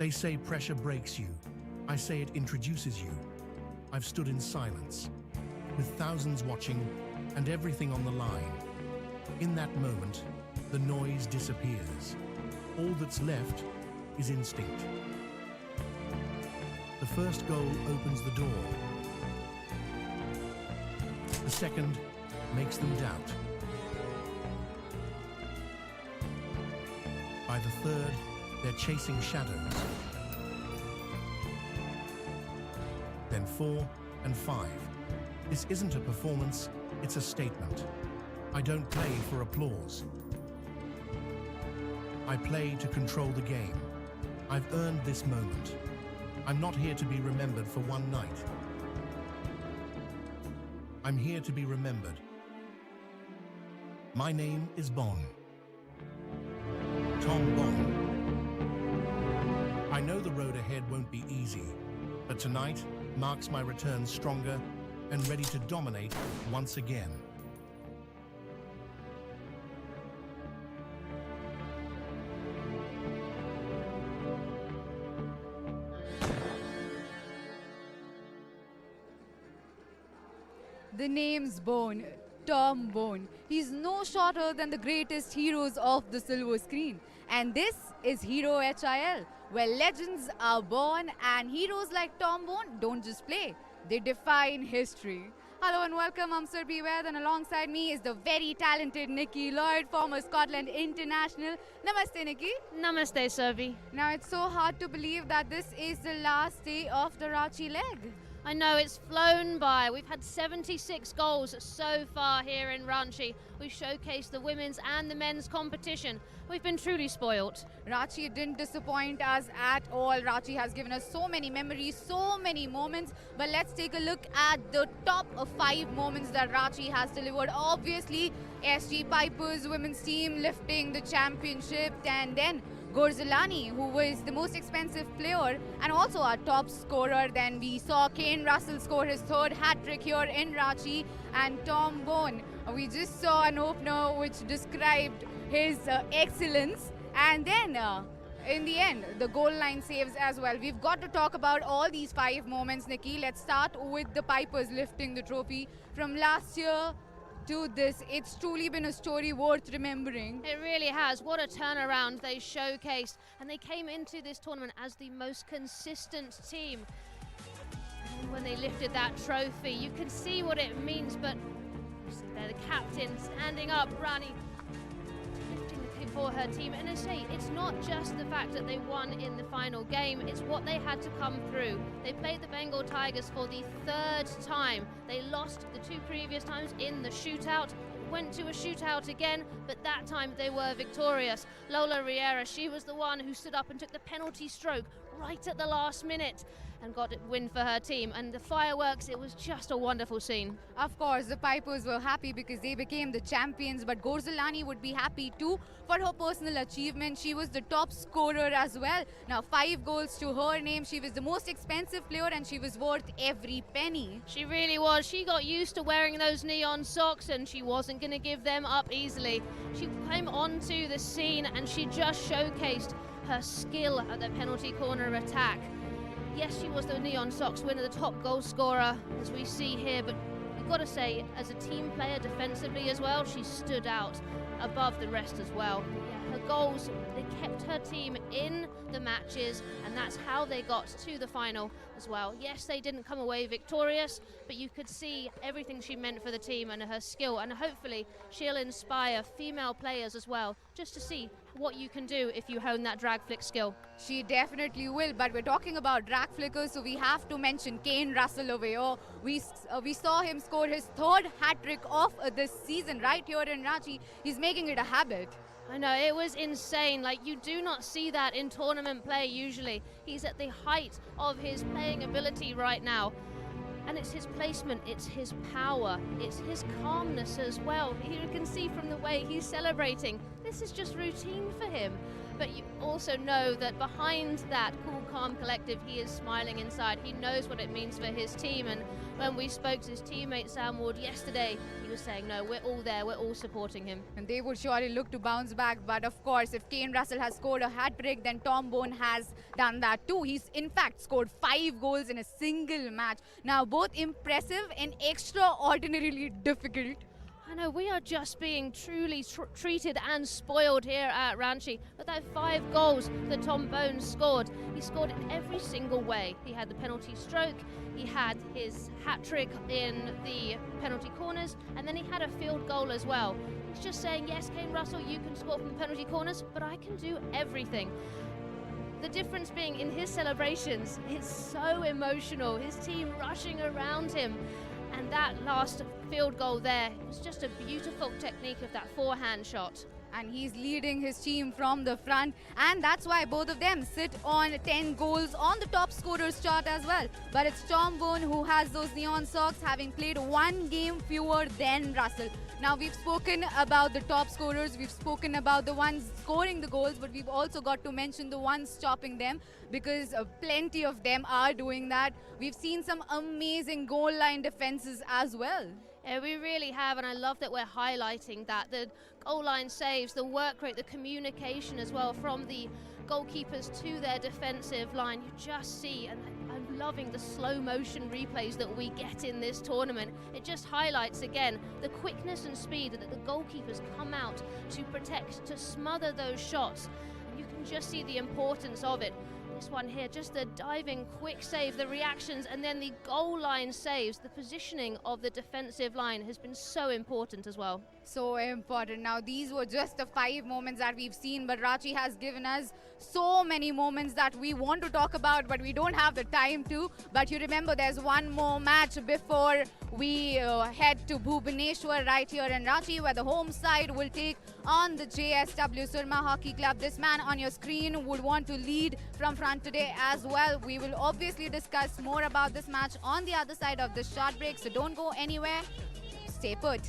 They say pressure breaks you. I say it introduces you. I've stood in silence, with thousands watching and everything on the line. In that moment, the noise disappears. All that's left is instinct. The first goal opens the door. The second makes them doubt. By the third, they're chasing shadows. Then 4 and 5. This isn't a performance, it's a statement. I don't play for applause. I play to control the game. I've earned this moment. I'm not here to be remembered for one night. I'm here to be remembered. My name is Bon. Tom Bon. I know the road ahead won't be easy, but tonight marks my return stronger and ready to dominate once again. The name's Bone, Tom Bone. He's no shorter than the greatest heroes of the silver screen. And this is Hero HIL, where legends are born and heroes like Tom Bone don't just play, they define history. Hello and welcome, I'm Sir Beware, and alongside me is the very talented Nikki Lloyd, former Scotland international. Namaste, Nikki. Namaste, Survi. Now, it's so hard to believe that this is the last day of the Ranchi leg. I know it's flown by. We've had 76 goals so far here in Ranchi. We've showcased the women's and the men's competition. We've been truly spoilt. Ranchi didn't disappoint us at all. Ranchi has given us so many memories, so many moments. But let's take a look at the top 5 moments that Ranchi has delivered. Obviously, SG Pipers women's team lifting the championship, and then Gorzalani, who was the most expensive player and also our top scorer. Then we saw Kane Russell score his 3rd hat-trick here in Ranchi, and Tom Bone. We just saw an opener which described his excellence, and then in the end, the goal line saves as well. We've got to talk about all these 5 moments, Nikki. Let's start with the Pipers lifting the trophy from last year to this. It's truly been a story worth remembering. It really has. What a turnaround they showcased. And they came into this tournament as the most consistent team. And when they lifted that trophy, you can see what it means, but they're the captain standing up, Rani, lifting the for her team. And I say, it's not just the fact that they won in the final game, it's what they had to come through. They played the Bengal Tigers for the 3rd time. They lost the 2 previous times in the shootout, went to a shootout again, but that time they were victorious. Lola Riera, she was the one who stood up and took the penalty stroke right at the last minute and got a win for her team. And the fireworks, it was just a wonderful scene. Of course, the Pipers were happy because they became the champions, but Gorzalani would be happy too for her personal achievement. She was the top scorer as well. Now 5 goals to her name. She was the most expensive player and she was worth every penny. She really was. She got used to wearing those neon socks and she wasn't going to give them up easily. She came onto the scene and she just showcased her skill at the penalty corner attack. Yes, she was the Neon Sox winner, the top goal scorer, as we see here, but you've got to say, as a team player defensively as well, she stood out above the rest as well. Yeah, her goals, they kept her team in the matches, and that's how they got to the final as well. Yes, they didn't come away victorious, but you could see everything she meant for the team and her skill, and hopefully she'll inspire female players as well, just to see what you can do if you hone that drag flick skill. She definitely will, but we're talking about drag flickers, so we have to mention Kane Russell over here. We saw him score his 3rd hat-trick of this season right here in Ranchi. He's making it a habit. I know, it was insane. Like, you do not see that in tournament play usually. He's at the height of his playing ability right now. And it's his placement, it's his power, it's his calmness as well. You can see from the way he's celebrating. this is just routine for him. But you also know that behind that cool, calm collective, he is smiling inside. He knows what it means for his team. And when we spoke to his teammate Sam Ward yesterday, he was saying, no, we're all there, we're all supporting him. And they would surely look to bounce back. But of course, if Kane Russell has scored a hat-trick, then Tom Bone has done that too. He's in fact scored 5 goals in a single match. Now, both impressive and extraordinarily difficult. I know, we are just being truly treated and spoiled here at Ranchi. But those 5 goals that Tom Bones scored, he scored in every single way. He had the penalty stroke, he had his hat-trick in the penalty corners, and then he had a field goal as well. He's just saying, yes, Kane Russell, you can score from the penalty corners, but I can do everything. The difference being in his celebrations, it's so emotional, his team rushing around him. And that last field goal there was just a beautiful technique of that forehand shot. And he's leading his team from the front, and that's why both of them sit on 10 goals on the top scorers chart as well. But it's Tom Bone who has those neon socks, having played 1 game fewer than Russell. Now, we've spoken about the top scorers, we've spoken about the ones scoring the goals, but we've also got to mention the ones stopping them, because plenty of them are doing that. We've seen some amazing goal line defenses as well. Yeah, we really have, and I love that we're highlighting that. The goal line saves, the work rate, the communication as well from the goalkeepers to their defensive line. You just see, and I'm loving the slow motion replays that we get in this tournament. It just highlights again the quickness and speed that the goalkeepers come out to protect, to smother those shots. And you can just see the importance of it. This one here, just the diving quick save, the reactions, and then the goal line saves. The positioning of the defensive line has been so important as well. So important. Now, these were just the 5 moments that we've seen, but Ranchi has given us so many moments that we want to talk about, but we don't have the time to. But you remember, there's one more match before we head to Bhubaneswar right here in Ranchi, where the home side will take on the JSW SOORMA Hockey Club. This man on your screen would want to lead from front today as well. We will obviously discuss more about this match on the other side of this short break, so don't go anywhere. Stay put.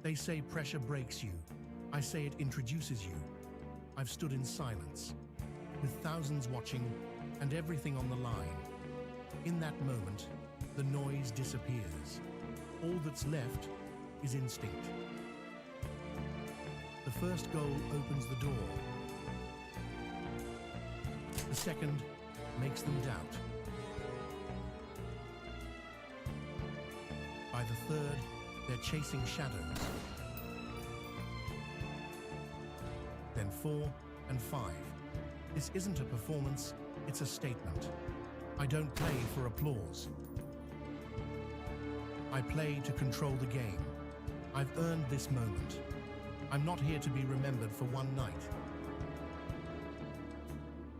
They say pressure breaks you. I say it introduces you. I've stood in silence, with thousands watching and everything on the line. In that moment, the noise disappears. All that's left is instinct. The first goal opens the door. The second makes them doubt. By the third, they're chasing shadows. Then 4 and 5. This isn't a performance, it's a statement. I don't play for applause. I play to control the game. I've earned this moment. I'm not here to be remembered for one night.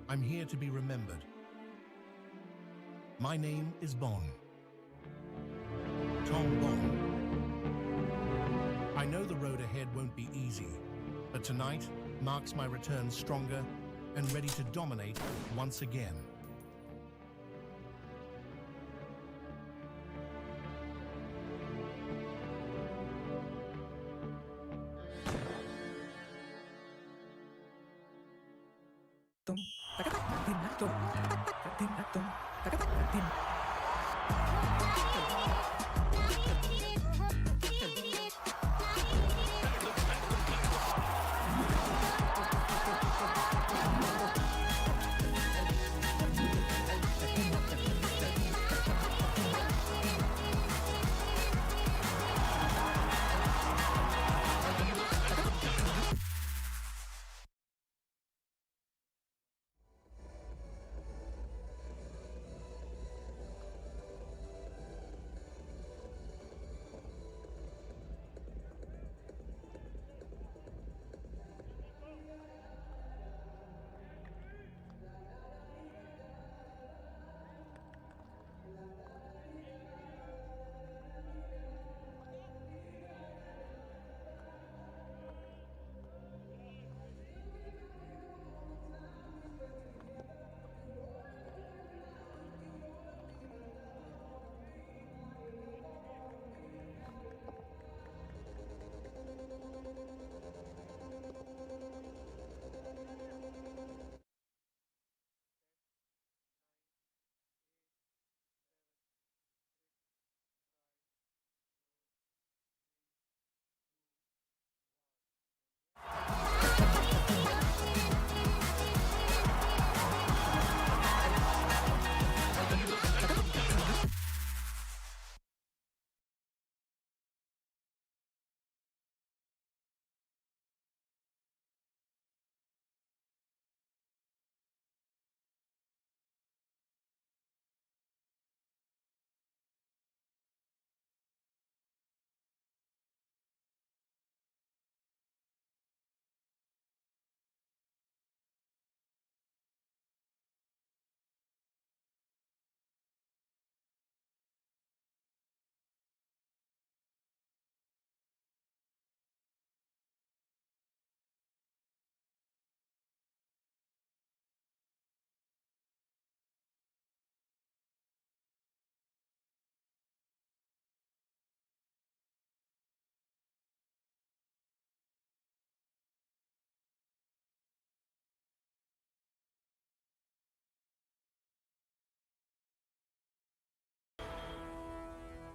I'm here to be remembered. My name is Bon. Tom Bon. I know the road ahead won't be easy, but tonight marks my return stronger and ready to dominate once again.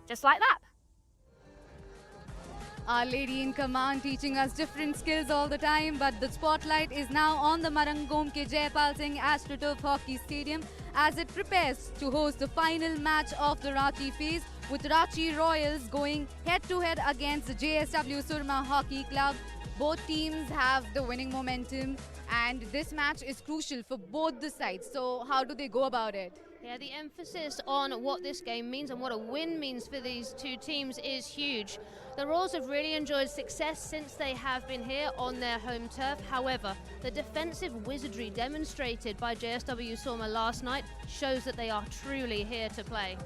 just like that. Our lady in command teaching us different skills all the time, but the spotlight is now on the Marangom ke Jaipal Singh AstroTurf Hockey Stadium as it prepares to host the final match of the Ranchi phase, with Ranchi Royals going head-to-head against the JSW Surma Hockey Club. Both teams have the winning momentum, and this match is crucial for both the sides. So how do they go about it? Yeah, the emphasis on what this game means and what a win means for these two teams is huge. The Royals have really enjoyed success since they have been here on their home turf. However, the defensive wizardry demonstrated by JSW Surma last night shows that they are truly here to play.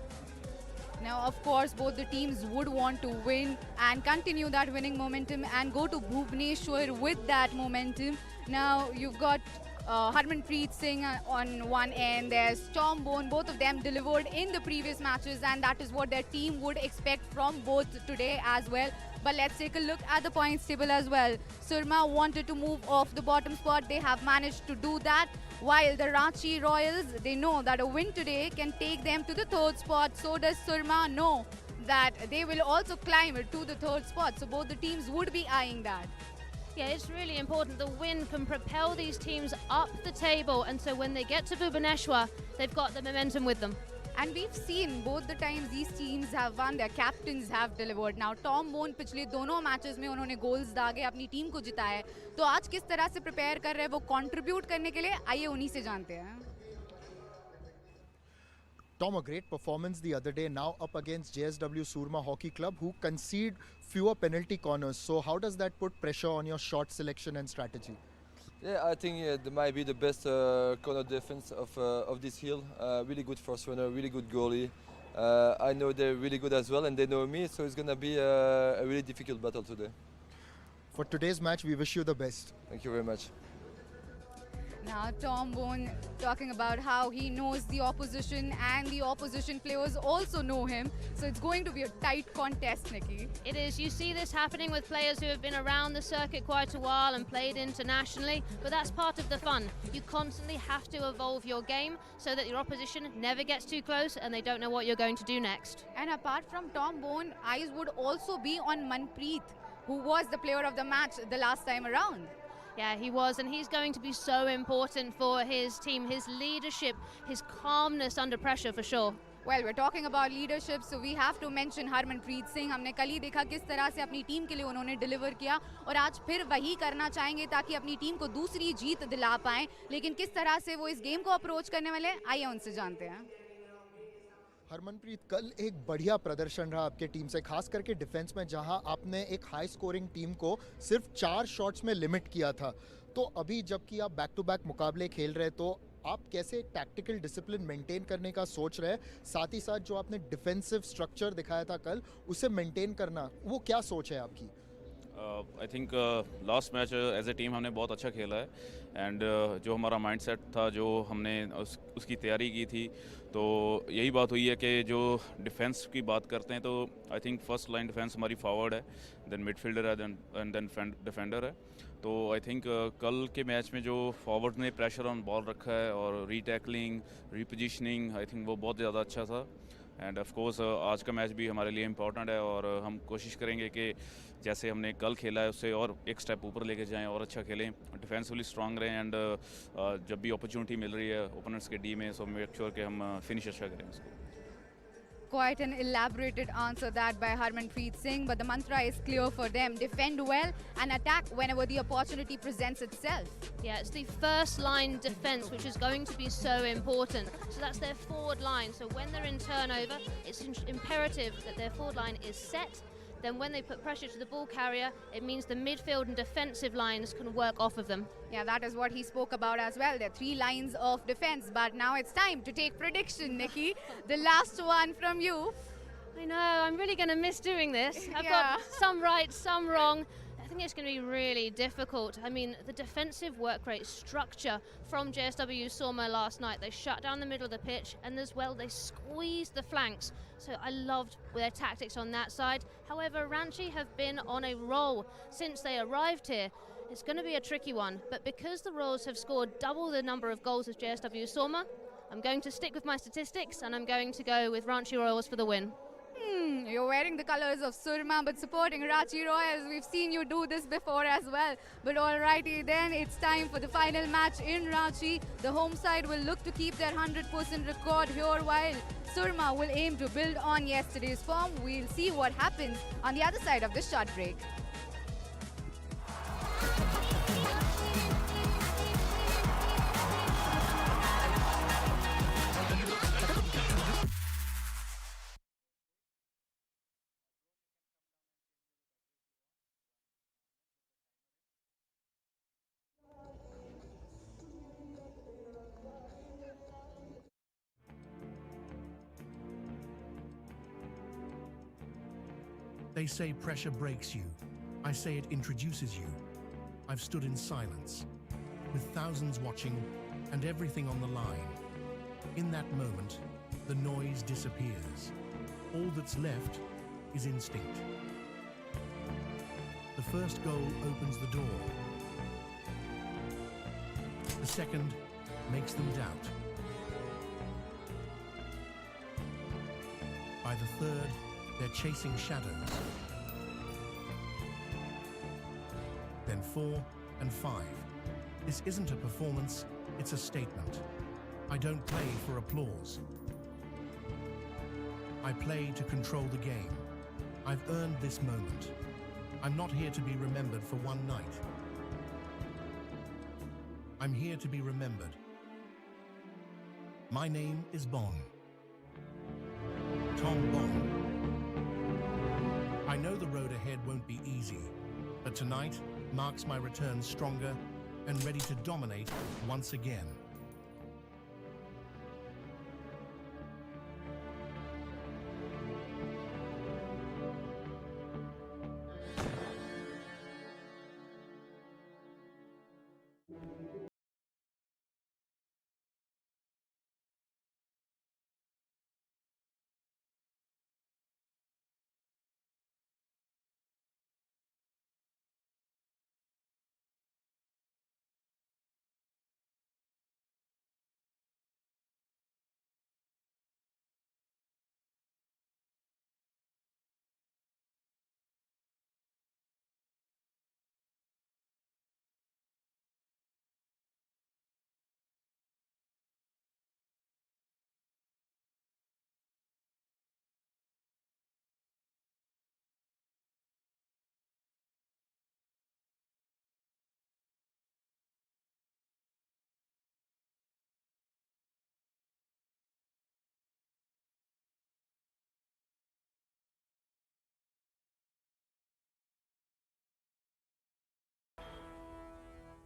Now, of course, both the teams would want to win and continue that winning momentum and go to Bhubaneswar with that momentum. Now, you've got Harmanpreet Singh on one end, there's Tom Bone. Both of them delivered in the previous matches, and that is what their team would expect from both today as well. But let's take a look at the points table as well. Surma wanted to move off the bottom spot. They have managed to do that. While the Ranchi Royals, they know that a win today can take them to the third spot. So does Surma know that they will also climb to the third spot. So both the teams would be eyeing that. Yeah, it's really important. The win can propel these teams up the table, and so when they get to Bhubaneswar, they've got the momentum with them. And we've seen both the times these teams have won, their captains have delivered. Now, Tom Bone पिछले दोनों matches में उन्होंने goals दागे, अपनी team को जिताया है. तो आज किस तरह से प्रिपेयर कर रहे हैं वो कंट्रीब्यूट करने के लिए, आइए उन्हीं से जानते हैं. Tom, a great performance the other day, now up against JSW Surma Hockey Club, who concede fewer penalty corners. So how does that put pressure on your shot selection and strategy? Yeah, I think they might be the best corner defense of this hill. Really good first runner, really good goalie. I know they're really good as well, and they know me, so it's going to be a really difficult battle today. For today's match, we wish you the best. Thank you very much. Now, Tom Bone talking about how he knows the opposition and the opposition players also know him. So it's going to be a tight contest, Nikki. It is. You see this happening with players who have been around the circuit quite a while and played internationally, but that's part of the fun. You constantly have to evolve your game so that your opposition never gets too close and they don't know what you're going to do next. And apart from Tom Bone, eyes would also be on Manpreet, who was the player of the match the last time around. Yeah, he was, and he's going to be so important for his team, his leadership, his calmness under pressure for sure. Well, we're talking about leadership, so we have to mention Harmanpreet Singh. हमने कल ही देखा किस तरह से अपनी team के लिए उन्होंने डिलीवर किया, और आज फिर वही करना चाहेंगे ताकि अपनी टीम को दूसरी जीत दिला पाएं. लेकिन किस तरह से वो इस गेम को अप्रोच करने वाले, आइए उनसे जानते हैं. हरमनप्रीत, कल एक बढ़िया प्रदर्शन रहा आपके टीम से, खास करके डिफेंस में, जहां आपने एक हाई स्कोरिंग टीम को सिर्फ 4 शॉट्स में लिमिट किया था. तो अभी जबकि आप बैक टू बैक मुकाबले खेल रहे, तो आप कैसे टैक्टिकल डिसिप्लिन मेंटेन करने का सोच रहे, साथ ही साथ जो आपने डिफेंसिव स्ट्रक्चर दिखाया था कल, उसे मेंटेन करना, वो क्या सोच है आपकी? I think last match as a team हमने बहुत अच्छा खेला है, एंड जो हमारा माइंडसेट था, जो हमने उसकी तैयारी की थी, तो यही बात हुई है कि जो डिफेंस की बात करते हैं, तो I think first line defence हमारी फॉरवर्ड है, देन मिडफील्डर है, देन डिफेंडर है. तो आई थिंक कल के मैच में जो फॉरवर्ड ने प्रेशर ऑन बॉल रखा है और रीटैकलिंग, रीपोजिशनिंग, आई थिंक वो बहुत ज़्यादा अच्छा था. एंड ऑफ कोर्स आज का मैच भी हमारे लिए इम्पॉर्टेंट है, और हम कोशिश करेंगे कि जैसे हमने कल खेला है उससे और एक स्टेप ऊपर लेके जाएं और अच्छा खेलें, डिफेंसिवली स्ट्रांग रहें, एंड जब भी अपॉर्चुनिटी मिल रही है ओपोनेंट्स के डी में, सो मेक श्योर कि हम फिनिश अच्छा करें उसको. Quite an elaborated answer that by Harmanpreet Singh, but the mantra is clear for them. Defend well and attack whenever the opportunity presents itself. Yeah, it's the first line defense which is going to be so important. So that's their forward line. So when they're in turnover, it's imperative that their forward line is set. Then when they put pressure to the ball carrier, it means the midfield and defensive lines can work off of them. Yeah, that is what he spoke about as well. There are 3 lines of defense, but now it's time to take prediction, Nikki. The last one from you. I know, I'm really going to miss doing this. I've Yeah. got some right, some wrong. I think it's going to be really difficult. I mean, the defensive work rate structure from JSW Surma last night, they shut down the middle of the pitch, and as well they squeezed the flanks. So I loved their tactics on that side. However, Ranchi have been on a roll since they arrived here. It's going to be a tricky one, but because the Royals have scored double the number of goals as JSW Surma, I'm going to stick with my statistics, and I'm going to go with Ranchi Royals for the win. You're wearing the colors of Surma but supporting Ranchi Royals. We've seen you do this before as well. But alrighty then, it's time for the final match in Ranchi. The home side will look to keep their 100% record here while Surma will aim to build on yesterday's form. We'll see what happens on the other side of this short break. They say pressure breaks you. I say it introduces you. I've stood in silence, with thousands watching and everything on the line. In that moment, the noise disappears. All that's left is instinct. The first goal opens the door. The second makes them doubt. By the third, they're chasing shadows. Then 4 and 5. This isn't a performance, it's a statement. I don't play for applause. I play to control the game. I've earned this moment. I'm not here to be remembered for one night. I'm here to be remembered. My name is Bon. Tom Bon. I know the road ahead won't be easy, but tonight marks my return stronger and ready to dominate once again.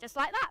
Just like that.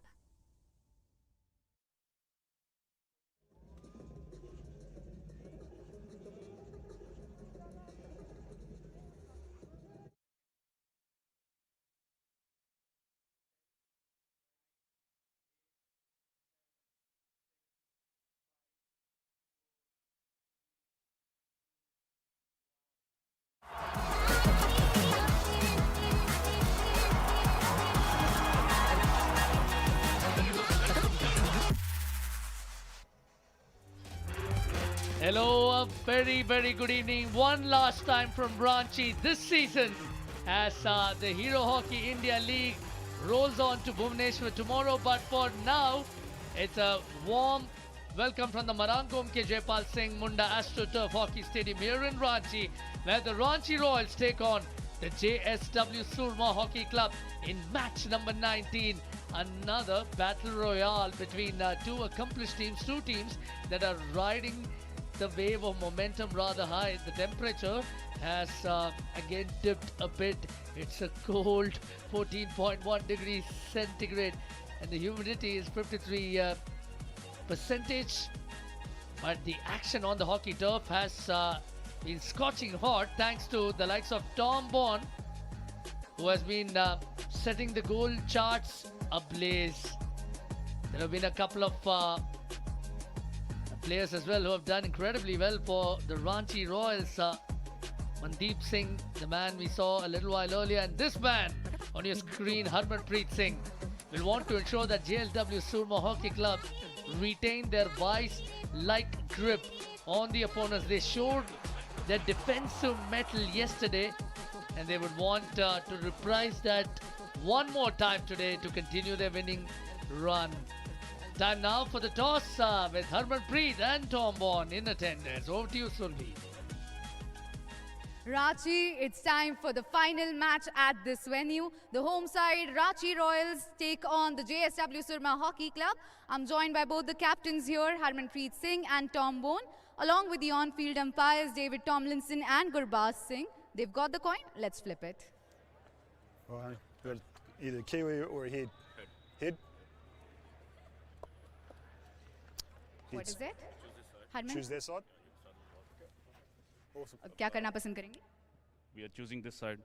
Hello, a very, very good evening. One last time from Ranchi this season as the Hero Hockey India League rolls on to Bhubaneswar tomorrow. But for now, it's a warm welcome from the Marangom Ke Jaipal Singh Munda AstroTurf Hockey Stadium here in Ranchi, where the Ranchi Royals take on the JSW Surma Hockey Club in match number 19. Another battle royale between two accomplished teams, two teams that are riding the wave of momentum rather high. The temperature has again dipped a bit. It's a cold 14.1 degrees centigrade and the humidity is 53%. But the action on the hockey turf has been scorching hot thanks to the likes of Tom Bon, who has been setting the goal charts ablaze. There have been a couple of players as well who have done incredibly well for the Ranchi Royals. Mandeep Singh, the man we saw a little while earlier, and this man on your screen, Harmanpreet Singh, will want to ensure that JSW Surma Hockey Club retain their vice-like grip on the opponents. They showed their defensive mettle yesterday, and they would want to reprise that one more time today to continue their winning run. Time now for the toss with Harmanpreet and Tom Vaughan in attendance. Over to you, Survi. Ranchi, it's time for the final match at this venue. The home side, Ranchi Royals, take on the JSW Surma Hockey Club. I'm joined by both the captains here, Harmanpreet Singh and Tom Vaughan, along with the on-field umpires, David Tomlinson and Gurbaz Singh. They've got the coin. Let's flip it. Well, either Kiwi or head. Head. What is it? Harman, Choose their side. Awesome. क्या करना पसंद करेंगे? We are choosing this side.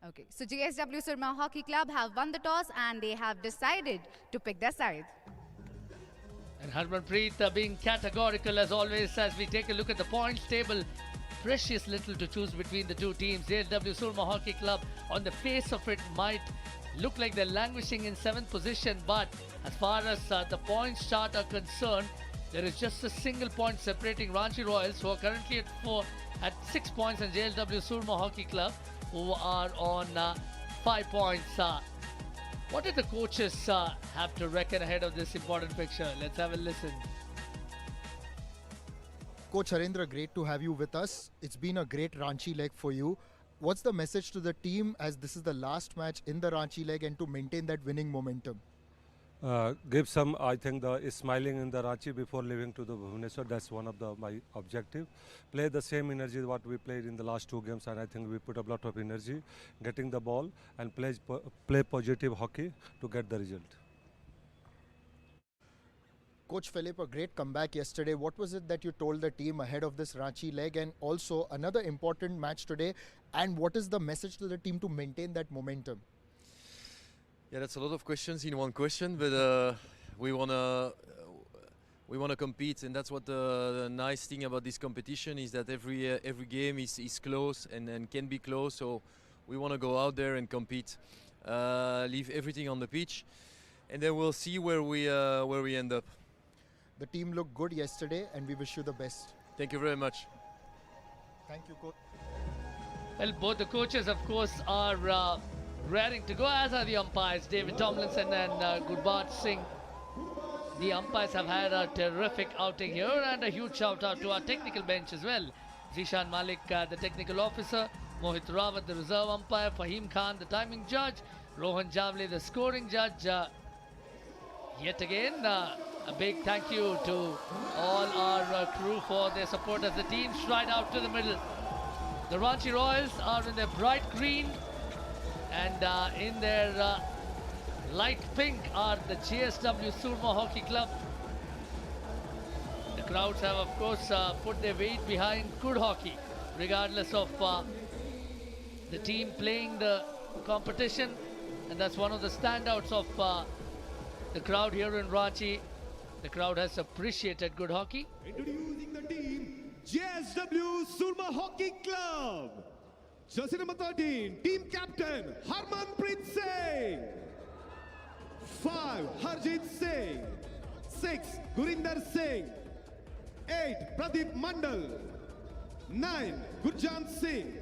Okay, so JSW Surma Hockey Club have won the toss and they have decided to pick their side. And Harmanpreet being categorical as always as we take a look at the points table. Precious little to choose between the two teams. JSW Surma Hockey Club, on the face of it, might look like they're languishing in 7th position, but as far as the points chart are concerned, there is just a single point separating Ranchi Royals, who are currently at 6 points, and JSW Surma Hockey Club, who are on 5 points. What did the coaches have to reckon ahead of this important fixture? Let's have a listen. Coach Harendra, great to have you with us. It's been a great Ranchi leg for you. What's the message to the team as this is the last match in the Ranchi leg and to maintain that winning momentum? Give some, I think, the smiling in the Ranchi before leaving to the Bhubaneswar. That's one of my objective. Play the same energy what we played in the last 2 games, and I think we put a lot of energy getting the ball and play positive hockey to get the result. Coach Philip, a great comeback yesterday. What was it that you told the team ahead of this Ranchi leg, and also another important match today? And what is the message to the team to maintain that momentum? Yeah, that's a lot of questions in one question, but we wanna compete, and that's what the nice thing about this competition is, that every game is close and can be close. So we wanna go out there and compete, leave everything on the pitch, and then we'll see where we end up. The team looked good yesterday, and we wish you the best. Thank you very much. Thank you, Coach. Well, both the coaches, of course, are raring to go, as are the umpires, David Tomlinson and Gurbaz Singh. The umpires have had a terrific outing here, and a huge shout out to our technical bench as well. Zishan Malik, the technical officer, Mohit Rawat, the reserve umpire, Fahim Khan, the timing judge, Rohan Javle, the scoring judge. Yet again, a big thank you to all our crew for their support as the team stride out to the middle. The Ranchi Royals are in their bright green, and in their light pink are the JSW Surma Hockey Club. The crowds have, of course, put their weight behind good hockey, regardless of the team playing the competition, and that's one of the standouts of the crowd here in Ranchi. The crowd has appreciated good hockey. Introducing the team, JSW Surma Hockey Club. Jersey number 13, team captain Harmanpreet Singh. 5, Harjit Singh. 6, Gurinder Singh. 8, Pradeep Mandal. 9, Gurjant Singh.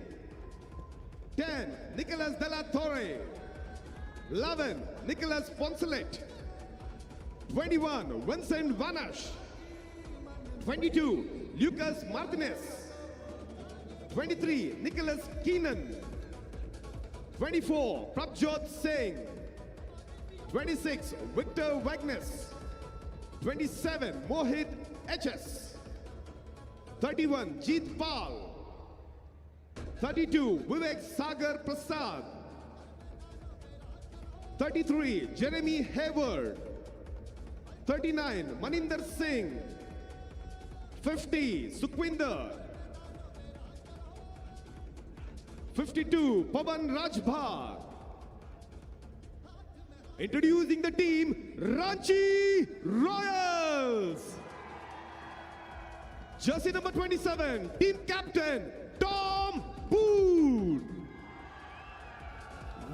10, Nicholas Della Torre. 11, Nicholas Poncelet. 21, Vincent Vanash. 22, Lucas Martinez. 23, Nicholas Keenan. 24, Prabjot Singh. 26, Victor Wagnes. 27, Mohit HS. 31, Jeet Pal. 32, Vivek Sagar Prasad. 33, Jeremy Hayward. 39, Maninder Singh. 50, Sukhwinder. 52, Pavan Rajbhar. Introducing the team, Ranchi Royals. Jersey number 27, team captain, Tom Boone.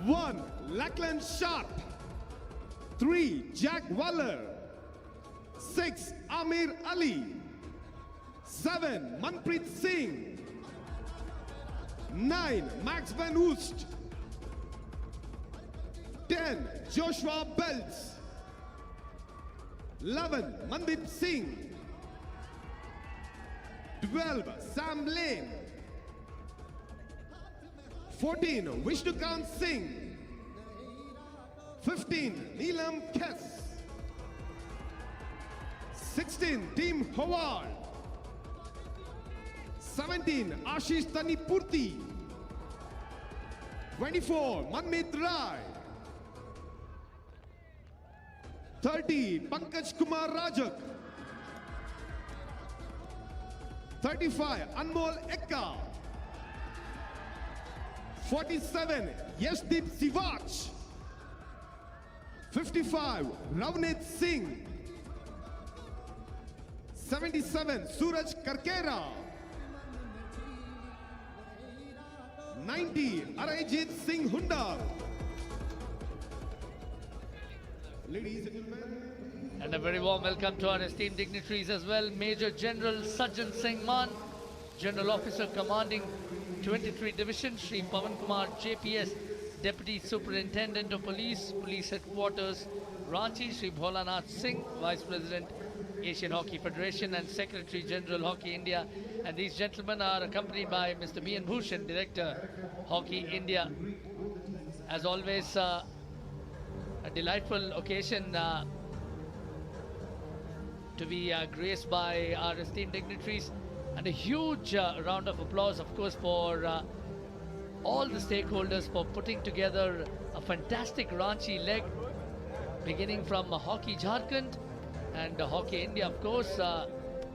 1, Lachlan Sharp. 3, Jack Waller. 6, Amir Ali. 7, Manpreet Singh. 9. Max Van Oost. 10. Joshua Belts. 11. Mandeep Singh. 12. Sam Lane. 14. Vishnukant Singh. 15. Neelam Kess. 16. Team Howard. 17. Ashish Tanipurti. 24. Manmeet Rai. 30. Pankaj Kumar Rajak. 35. Anmol Ekka. 47. Yashdeep Sivach. 55. Ravneet Singh. 77. Suraj Karkera. 90. Arayjit Singh Hundar. Ladies and gentlemen. And a very warm welcome to our esteemed dignitaries as well. Major General Sajjan Singh Man, General Officer Commanding 23 Division, Shri Pavan Kumar JPS, Deputy Superintendent of Police, Police Headquarters, Ranchi, Shri Bholanath Singh, Vice President, Asian Hockey Federation and Secretary General Hockey India. And these gentlemen are accompanied by Mr. B. N. Bhushan, Director, Hockey India. As always, a delightful occasion to be graced by our esteemed dignitaries, and a huge round of applause, of course, for all the stakeholders for putting together a fantastic Ranchi leg, beginning from Hockey Jharkhand and Hockey India, of course.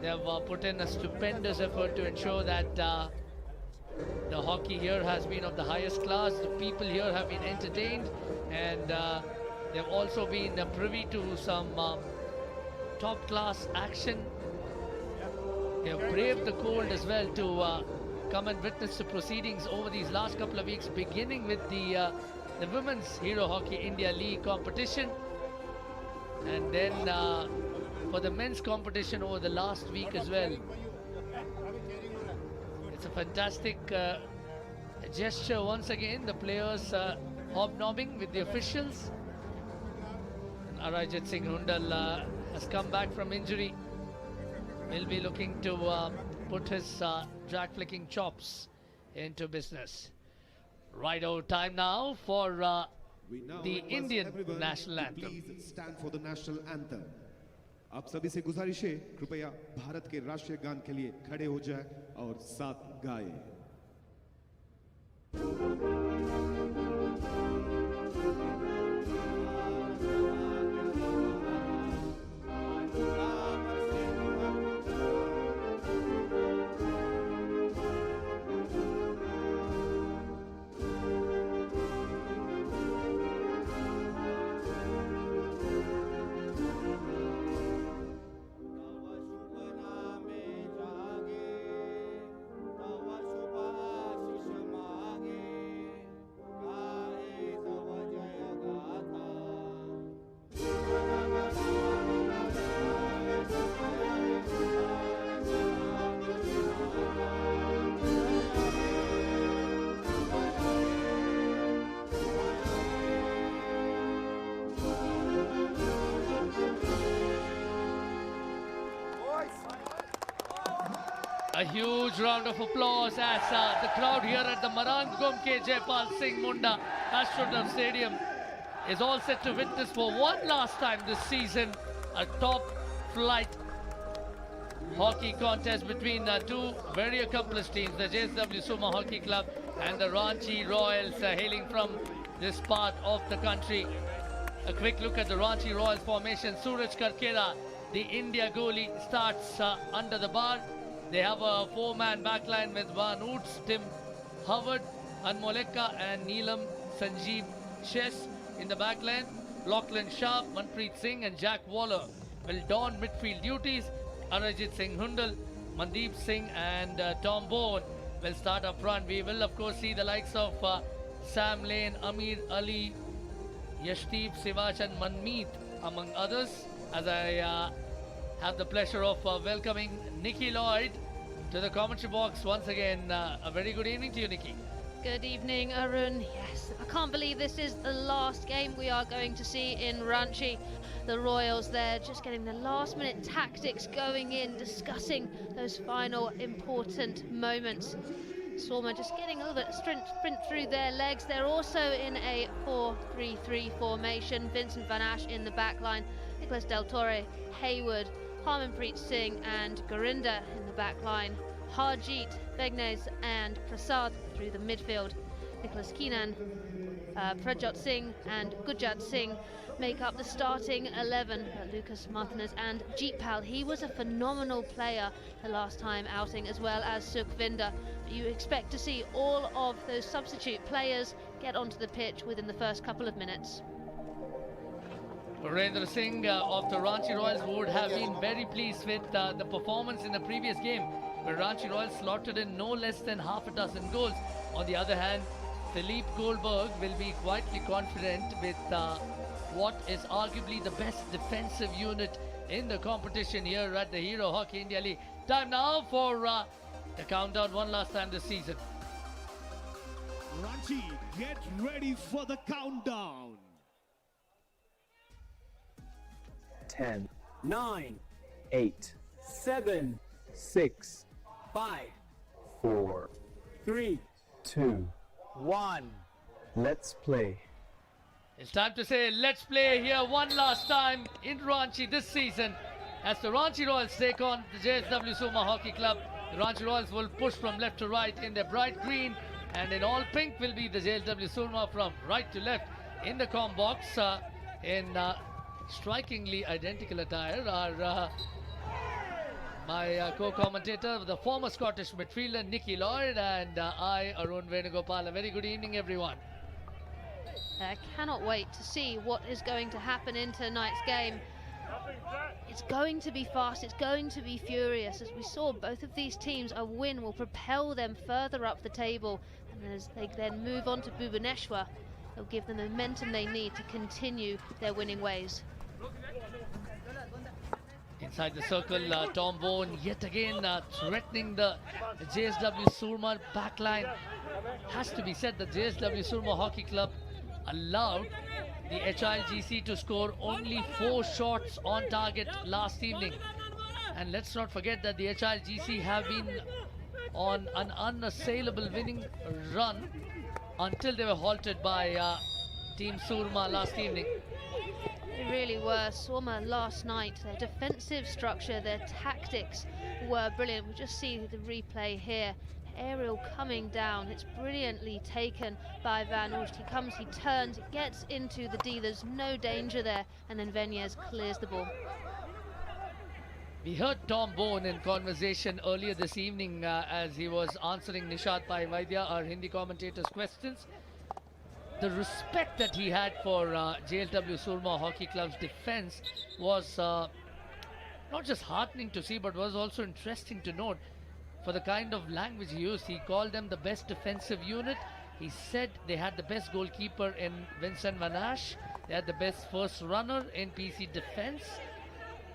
They have put in a stupendous effort to ensure that the hockey here has been of the highest class. The people here have been entertained, and they've also been privy to some top class action. They have braved the cold as well to come and witness the proceedings over these last couple of weeks, beginning with the Women's Hero Hockey India League competition, and then for the men's competition over the last week as well. It's a fantastic gesture once again, the players hobnobbing with the officials. And Arayjit Singh Hundal has come back from injury. Will be looking to put his drag flicking chops into business. Righto, time now for the Indian national anthem. Please stand for the national anthem. आप सभी से गुजारिश है कृपया भारत के राष्ट्रीय गान के लिए खड़े हो जाए और साथ गाएं। A huge round of applause as the crowd here at the Marangom K. Jaipal Singh Munda Astrodome Stadium is all set to witness for one last time this season a top flight hockey contest between two very accomplished teams, the JSW SOORMA Hockey Club and the Ranchi Royals, hailing from this part of the country. A quick look at the Ranchi Royals formation. Suraj Karkera, the India goalie, starts under the bar. They have a four-man backline with Van Oots, Tim Howard, Anmol Ekka and Neelam Sanjeev Chess in the backline. Lachlan Shah, Manpreet Singh and Jack Waller will don midfield duties. Arayjit Singh Hundal, Mandeep Singh and Tom Bourne will start up front. We will of course see the likes of Sam Lane, Amir Ali, Yashdeep Sivach and Manmeet among others, as I have the pleasure of welcoming Nikki Lloyd to the commentary box once again. A very good evening to you, Nikki. Good evening, Arun. Yes, I can't believe this is the last game we are going to see in Ranchi. The Royals there just getting the last minute tactics going in, discussing those final important moments. SOORMA just getting a little bit of sprint through their legs. They're also in a 4-3-3 formation. Vincent Van Ash in the back line, Nicholas Del Torre, Hayward, Harmanpreet Singh and Gurinder in the back line. Harjeet, Begnes and Prasad through the midfield. Nicholas Keenan, Prajot Singh and Gurjat Singh make up the starting 11. Lucas Martinez and Jeetpal, he was a phenomenal player the last time outing, as well as Sukhvinder. You expect to see all of those substitute players get onto the pitch within the first couple of minutes. Virendra Singh of the Ranchi Royals would have been very pleased with the performance in the previous game, where Ranchi Royals slotted in no less than half a dozen goals. On the other hand, Philippe Goldberg will be quietly confident with what is arguably the best defensive unit in the competition here at the Hero Hockey India League. Time now for the countdown one last time this season. Ranchi, get ready for the countdown. 10, 9, 8, 7, 6, 5, 4, 3, 2, 1. Let's play. It's time to say let's play here one last time in Ranchi this season, as the Ranchi Royals take on the JSW SOORMA Hockey Club. The Ranchi Royals will push from left to right in their bright green, and in all pink will be the JSW SOORMA from right to left. In the com box in strikingly identical attire are my co-commentator, the former Scottish midfielder Nicky Lloyd, and I, Arun Venugopal. A very good evening, everyone. I cannot wait to see what is going to happen in tonight's game. It's going to be fast, it's going to be furious. As we saw, both of these teams, a win will propel them further up the table, and as they then move on to Bhubaneswar, it'll give them the momentum they need to continue their winning ways. Inside the circle, Tom Bone yet again threatening the JSW SOORMA backline. Has to be said that JSW SOORMA Hockey Club allowed the HIGC to score only 4 shots on target last evening. And let's not forget that the HIGC have been on an unassailable winning run until they were halted by Team SOORMA last evening. They really were. SOORMA last night, their defensive structure, their tactics were brilliant. We just see the replay here. Aerial coming down, it's brilliantly taken by Van Oost. He comes, he turns, it gets into the D, there's no danger there, and then Venyes clears the ball. We heard Tom Bone in conversation earlier this evening as he was answering Nishat Pai Vaidya, our Hindi commentator's questions. The respect that he had for JSW SOORMA Hockey Club's defense was not just heartening to see, but was also interesting to note. For the kind of language he used, he called them the best defensive unit. He said they had the best goalkeeper in Vincent Van Ash. They had the best first runner in PC defense.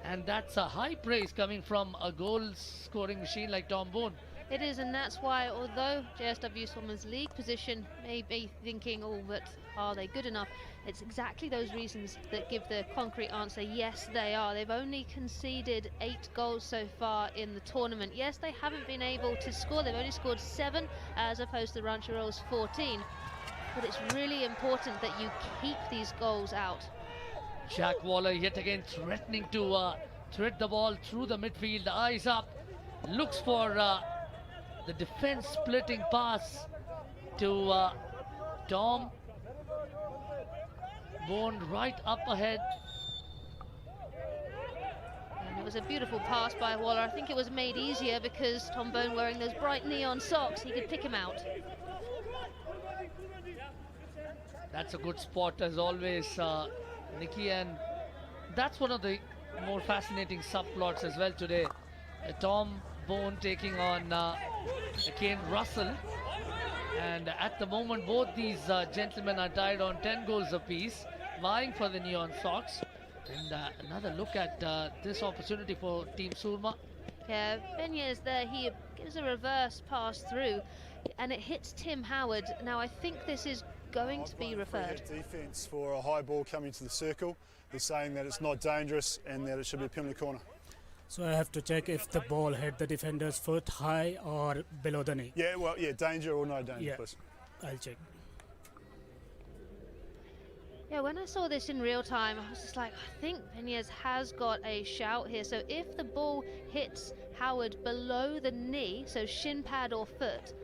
And that's a high praise coming from a goal-scoring machine like Tom Bone. It is, and that's why, although JSW SOORMA's league position may be thinking, oh, but are they good enough? It's exactly those reasons that give the concrete answer, yes, they are. They've only conceded 8 goals so far in the tournament. Yes, they haven't been able to score. They've only scored 7 as opposed to the Ranchi Royals 14. But it's really important that you keep these goals out. Jack Waller yet again threatening to thread the ball through the midfield. Eyes up, looks for the defense splitting pass to Tom Bone right up ahead. And it was a beautiful pass by Waller. I think it was made easier because Tom Bone wearing those bright neon socks, he could pick him out. That's a good spot as always, Nikki, and that's one of the more fascinating subplots as well today. Tom Bone taking on Kane Russell, and at the moment both these gentlemen are tied on 10 goals apiece, vying for the neon socks. And another look at this opportunity for Team SOORMA. Yeah, Venyes there, he was a reverse pass through, and it hits Tim Howard. Now I think this is going to be referred. Defence for a high ball coming to the circle. They're saying that it's not dangerous and that it should be a penalty corner. So I have to check if the ball hit the defender's foot high or below the knee. Yeah, well, yeah, danger or no danger, Yeah, please. I'll check. Yeah, when I saw this in real time, I was just like, I think Penez has got a shout here. So if the ball hits Howard below the knee, so shin pad or foot,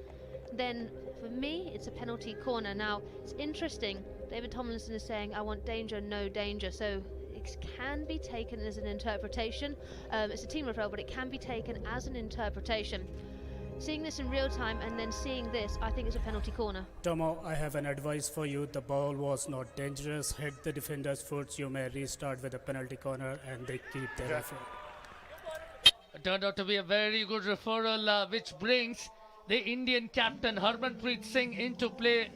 then for me, it's a penalty corner. Now, it's interesting. David Tomlinson is saying, I want danger, no danger. So it can be taken as an interpretation. It's a team referral, but it can be taken as an interpretation. Seeing this in real time and then seeing this, I think it's a penalty corner. Tomo, I have an advice for you. The ball was not dangerous, hit the defender's foot. You may restart with a penalty corner and they keep their referral. It turned out to be a very good referral, which brings the Indian captain Harmanpreet Singh into play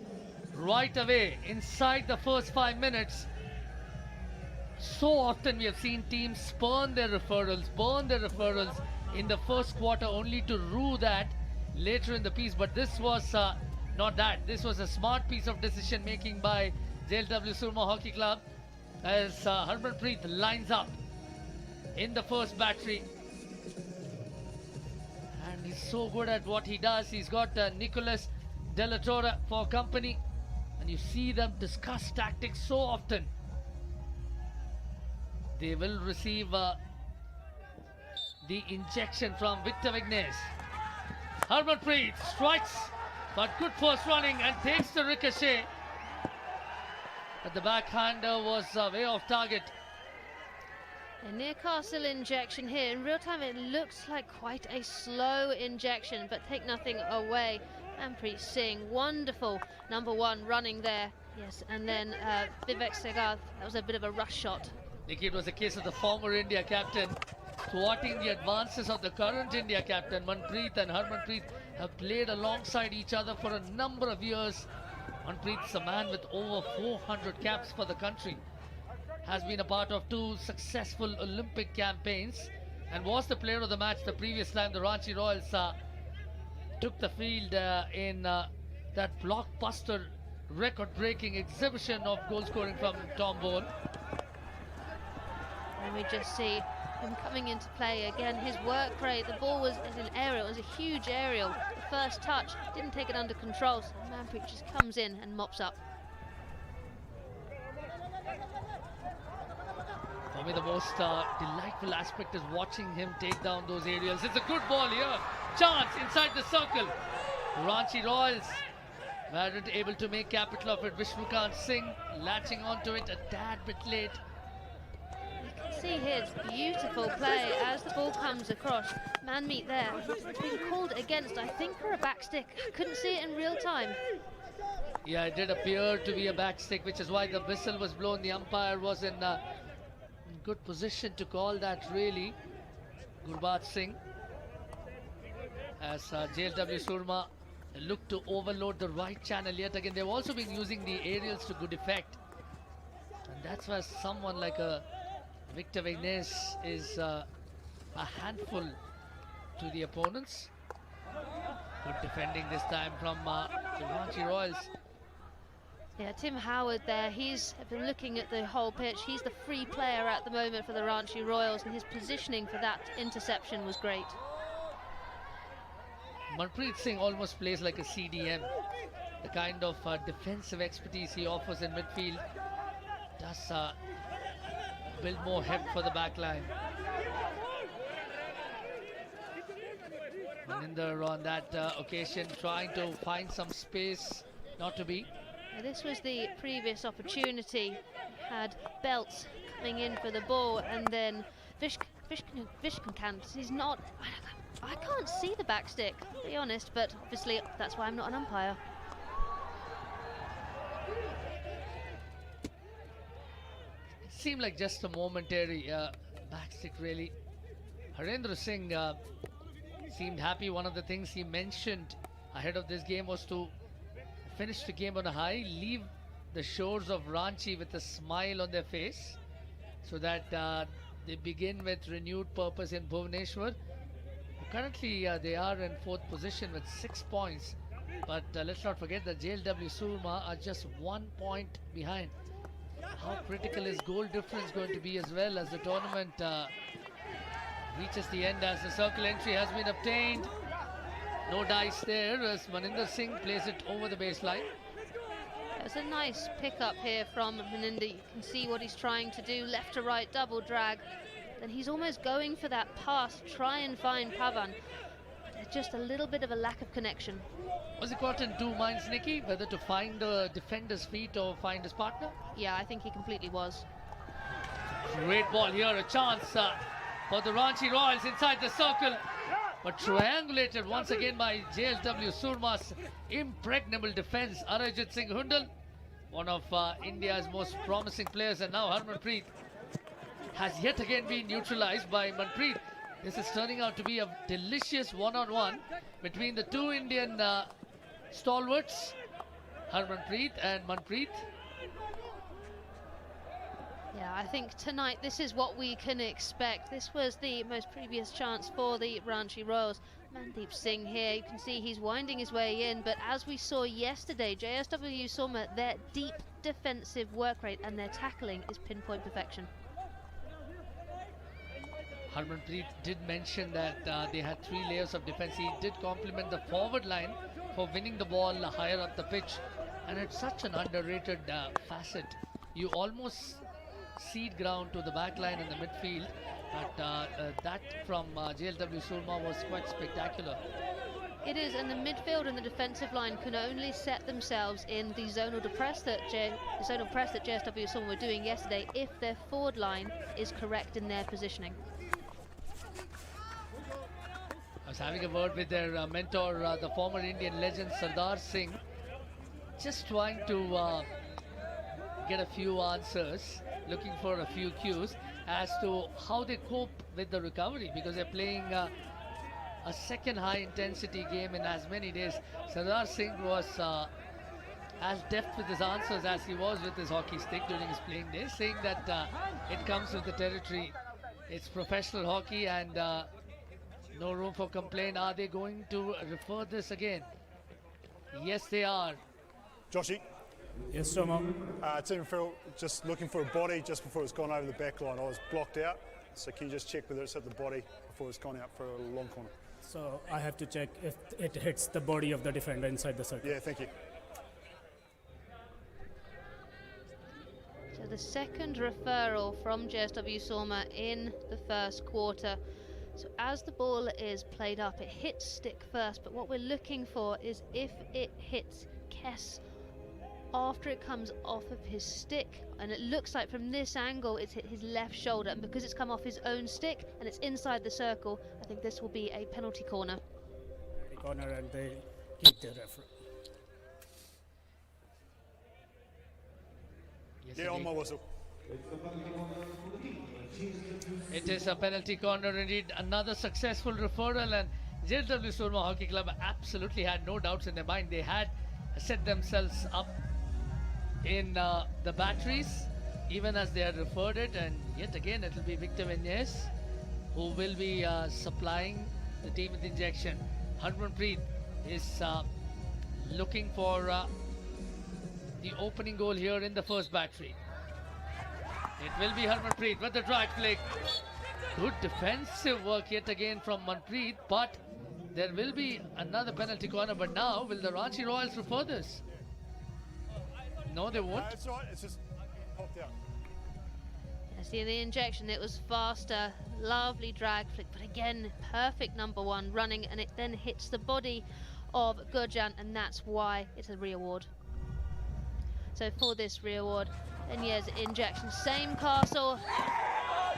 right away inside the first 5 minutes. So often we have seen teams burn their referrals in the first quarter, only to rue that later in the piece. But this was not that. This was a smart piece of decision making by JLW Surma Hockey Club as Harmanpreet lines up in the first battery. And he's so good at what he does. He's got Nicholas De La Torre for company. And you see them discuss tactics so often. They will receive the injection from Victor Vignes. Harmanpreet strikes, but good first running and takes the ricochet. But the backhander was way off target. A Newcastle injection here. In real time, it looks like quite a slow injection, but take nothing away. Harmanpreet Singh, wonderful number one running there. Yes, and then Vivek Segath, that was a bit of a rush shot. It was a case of the former India captain thwarting the advances of the current India captain. Manpreet and Harmanpreet have played alongside each other for a number of years. Manpreet's a man with over 400 caps for the country. Has been a part of 2 successful Olympic campaigns and was the player of the match the previous time the Ranchi Royals took the field in that blockbuster record-breaking exhibition of goal scoring from Tom Bourne. And we just see him coming into play again. His work rate, the ball was an aerial, it was a huge aerial. The first touch, didn't take it under control, so Harmanpreet just comes in and mops up. For me, the most delightful aspect is watching him take down those aerials. It's a good ball here. Chance inside the circle. Ranchi Royals weren't able to make capital of it. Vishnukant Singh latching onto it a tad bit late. See here, it's beautiful play as the ball comes across. Man meet there. It's been called against, I think, for a back stick. Couldn't see it in real time. Yeah, it did appear to be a back stick, which is why the whistle was blown. The umpire was in good position to call that, really. Gurbhat Singh. As JLW Surma looked to overload the right channel yet again. They've also been using the aerials to good effect. And that's why someone like a Victor Vignes is a handful to the opponents. Good defending this time from the Ranchi Royals. Yeah, Tim Howard there, he's been looking at the whole pitch. He's the free player at the moment for the Ranchi Royals, and his positioning for that interception was great. Manpreet Singh almost plays like a CDM. The kind of defensive expertise he offers in midfield does build more heft for the back line. Maninder on that occasion trying to find some space, not to be. This was the previous opportunity. Had Belts coming in for the ball, and then Vishkant, he's not, I can't see the back stick, to be honest, but obviously that's why I'm not an umpire. It seemed like just a momentary back stick, really. Harendra Singh seemed happy. One of the things he mentioned ahead of this game was to finish the game on a high, leave the shores of Ranchi with a smile on their face, so that they begin with renewed purpose in Bhubaneswar. Currently, they are in 4th position with 6 points. But let's not forget that JLW SOORMA are just 1 point behind. How critical is goal difference going to be as well as the tournament reaches the end, as the circle entry has been obtained. No dice there as Maninder Singh plays it over the baseline. It's a nice pickup here from Maninder. You can see what he's trying to do, left to right double drag. Then he's almost going for that pass, try and find Pavan. There's just a little bit of a lack of connection. Was he caught in 2 minds, Nikki, whether to find the defender's feet or find his partner? Yeah, I think he completely was. Great ball here, a chance for the Ranchi Royals inside the circle, but triangulated once again by JSW SOORMA's impregnable defense. Arajit Singh Hundal, one of India's most promising players, and now Harmanpreet has yet again been neutralized by Manpreet. This is turning out to be a delicious one-on-one between the 2 Indian stalwarts, Harmanpreet and Manpreet. Yeah, I think tonight this is what we can expect. This was the most previous chance for the Ranchi Royals. Mandeep Singh here, you can see he's winding his way in, but as we saw yesterday, JSW SOORMA, their deep defensive work rate and their tackling is pinpoint perfection. Harmanpreet did mention that they had 3 layers of defense. He did compliment the forward line for winning the ball higher up the pitch, and it's such an underrated facet. You almost cede ground to the back line in the midfield, but that from JLW SOORMA was quite spectacular. It is, and the midfield and the defensive line can only set themselves in the zonal press that JSW SOORMA were doing yesterday if their forward line is correct in their positioning. I was having a word with their mentor, the former Indian legend Sardar Singh, just trying to get a few answers, looking for a few cues as to how they cope with the recovery, because they're playing a second high intensity game in as many days. Sardar Singh was as deft with his answers as he was with his hockey stick during his playing days, saying that it comes with the territory. It's professional hockey and no room for complaint. Are they going to refer this again? Yes, they are. Joshy. Yes, Soma. Tim Phil, just looking for a body just before it's gone over the back line. I was blocked out, so can you just check whether it's hit the body before it's gone out for a long corner? So I have to check if it hits the body of the defender inside the circle. Yeah, thank you. So the second referral from JSW SOORMA in the first quarter. So as the ball is played up, it hits stick first, but what we're looking for is if it hits Kess after it comes off of his stick, and it looks like from this angle it's hit his left shoulder, and because it's come off his own stick and it's inside the circle, I think this will be a penalty corner. Corner, and they keep the referee. Yes, Yeah, on my whistle. It is a penalty corner indeed. Another successful referral, and JSW SOORMA Hockey Club absolutely had no doubts in their mind. They had set themselves up in the batteries even as they had referred it, and yet again it will be Victor Vignes who will be supplying the team with injection. Harmanpreet is looking for the opening goal here in the first battery. It will be Harmanpreet with the drag flick. Good defensive work yet again from Manpreet, but there will be another penalty corner. But now, will the Ranchi Royals refer this? No, they won't. That's right, it's just popped out. See the injection, it was faster, lovely drag flick, but again, perfect number one running, and it then hits the body of Gurjan, and that's why it's a re-award. So for this re-award, Vignes injection, same castle.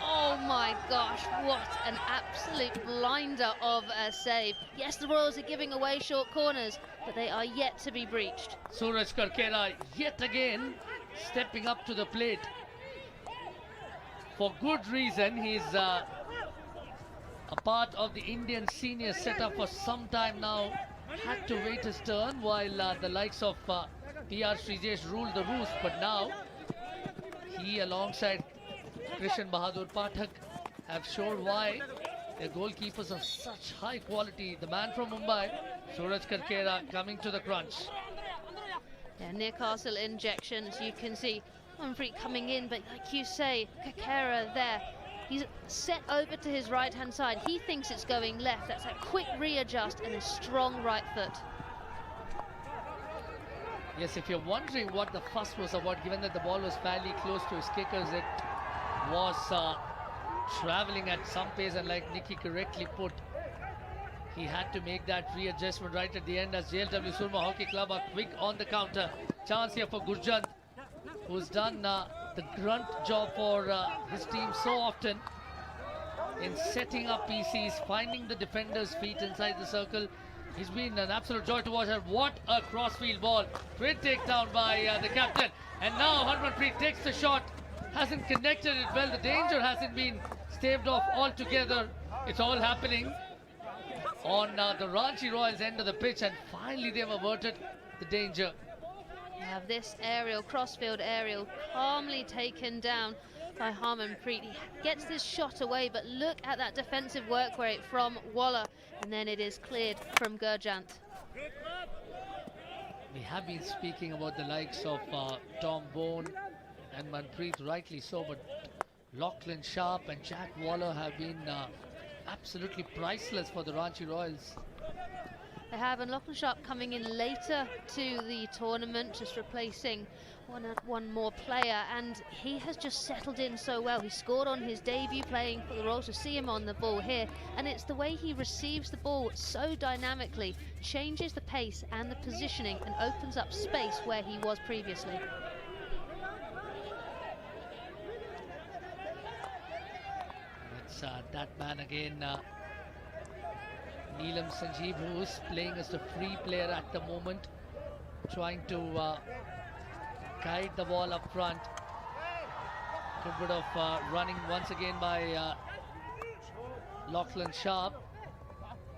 Oh my gosh, what an absolute blinder of a save. Yes, the Royals are giving away short corners, but they are yet to be breached. Suraj Karkera yet again stepping up to the plate. For good reason, he's a part of the Indian senior setup for some time now. Had to wait his turn while the likes of P.R. Srijesh ruled the roost, but now he alongside Krishan Bahadur Pathak have shown why Their goalkeepers of such high quality. The man from Mumbai, Suraj Karkera, coming to the crunch. Yeah, Newcastle injections. You can see Humphrey coming in, but like you say, Kakera there. He's set over to his right-hand side. He thinks it's going left. That's a quick readjust and a strong right foot. Yes, if you're wondering what the fuss was about, given that the ball was fairly close to his kickers, it was traveling at some pace, and like Nicky correctly put, he had to make that readjustment right at the end as JLW Surma Hockey Club are quick on the counter. Chance here for Gurjant, who's done the grunt job for his team so often in setting up PCs, finding the defender's feet inside the circle. He's been an absolute joy to watch. And what a crossfield ball. Great takedown by the captain. And now Harmanpreet takes the shot. Hasn't connected it well. The danger hasn't been staved off altogether. It's all happening on the Ranchi Royals end of the pitch. And finally they've averted the danger. You have this aerial, crossfield aerial, calmly taken down by Harmanpreet. He gets this shot away, but look at that defensive work rate from Waller, and then it is cleared from Gurjant. We have been speaking about the likes of Tom Bone and Manpreet, rightly so, but Lachlan Sharp and Jack Waller have been absolutely priceless for the Ranchi Royals. They have, and Lachlan Sharp coming in later to the tournament, just replacing one more player, and he has just settled in so well. He scored on his debut playing for the Royals. To see him on the ball here, and it's the way he receives the ball so dynamically, changes the pace and the positioning and opens up space where he was previously. It's that man again, Neelam Sanjeev, who's playing as the free player at the moment, trying to guide the ball up front. Good bit of running once again by Lachlan Sharp,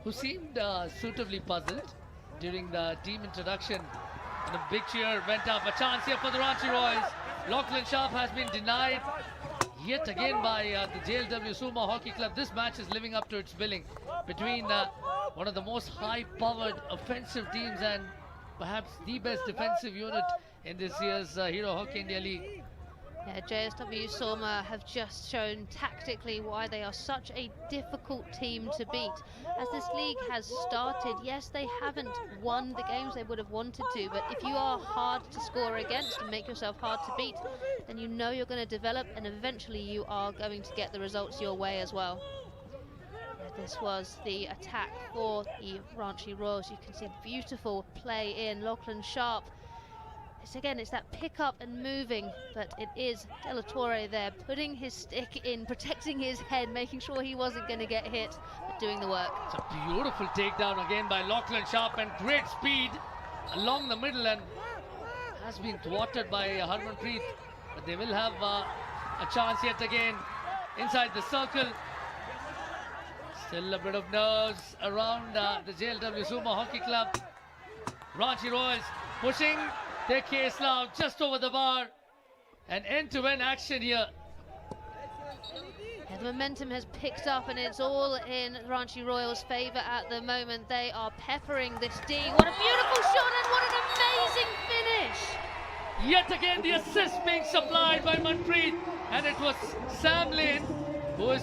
who seemed suitably puzzled during the team introduction. And a big cheer went up. A chance here for the Ranchi Royals. Lachlan Sharp has been denied yet again by the JLW Surma Hockey Club. This match is living up to its billing between one of the most high-powered offensive teams and perhaps the best defensive unit in this year's Hero Hockey India League. Yeah, JSW SOORMA have just shown tactically why they are such a difficult team to beat. As this league has started, yes, they haven't won the games they would have wanted to, but if you are hard to score against and make yourself hard to beat, then you know you're going to develop, and eventually you are going to get the results your way as well. This was the attack for the Ranchi Royals. You can see beautiful play in Lachlan Sharp. It's that pick up and moving, but it is De La Torre there, putting his stick in, protecting his head, making sure he wasn't going to get hit, but doing the work. It's a beautiful takedown again by Lachlan Sharp, and great speed along the middle, and has been thwarted by Harmanpreet, but they will have a chance yet again inside the circle. Still a bit of nerves around the JLW Surma Hockey Club. Ranchi Royals pushing their case now just over the bar. An end-to-end action here. Yeah, the momentum has picked up, and it's all in Ranchi Royals' favour at the moment. They are peppering this D. What a beautiful shot, and what an amazing finish! Yet again the assist being supplied by Manpreet, and it was Sam Lane who has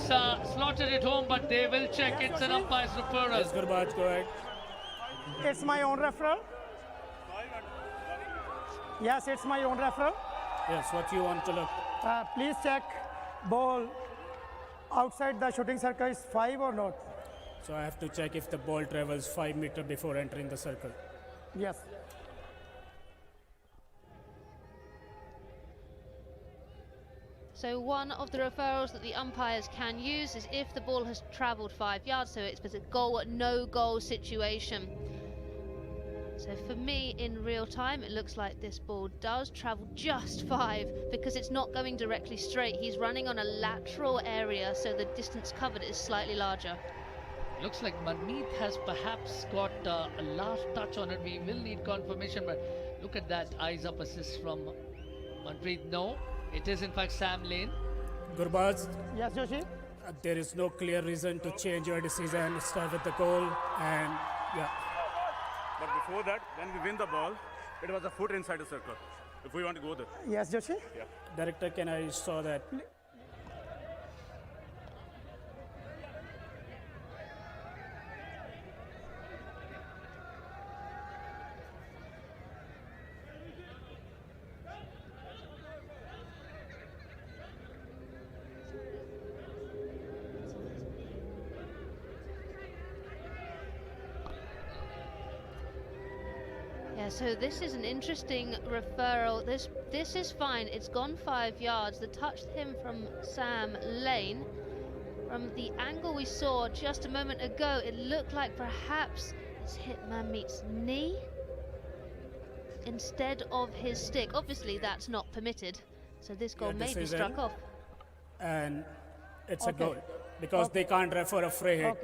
slotted it home, but they will check. It's an umpire's referral. Yes, Gurbaj, go ahead. It's my own referral. Yes, it's my own referral. Yes, what you want to look? Please check ball outside the shooting circle is 5 or not. So I have to check if the ball travels 5 meters before entering the circle. Yes. So one of the referrals that the umpires can use is if the ball has travelled 5 yards, so it's a goal, no goal situation. So for me, in real time, it looks like this ball does travel just 5 because it's not going directly straight. He's running on a lateral area, so the distance covered is slightly larger. Looks like Manmeet has perhaps got a last touch on it. We will need confirmation, but look at that eyes up assist from Manpreet. No, it is in fact Sam Lane. Gurbaz, Yes, Joshi. There is no clear reason to change your decision. Start with the goal, and yeah. But before that, when we win the ball, it was a foot inside the circle. If we want to go there. Yes, Joshi? Yeah. Director, can I saw that? Yeah, so this is an interesting referral. This is fine. It's gone 5 yards. The touch him from Sam Lane. From the angle we saw just a moment ago, it looked like perhaps it's hit Manmeet's knee instead of his stick. Obviously, that's not permitted, so this goal may be struck off. And it's a goal because they can't refer a free hit.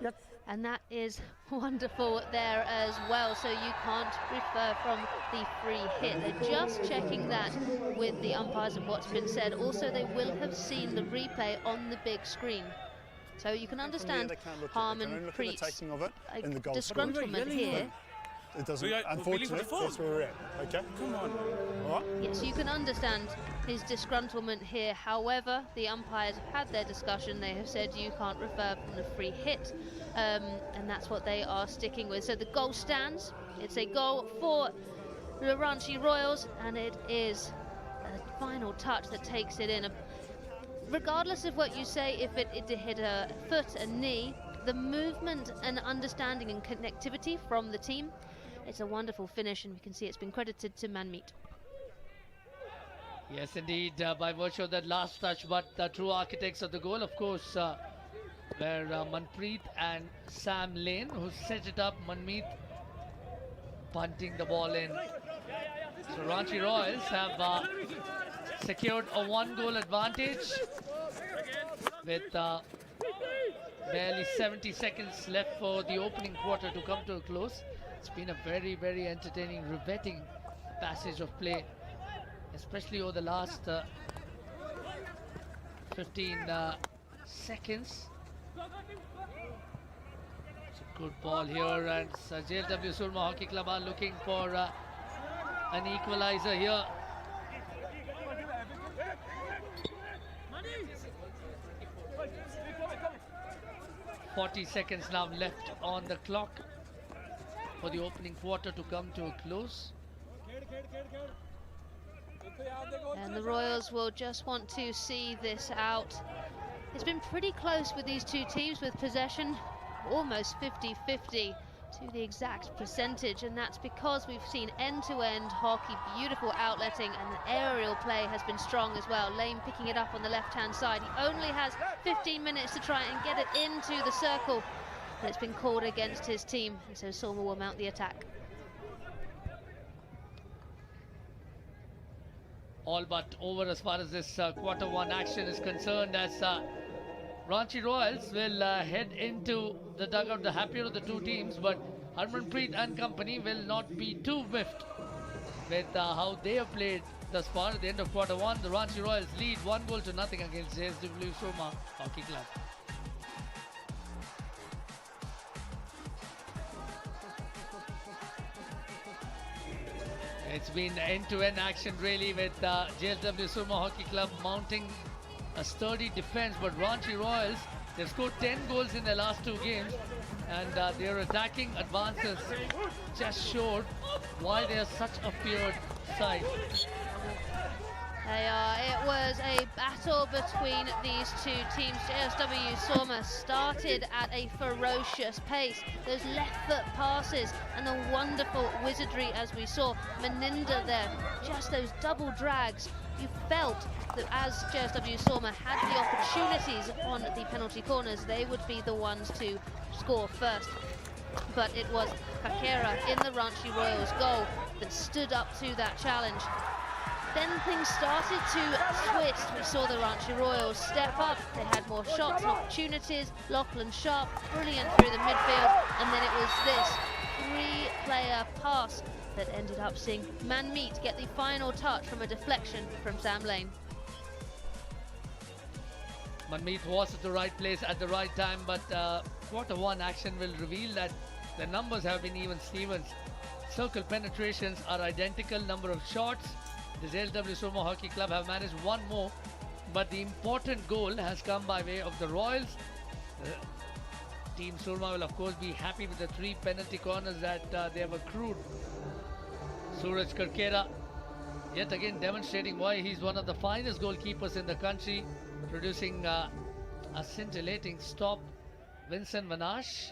Yes. And that is wonderful there as well, so you can't refer from the free hit. They're just checking that with the umpires and what's been said. Also, they will have seen the replay on the big screen. So you can understand Harmanpreet's disgruntlement here. It doesn't, unfortunately, that's where we're at, okay? Come on. All right? Yes, you can understand his disgruntlement here. However, the umpires have had their discussion. They have said you can't refer from the free hit, and that's what they are sticking with. So the goal stands. It's a goal for the Ranchi Royals, and it is a final touch that takes it in. Regardless of what you say, if it hit a foot, a knee, the movement and understanding and connectivity from the team, it's a wonderful finish, and we can see it's been credited to Manmeet. Yes, indeed, by virtue of that last touch, but the true architects of the goal, of course, were Manpreet and Sam Lane, who set it up. Manmeet punting the ball in. So Ranchi Royals have secured a 1-goal advantage with barely 70 seconds left for the opening quarter to come to a close. It's been a very, very entertaining, riveting passage of play, especially over the last 15 seconds. It's a good ball here, and JSW SOORMA Hockey Club are looking for an equalizer here. .40 seconds now left on the clock for the opening quarter to come to a close. And the Royals will just want to see this out. It's been pretty close with these two teams, with possession almost 50-50 to the exact percentage, and that's because we've seen end-to-end hockey, beautiful outletting, and the aerial play has been strong as well. Lane picking it up on the left-hand side. He only has 15 minutes to try and get it into the circle, but it's been called against his team, and so SOORMA will mount the attack. All but over as far as this quarter one action is concerned, as Ranchi Royals will head into the dugout, the happier of the two teams, but Harmanpreet and company will not be too whiffed with how they have played thus far. At the end of quarter one, the Ranchi Royals lead 1-0 against JSW SOORMA Hockey Club. It's been end-to-end action really, with JSW SOORMA Hockey Club mounting a sturdy defense, but Ranchi Royals, they've scored 10 goals in their last 2 games, and their attacking advances just showed why they are such a feared side. They are. It was a battle between these two teams. JSW SOORMA started at a ferocious pace. Those left foot passes and the wonderful wizardry, as we saw Meninda there, just those double drags. You felt that as JSW SOORMA had the opportunities on the penalty corners, they would be the ones to score first. But it was Kakera in the Ranchi Royals goal that stood up to that challenge. Then things started to twist. We saw the Ranchi Royals step up. They had more shots and opportunities. Lachlan Sharp, brilliant through the midfield. And then it was this 3-player pass that ended up seeing Manmeet get the final touch from a deflection from Sam Lane. Manmeet was at the right place at the right time, but quarter one action will reveal that the numbers have been even Stevens. Circle penetrations are identical, number of shots. The JSW SOORMA Hockey Club have managed one more, but the important goal has come by way of the Royals. Team SOORMA will of course be happy with the 3 penalty corners that they have accrued. Suraj Karkera yet again demonstrating why he's one of the finest goalkeepers in the country, producing a scintillating stop. Vincent Vanash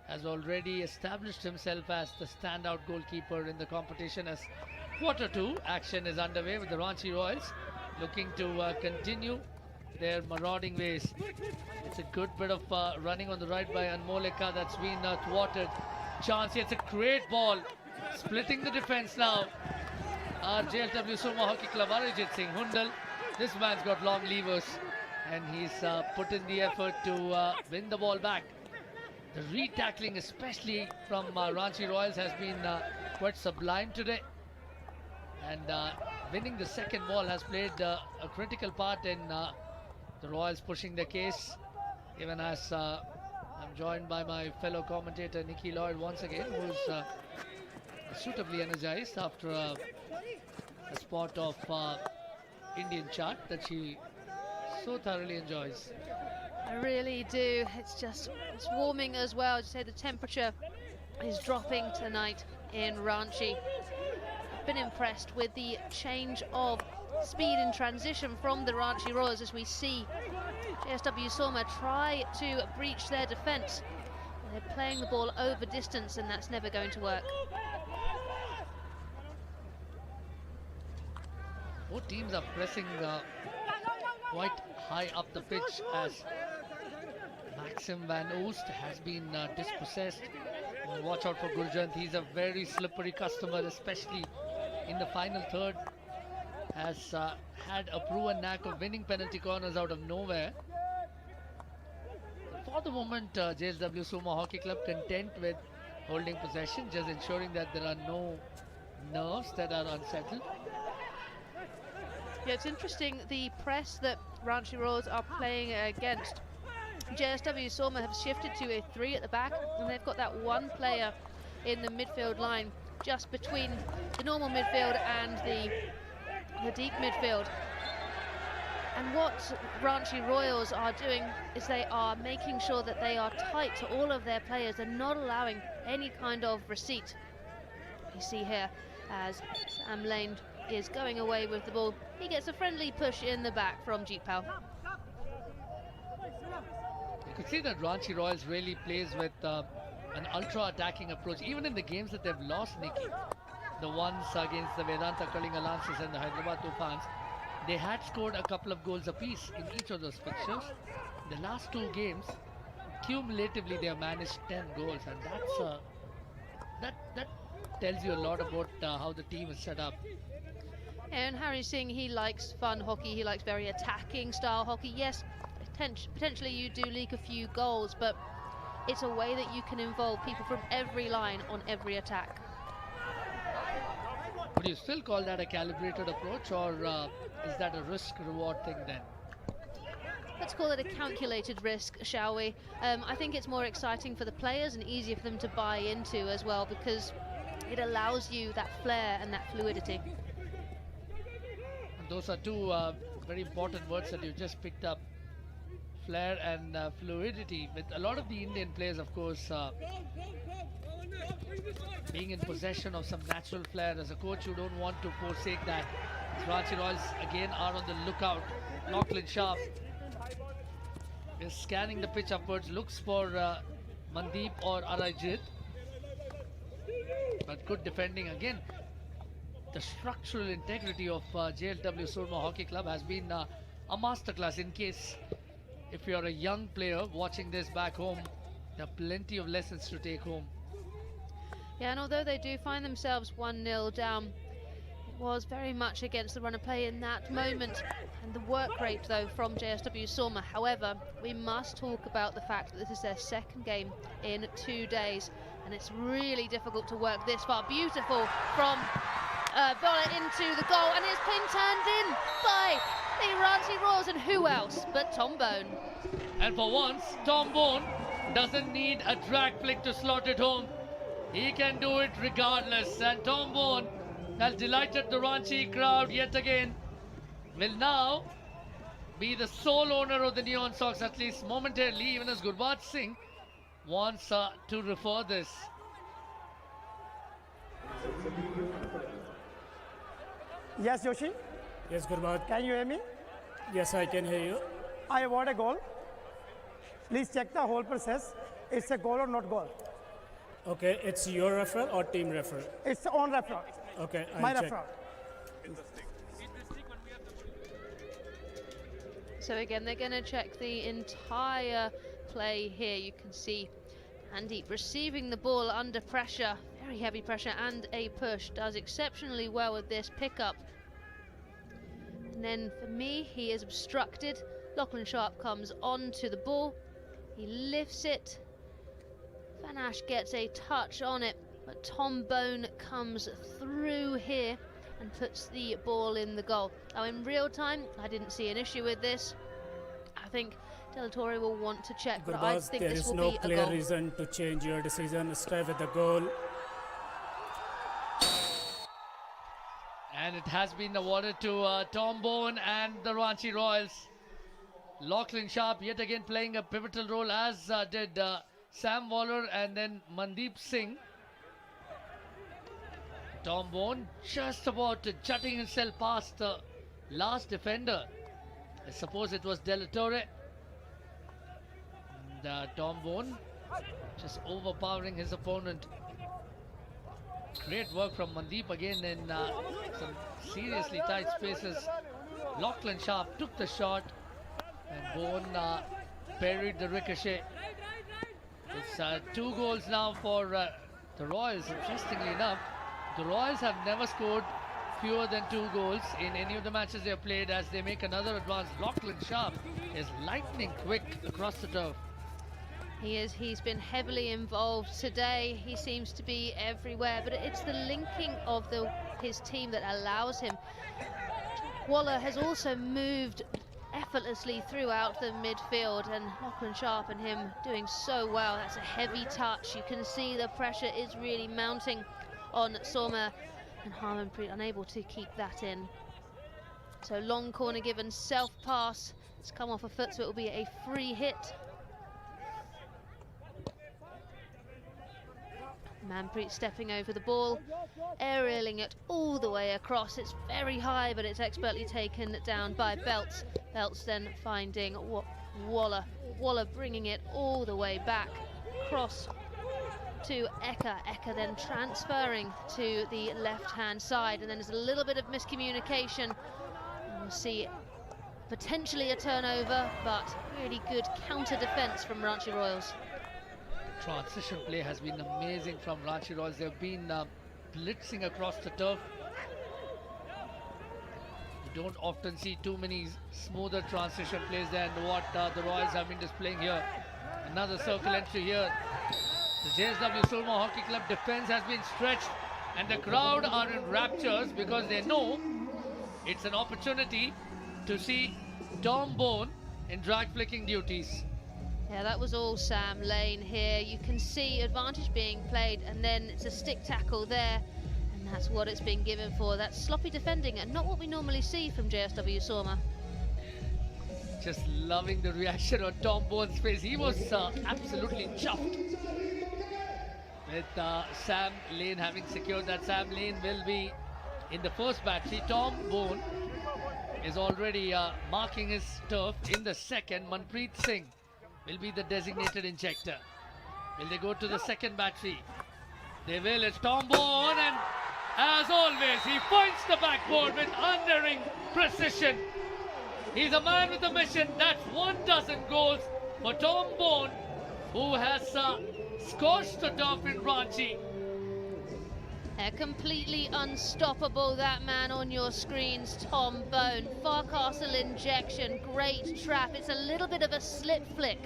has already established himself as the standout goalkeeper in the competition as quarter 2 action is underway with the Ranchi Royals looking to continue their marauding ways. It's a good bit of running on the right by Anmolika that's been thwarted. Chance, it's a great ball, splitting the defense now. JSW SOORMA Hockey Club, Arijit Singh Hundal. This man's got long levers and he's put in the effort to win the ball back. The re-tackling, especially from Ranchi Royals, has been quite sublime today. And winning the second ball has played a critical part in the Royals pushing their case. Even as I'm joined by my fellow commentator Nikki Lloyd once again, who's suitably energized after a spot of Indian chart that she so thoroughly enjoys. I really do. It's warming as well. I'd say the temperature is dropping tonight in Ranchi. I've been impressed with the change of speed in transition from the Ranchi Royals as we see JSW SOORMA try to breach their defence. They're playing the ball over distance and that's never going to work. Both teams are pressing quite high up the pitch as Maxim Van Oost has been dispossessed. Watch out for Gurjant. He's a very slippery customer, especially in the final third. Has had a proven knack of winning penalty corners out of nowhere. For the moment, JSW SOORMA Hockey Club content with holding possession, just ensuring that there are no nerves that are unsettled. Yeah, it's interesting the press that Ranchi Royals are playing against. JSW SOORMA have shifted to a 3 at the back, and they've got that one player in the midfield line just between the normal midfield and the deep midfield. And what Ranchi Royals are doing is they are making sure that they are tight to all of their players. They're not allowing any kind of receipt. You see here as Sam Lane is going away with the ball. He gets a friendly push in the back from Jeetpal. You could see that Ranchi Royals really plays with an ultra-attacking approach, even in the games that they've lost, Nikki. The ones against the Vedanta Kalinga Lancers and the Hyderabad Tufans, they had scored a couple of goals apiece in each of those fixtures. The last 2 games, cumulatively, they have managed 10 goals, and that tells you a lot about how the team is set up. And Harry Singh, he likes fun hockey, he likes very attacking style hockey. Yes, potentially you do leak a few goals, but it's a way that you can involve people from every line on every attack. Would you still call that a calibrated approach, or is that a risk-reward thing then? Let's call it a calculated risk, shall we? I think it's more exciting for the players and easier for them to buy into as well, because it allows you that flair and that fluidity. Those are 2 very important words that you just picked up. Flair and fluidity. With a lot of the Indian players, of course, being in possession of some natural flair. As a coach, you don't want to forsake that. Ranchi Royals again are on the lookout. Lachlan Sharp is scanning the pitch upwards, looks for Mandeep or Arajit. But good defending again. The structural integrity of JSW SOORMA Hockey Club has been a masterclass. In case if you're a young player watching this back home, there are plenty of lessons to take home. Yeah, and although they do find themselves 1-0 down, it was very much against the run of play in that moment and the work rate though from JSW SOORMA. However, we must talk about the fact that this is their second game in 2 days, and it's really difficult to work this far. Beautiful from Bola into the goal, and it's been turned in by the Ranchi Royals, and who else but Tom Bone. And for once, Tom Bone doesn't need a drag flick to slot it home. He can do it regardless. And Tom Bone has delighted the Ranchi crowd yet again. Will now be the sole owner of the neon socks, at least momentarily, even as Gurbaz Singh wants to refer this. Yes, Joshi? Yes, Gurbaz. Can you hear me? Yes, I can hear you. I want a goal. Please check the whole process. It's a goal or not goal. Okay, it's your referral or team referral? It's on referral. Okay, My I'll check. referral. So again, they're going to check the entire play here. You can see Andy receiving the ball under pressure, very heavy pressure, and a push. Does exceptionally well with this pickup. And then for me, he is obstructed. Lachlan Sharp comes onto the ball. He lifts it. Van Ash gets a touch on it, but Tom Bone comes through here and puts the ball in the goal. Now in real time, I didn't see an issue with this. I think Del Torre will want to check, but I think there this is will no be a clear goal. reason to change your decision. Stay with the goal. And it has been awarded to Tom Bone and the Ranchi Royals. Lachlan Sharp yet again playing a pivotal role, as did Sam Waller and then Mandeep Singh. Tom Bone just about jutting himself past the last defender. I suppose it was Del Torre. And Tom Bone just overpowering his opponent. Great work from Mandeep again in some seriously tight spaces. Lachlan Sharp took the shot and Bone parried the ricochet. It's 2 goals now for the Royals. Interestingly enough, the Royals have never scored fewer than 2 goals in any of the matches they have played, as they make another advance. Lachlan Sharp is lightning quick across the turf. He's been heavily involved today. He seems to be everywhere, but it's the linking of his team that allows him. Waller has also moved effortlessly throughout the midfield, and Lachlan Sharp and him doing so well. That's a heavy touch. You can see the pressure is really mounting on SOORMA, and Harmanpreet unable to keep that in. So long corner given, self pass. It's come off a foot, so it will be a free hit. Manpreet stepping over the ball, aerialing it all the way across. It's very high, but it's expertly taken down by Belts. Belts then finding Waller. Waller bringing it all the way back, cross to Eka. Eka then transferring to the left-hand side, and then there's a little bit of miscommunication. We'll see potentially a turnover, but really good counter-defence from Ranchi Royals. Transition play has been amazing from Ranchi Royals. They've been blitzing across the turf. You don't often see too many smoother transition plays than what the Royals have been displaying here. Another circle entry here. The JSW SOORMA Hockey Club defense has been stretched, and the crowd are in raptures because they know it's an opportunity to see Tom Bone in drag flicking duties. Yeah, that was all Sam Lane here. You can see advantage being played, and then it's a stick tackle there, and that's what it's been given for. That's sloppy defending, and not what we normally see from JSW SOORMA. Just loving the reaction on Tom Bone's face. He was absolutely chuffed with Sam Lane having secured that. Sam Lane will be in the first battery. Tom Bone is already marking his turf in the second. Manpreet Singh will be the designated injector. Will they go to the second battery? They will. It's Tom Bone, and as always, he points the backboard with unerring precision. He's a man with a mission. That's 12 goals for Tom Bone, who has scorched the turf in Ranchi. Completely unstoppable, that man on your screens, Tom Bone. Far castle injection, great trap. It's a little bit of a slip flick,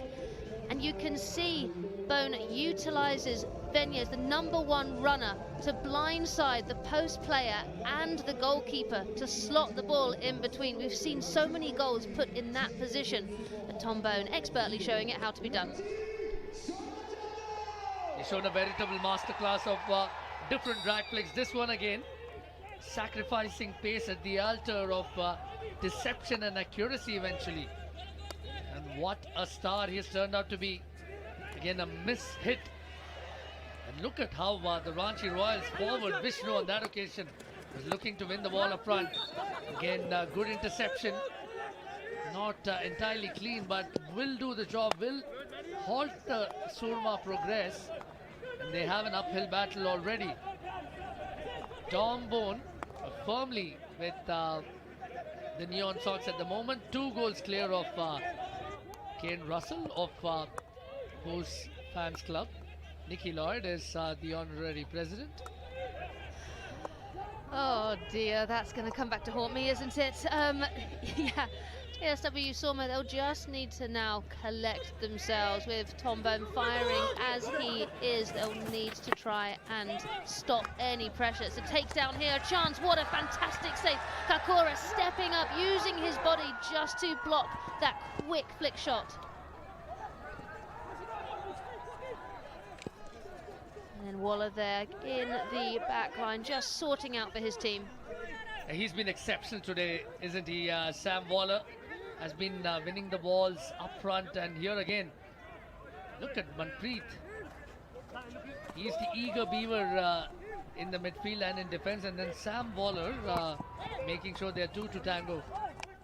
and you can see Bone utilises Venyas, the #1 runner, to blindside the post player and the goalkeeper to slot the ball in between. We've seen so many goals put in that position, and Tom Bone expertly showing it how to be done. He's shown a veritable masterclass of different drag flicks. This one again, sacrificing pace at the altar of deception and accuracy eventually. And what a star he has turned out to be. Again, a miss hit. And look at how the Ranchi Royals forward, Vishnu on that occasion, was looking to win the ball up front. Again, good interception. Not entirely clean, but will do the job, will halt the SOORMA progress. And they have an uphill battle already. Tom Bone firmly with the Neon Sox at the moment. 2 goals clear of Kane Russell of whose fans club. Nicky Lloyd is the honorary president. Oh dear, that's going to come back to haunt me, isn't it? Yeah, JSW SOORMA, they'll just need to now collect themselves with Tom Bone firing as he is. They'll need to try and stop any pressure. It's a takedown here, a chance, what a fantastic save. Kakura stepping up, using his body just to block that quick flick shot. And then Waller there in the back line, just sorting out for his team. He's been exceptional today, isn't he? Sam Waller has been winning the balls up front, and here again, look at Manpreet. He's the eager beaver in the midfield and in defense, and then Sam Waller making sure they're 2 to tango.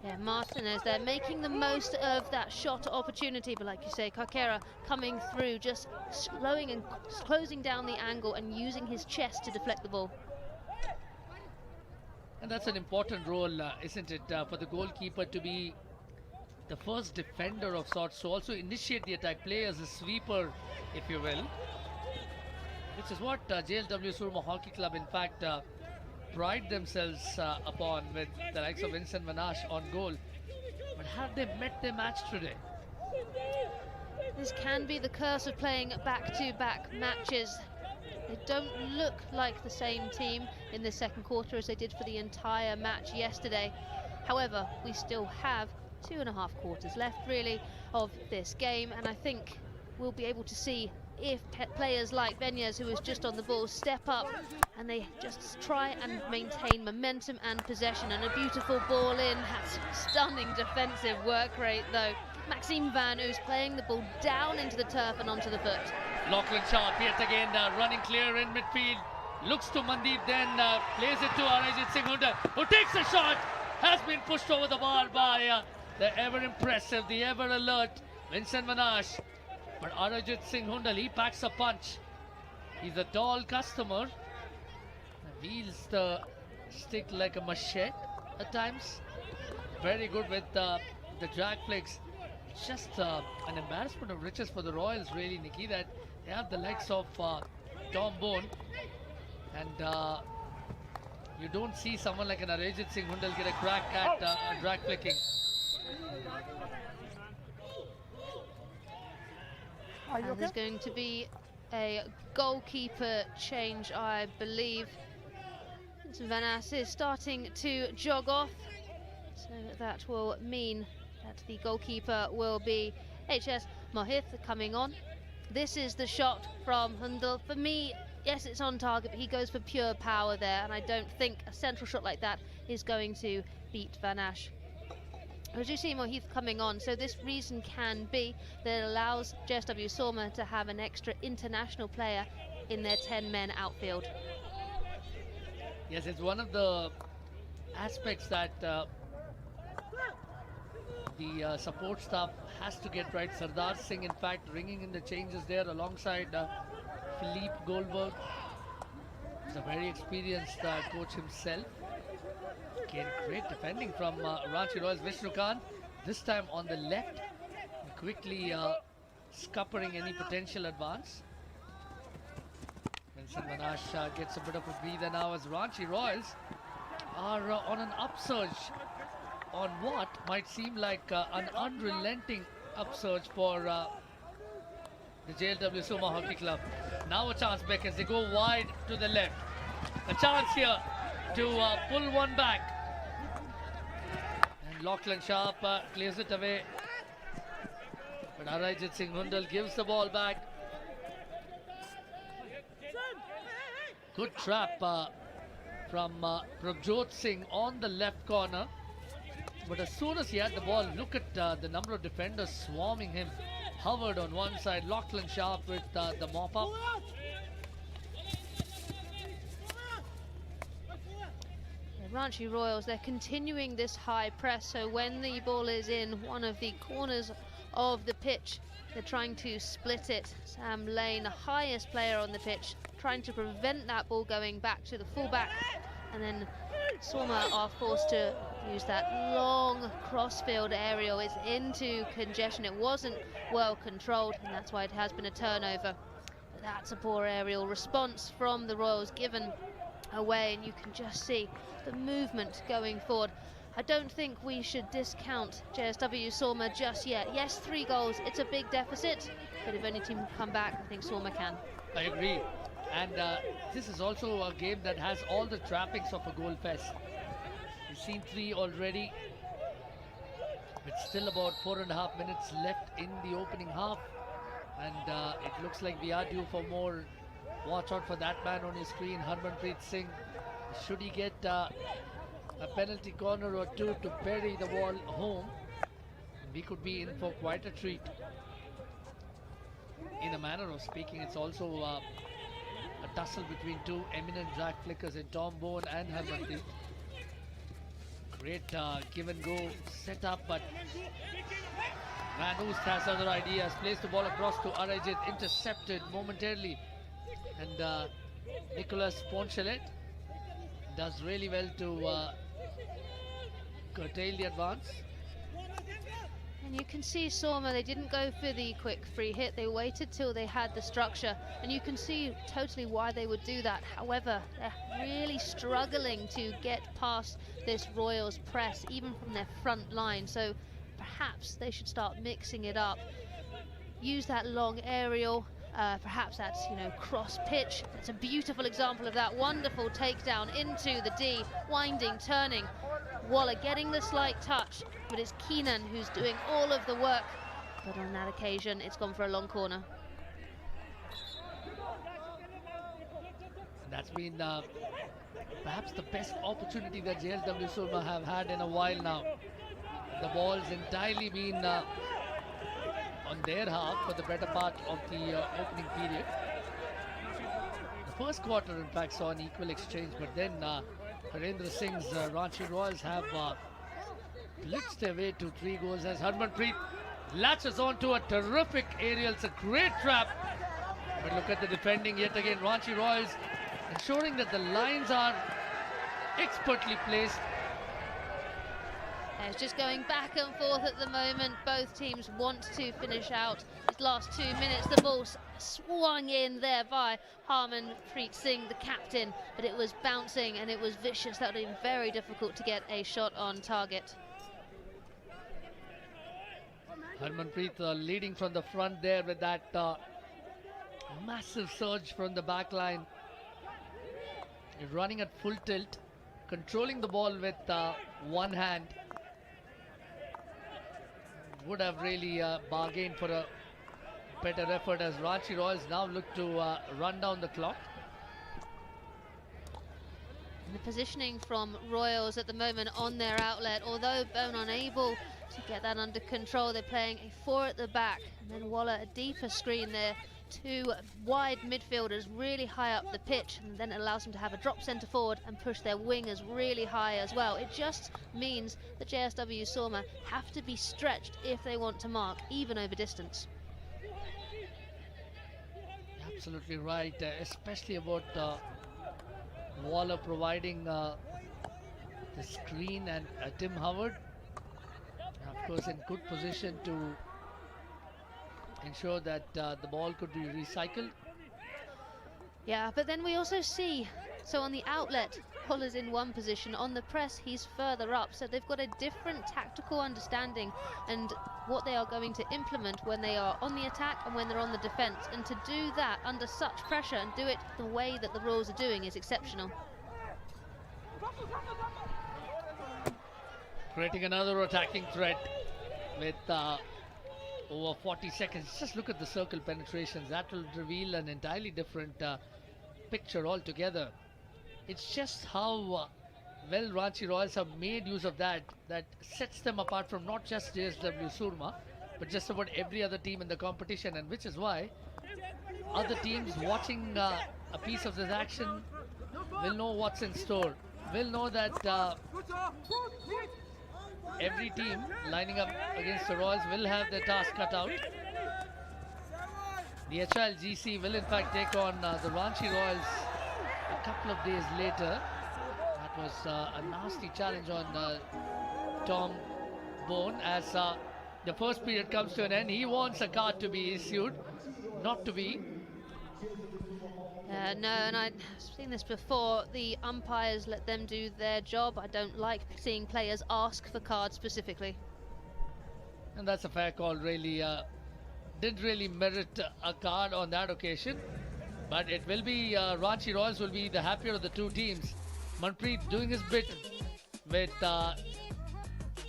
Yeah, Martinez there making the most of that shot opportunity, but like you say, Kakera coming through, just slowing and closing down the angle and using his chest to deflect the ball. And that's an important role, isn't it, for the goalkeeper to be the first defender of sorts, to also initiate the attack, play as a sweeper, if you will, which is what JLW SOORMA Hockey Club, in fact, pride themselves upon, with the likes of Vincent Vanash on goal. But have they met their match today? This can be the curse of playing back-to-back matches. They don't look like the same team in the second quarter as they did for the entire match yesterday. However, we still have 2.5 quarters left, really, of this game, and I think we'll be able to see if players like Venyas, who is just on the ball, step up and they just try and maintain momentum and possession. And a beautiful ball in. That's stunning defensive work rate, though. Maxime Van Oos playing the ball down into the turf and onto the foot. Lachlan Sharp yet again running clear in midfield. Looks to Mandeep, then plays it to Arajit Singh Hundal, who takes a shot. Has been pushed over the bar by the ever-impressive, the ever-alert Vincent Vanash. But Arajit Singh Hundal, he packs a punch. He's a tall customer. Wields the stick like a machete at times. Very good with the drag flicks. It's just an embarrassment of riches for the Royals, really, Nikki, that they have the likes of Tom Bone. And you don't see someone like an Arajit Singh Hundal get a crack at drag flicking. And there's going to be a goalkeeper change, I believe. Vanash is starting to jog off, so that will mean that the goalkeeper will be HS Mohith coming on. This is the shot from Hundal. For me, yes, it's on target, but he goes for pure power there, and I don't think a central shot like that is going to beat Vanash. I do see Mohith coming on, so this reason can be that it allows JSW SOORMA to have an extra international player in their 10-men outfield. Yes, it's one of the aspects that the support staff has to get right. Sardar Singh, in fact, ringing in the changes there alongside Philippe Goldberg. He's a very experienced coach himself. Again, great defending from Ranchi Royals. Vishnu Khan, this time on the left, quickly scuppering any potential advance. Vincent Vanash gets a bit of a breather now as Ranchi Royals are on an upsurge, on what might seem like an unrelenting upsurge for the JLW SOORMA Hockey Club. Now a chance, Beckers. They go wide to the left. A chance here to pull one back. And Lachlan Sharp clears it away. But Arajit Singh Hundal gives the ball back. Good trap from Prabjot Singh on the left corner. But as soon as he had the ball, look at the number of defenders swarming him. Howard on one side, Lachlan Sharp with the mop-up. Ranchi Royals, they're continuing this high press, so when the ball is in one of the corners of the pitch, they're trying to split it. Sam Lane, the highest player on the pitch, trying to prevent that ball going back to the fullback, and then SOORMA are forced to use that long crossfield aerial. It's into congestion. It wasn't well controlled, and that's why it has been a turnover. But that's a poor aerial response from the Royals, given away, and you can just see the movement going forward. I don't think we should discount JSW SOORMA just yet. Yes, 3 goals, it's a big deficit, but if any team can come back, I think SOORMA can. I agree. And this is also a game that has all the trappings of a goal fest. We've seen 3 already. With still about 4.5 minutes left in the opening half. And it looks like we are due for more. Watch out for that man on your screen, Harmanpreet Singh. Should he get a penalty corner or 2 to bury the ball home, we could be in for quite a treat. In a manner of speaking, it's also a tussle between 2 eminent drag flickers in Tom Bowen and Harmanpreet. Great give and go set up, but Van Oost has other ideas. Plays the ball across to Arajit, intercepted momentarily. And Nicolas Ponchelet does really well to curtail the advance. And you can see SOORMA, they didn't go for the quick free hit. They waited till they had the structure. And you can see totally why they would do that. However, they're really struggling to get past this Royals press, even from their front line. So perhaps they should start mixing it up. Use that long aerial. Perhaps that's, cross pitch. It's a beautiful example of that. Wonderful takedown into the D, winding, turning. Waller getting the slight touch, but it's Keenan who's doing all of the work. But on that occasion, it's gone for a long corner. That's been perhaps the best opportunity that JSW SOORMA have had in a while now. The ball's entirely been on their half for the better part of the opening period. The first quarter, in fact, saw an equal exchange, but then Harendra Singh's Ranchi Royals have blitzed their way to 3 goals as Harmanpreet latches onto a terrific aerial. It's a great trap. But look at the defending yet again. Ranchi Royals ensuring that the lines are expertly placed. It's just going back and forth at the moment. Both teams want to finish out these last 2 minutes. The ball swung in there by Harmanpreet Singh, the captain, but it was bouncing and it was vicious. That would have been very difficult to get a shot on target. Harmanpreet leading from the front there with that massive surge from the back line. Running at full tilt, controlling the ball with one hand. Would have really bargained for a better effort as Ranchi Royals now look to run down the clock. And the positioning from Royals at the moment on their outlet, although Bone unable to get that under control, they're playing a 4 at the back, and then Waller a deeper screen there. 2 wide midfielders really high up the pitch, and then it allows them to have a drop centre forward and push their wingers really high as well. It just means that JSW SOORMA have to be stretched if they want to mark, even over distance. Absolutely right, especially about Waller providing the screen and Tim Howard, of course, in good position to ensure that the ball could be recycled. Yeah, but then we also see, so on the outlet, Waller's in one position. On the press, he's further up. So they've got a different tactical understanding. And what they are going to implement when they are on the attack and when they're on the defence. And to do that under such pressure and do it the way that the Royals are doing is exceptional. Creating another attacking threat with over 40 seconds. Just look at the circle penetrations. That will reveal an entirely different picture altogether. It's just how well Ranchi Royals have made use of that sets them apart from not just JSW Surma, but just about every other team in the competition, and which is why other teams watching a piece of this action will know what's in store, will know that every team lining up against the Royals will have their task cut out. The HLGC will in fact take on the Ranchi Royals a couple of days later. That was a nasty challenge on Tom Bone as the first period comes to an end. He wants a card to be issued, not to be. No, and I've seen this before. The umpires let them do their job. I don't like seeing players ask for cards specifically. And that's a fair call, really. Didn't really merit a card on that occasion. But it will be, Ranchi Royals will be the happier of the two teams. Manpreet doing his bit with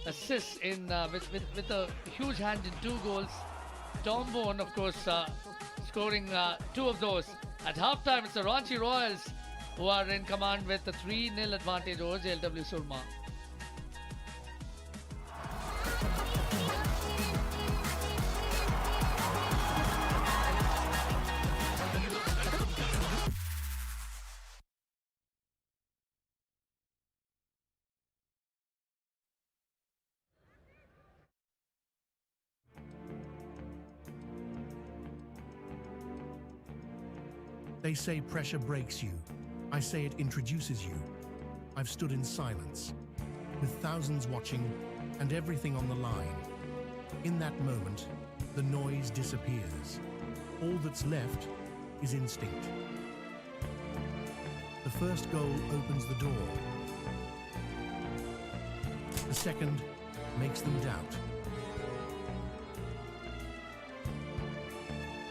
assists in with a huge hand in 2 goals. Tom Bone, of course, scoring 2 of those. At halftime, it's the Ranchi Royals who are in command with a 3-0 advantage over JSW Surma. They say pressure breaks you. I say it introduces you. I've stood in silence, with thousands watching and everything on the line. In that moment, the noise disappears. All that's left is instinct. The first goal opens the door. The second makes them doubt.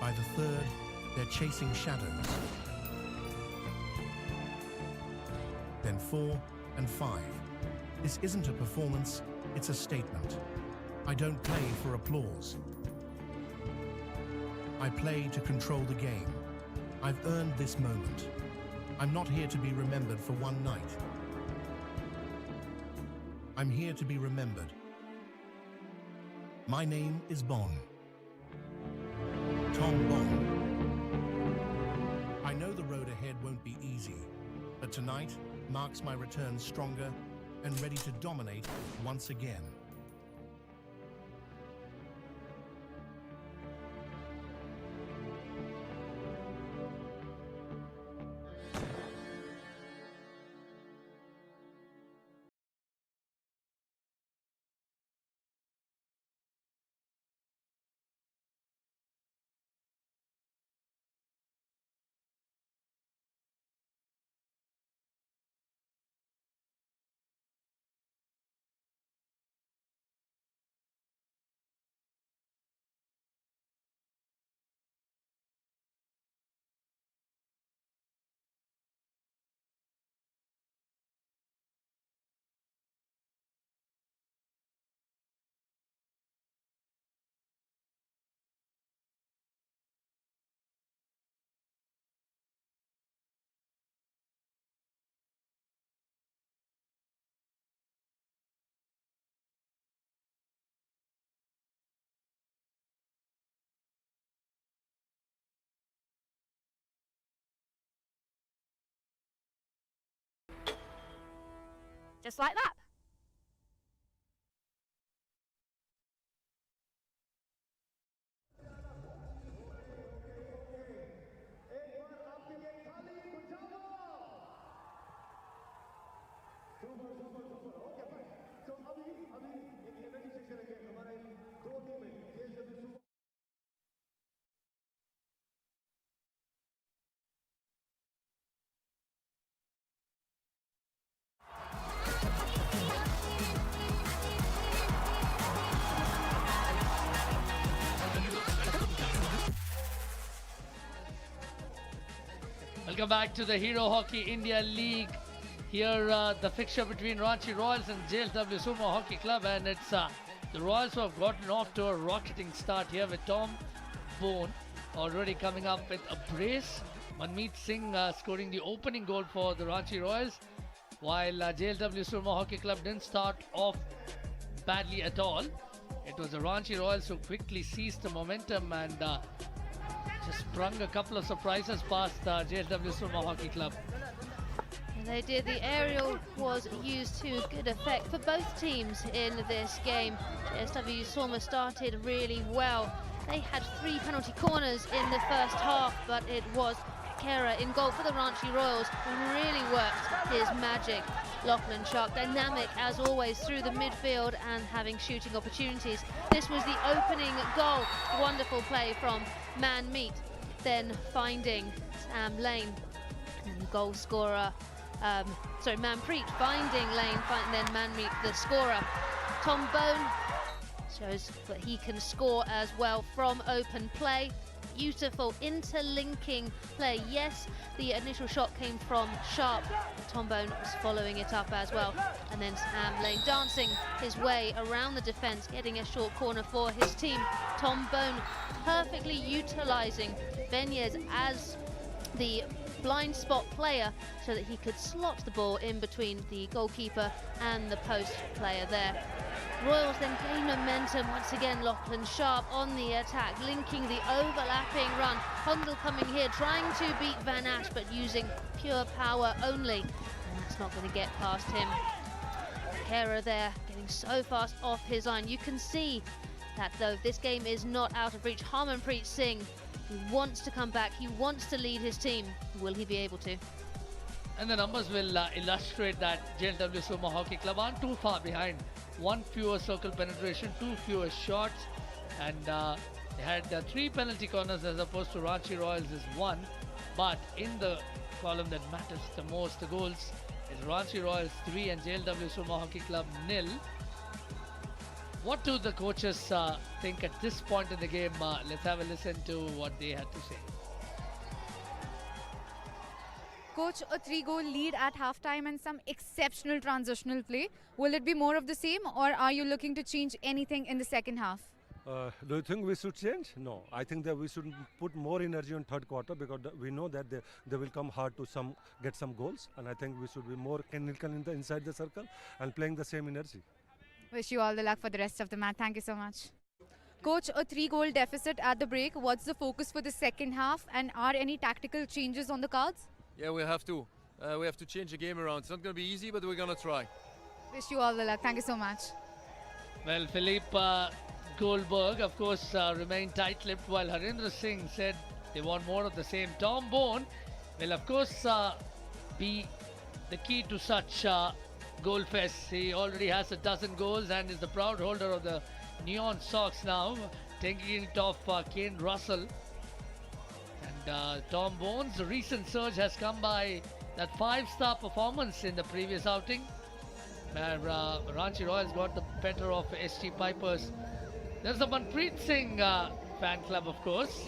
By the third, they're chasing shadows. Then 4 and 5. This isn't a performance, it's a statement. I don't play for applause. I play to control the game. I've earned this moment. I'm not here to be remembered for one night. I'm here to be remembered. My name is Bon. Tom Bon. I know the road ahead won't be easy, but tonight marks my return stronger and ready to dominate once again. Just like that. Welcome back to the Hero Hockey India League. Here, the fixture between Ranchi Royals and JSW Surma Hockey Club, and it's the Royals who have gotten off to a rocketing start here with Tom Bone already coming up with a brace. Manmeet Singh scoring the opening goal for the Ranchi Royals, while JSW Surma Hockey Club didn't start off badly at all. It was the Ranchi Royals who quickly seized the momentum and just sprung a couple of surprises past JSW Surma Hockey Club. They did. The aerial was used to good effect for both teams in this game. JSW Surma started really well. They had 3 penalty corners in the first half, but it was Kera in goal for the Ranchi Royals who really worked his magic. Lachlan Shark, dynamic as always through the midfield and having shooting opportunities. This was the opening goal. Wonderful play from Manmeet, then finding Sam Lane, and goal scorer. Manpreet finding Lane, then Manmeet the scorer. Tom Bone shows that he can score as well from open play. Beautiful interlinking play. Yes, the initial shot came from Sharp. Tom Bone was following it up as well. And then Sam Lane dancing his way around the defence, getting a short corner for his team. Tom Bone perfectly utilising Benyes as the blind spot player so that he could slot the ball in between the goalkeeper and the post player there. Royals then gain momentum once again. Lachlan Sharp on the attack, linking the overlapping run. Hundle coming here, trying to beat Van Ash, but using pure power only, and that's not going to get past him. Kera there, getting so fast off his line. You can see that though this game is not out of reach. Harmanpreet Singh, he wants to come back, he wants to lead his team. Will he be able to? And the numbers will illustrate that JSW Surma Hockey Club aren't too far behind. 1 fewer circle penetration, 2 fewer shots, and they had 3 penalty corners as opposed to Ranchi Royals is 1. But in the column that matters the most, the goals, is Ranchi Royals 3 and JSW Surma Hockey Club 0. What do the coaches think at this point in the game? Let's have a listen to what they had to say. Coach, a 3-goal lead at halftime and some exceptional transitional play. Will it be more of the same, or are you looking to change anything in the second half? Do you think we should change? No, I think that we should put more energy on third quarter because we know that they will come hard to get some goals, and I think we should be more clinical inside the circle and playing the same energy. Wish you all the luck for the rest of the match. Thank you so much. Coach, a 3-goal deficit at the break. What's the focus for the second half, and are any tactical changes on the cards? Yeah, we have to. We have to change the game around. It's not going to be easy, but we're going to try. Wish you all the luck. Thank you so much. Well, Philippe Goldberg, of course, remained tight-lipped, while Harendra Singh said they want more of the same. Tom Bone will, of course, be the key to such goal fests. He already has 12 goals and is the proud holder of the neon socks now, taking it off Kane Russell. And Tom Bone's recent surge has come by that 5-star performance in the previous outing, where Ranchi Royals got the better of ST Pipers. There's the Manpreet Singh fan club, of course,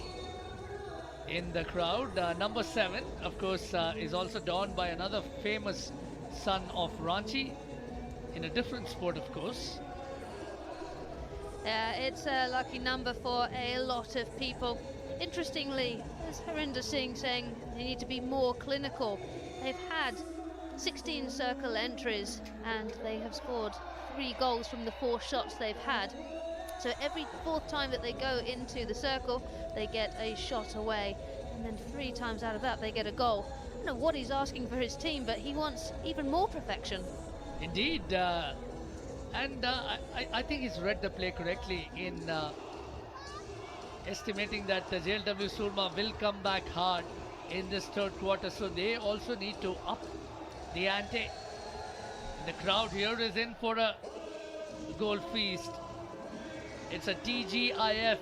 in the crowd. Number 7, of course, is also donned by another famous son of Ranchi, in a different sport, of course. It's a lucky number for a lot of people. Interestingly, there's Harinder Singh saying they need to be more clinical. They've had 16 circle entries and they have scored 3 goals from the 4 shots they've had. So every 4th time that they go into the circle, they get a shot away, and then 3 times out of that they get a goal. I don't know what he's asking for his team, but he wants even more perfection. Indeed, and I think he's read the play correctly in estimating that the JSW Surma will come back hard in this 3rd quarter, so they also need to up the ante. The crowd here is in for a goal feast. It's a TGIF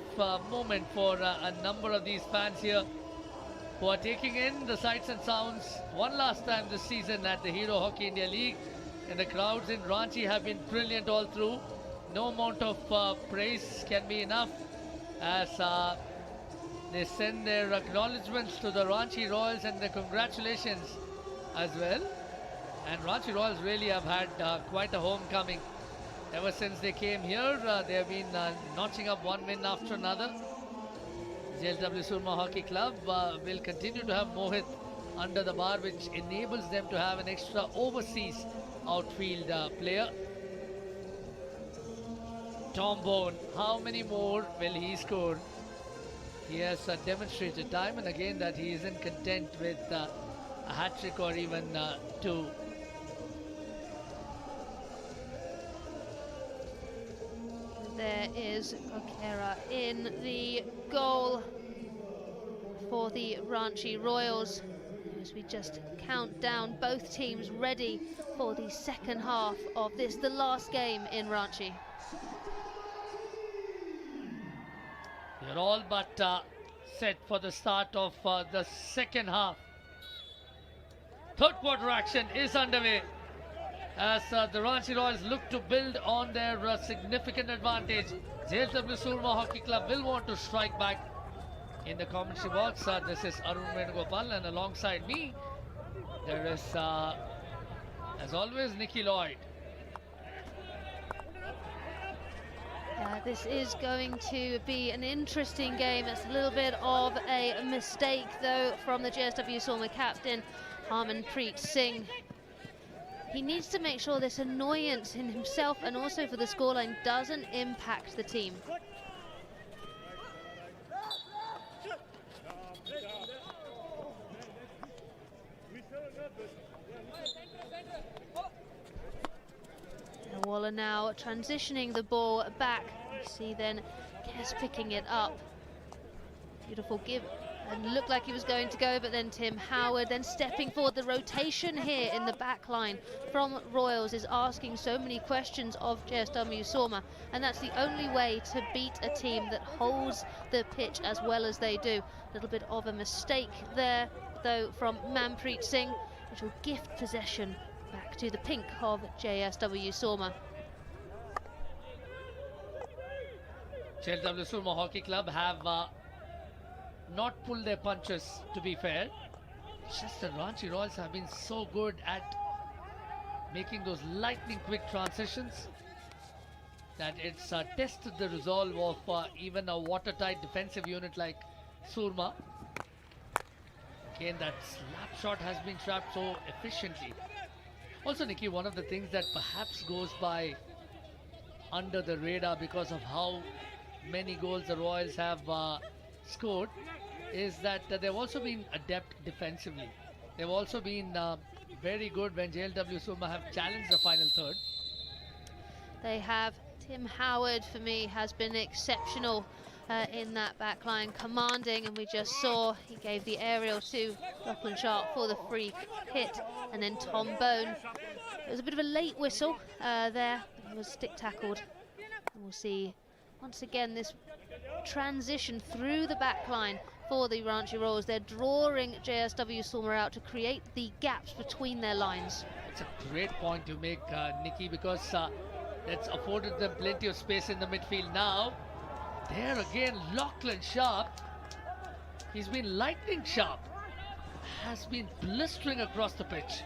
moment for a number of these fans here who are taking in the sights and sounds one last time this season at the Hero Hockey India League. And the crowds in Ranchi have been brilliant all through. No amount of praise can be enough, as They send their acknowledgements to the Ranchi Royals and their congratulations as well. And Ranchi Royals really have had quite a homecoming. Ever since they came here, they have been notching up one win after another. JSW Surma Hockey Club will continue to have Mohit under the bar, which enables them to have an extra overseas outfield player. Tom Bone, how many more will he score? He has demonstrated time and again that he isn't content with a hat-trick or even two. There is Kokera in the goal for the Ranchi Royals. As we just count down both teams ready for the second half of this, the last game in Ranchi. You're all but set for the start of the second half. Third quarter action is underway as the Ranchi Royals look to build on their significant advantage. JSW Surma Hockey Club will want to strike back. In the commentary box, this is Arun Venugopal, and alongside me, there is, as always, Nikki Lloyd. This is going to be an interesting game. It's a little bit of a mistake, though, from the JSW Surma captain, Harmanpreet Singh. He needs to make sure this annoyance in himself and also for the scoreline doesn't impact the team. Waller now transitioning the ball back. You see then Kes picking it up. Beautiful give. And looked like he was going to go, but then Tim Howard then stepping forward. The rotation here in the back line from Royals is asking so many questions of JSW Surma, and that's the only way to beat a team that holds the pitch as well as they do. A little bit of a mistake there, though, from Manpreet Singh, which will gift possession back to the pink of JSW Surma. JSW Surma Hockey Club have not pulled their punches, to be fair. It's just the Ranchi Royals have been so good at making those lightning quick transitions that it's tested the resolve of even a watertight defensive unit like Surma. Again, that slap shot has been trapped so efficiently. Also, Nikki, one of the things that perhaps goes by under the radar because of how many goals the Royals have scored is that they've also been adept defensively. They've also been very good when JSW Surma have challenged the final third. They have. Tim Howard, for me, has been exceptional in that back line, commanding, and we just saw he gave the aerial to Lachlan Sharp for the free hit, and then Tom Bone. It was a bit of a late whistle there. He was stick tackled. And we'll see once again this transition through the back line for the Ranchi Royals. They're drawing JSW Surma out to create the gaps between their lines. It's a great point you make, Nikki, because that's afforded them plenty of space in the midfield now. There again, Lachlan Sharp. He's been lightning sharp. Has been blistering across the pitch.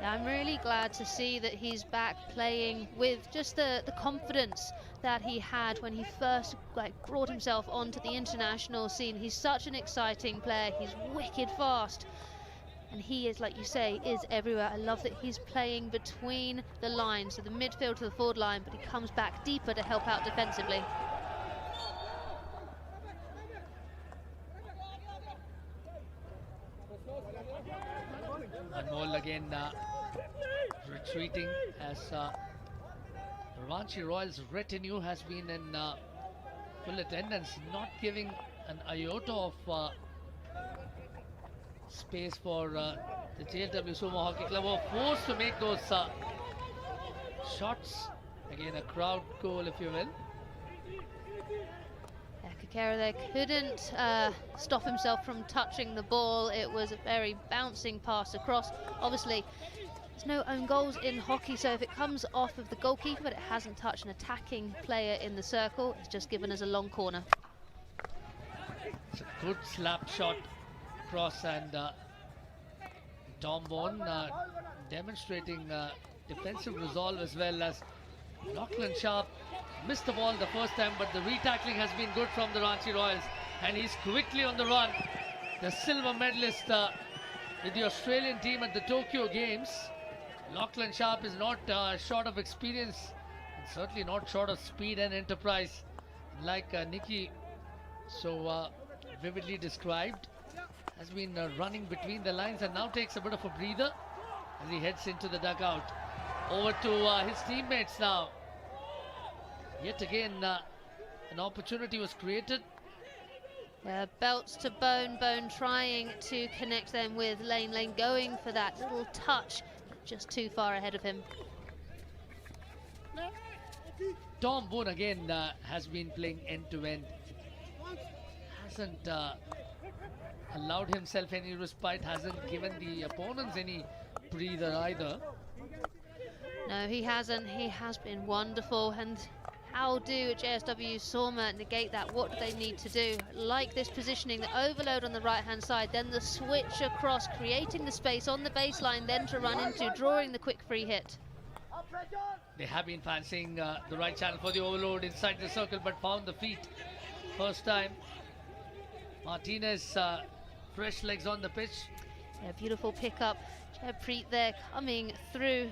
Yeah, I'm really glad to see that he's back playing with just the confidence that he had when he first brought himself onto the international scene. He's such an exciting player. He's wicked fast. And he is, like you say, is everywhere. I love that he's playing between the lines, so the midfield to the forward line, but he comes back deeper to help out defensively. Anmol again retreating as the Ranchi Royals retinue has been in full attendance, not giving an iota of space for the JSW Surma Hockey Club. Were forced to make those shots. Again, a crowd goal, if you will. Kokera there couldn't stop himself from touching the ball. It was a very bouncing pass across. Obviously, there's no own goals in hockey, so if it comes off of the goalkeeper but it hasn't touched an attacking player in the circle, it's just given as a long corner. It's a good slap shot cross, and Tom Bone demonstrating defensive resolve as well as Lachlan Sharp missed the ball the first time, but the re-tackling has been good from the Ranchi Royals, and he's quickly on the run. The silver medalist with the Australian team at the Tokyo Games. Lachlan Sharp is not short of experience, and certainly not short of speed and enterprise, like Nikki so vividly described. Has been running between the lines and now takes a bit of a breather as he heads into the dugout. Over to his teammates now. Yet again, an opportunity was created. Yeah, belts to Bone, Bone trying to connect them with Lane, Lane going for that little touch, just too far ahead of him. Tom Bone again has been playing end-to-end. Hasn't allowed himself any respite, hasn't given the opponents any breather either. No, he hasn't. He has been wonderful. And how do JSW SOORMA negate that? What do they need to do? Like this positioning, the overload on the right-hand side, then the switch across, creating the space on the baseline, then to run into, drawing the quick free hit. They have been fancying the right channel for the overload inside the circle, but found the feet first time. Martinez, fresh legs on the pitch. Yeah, beautiful pickup. Preet there coming through,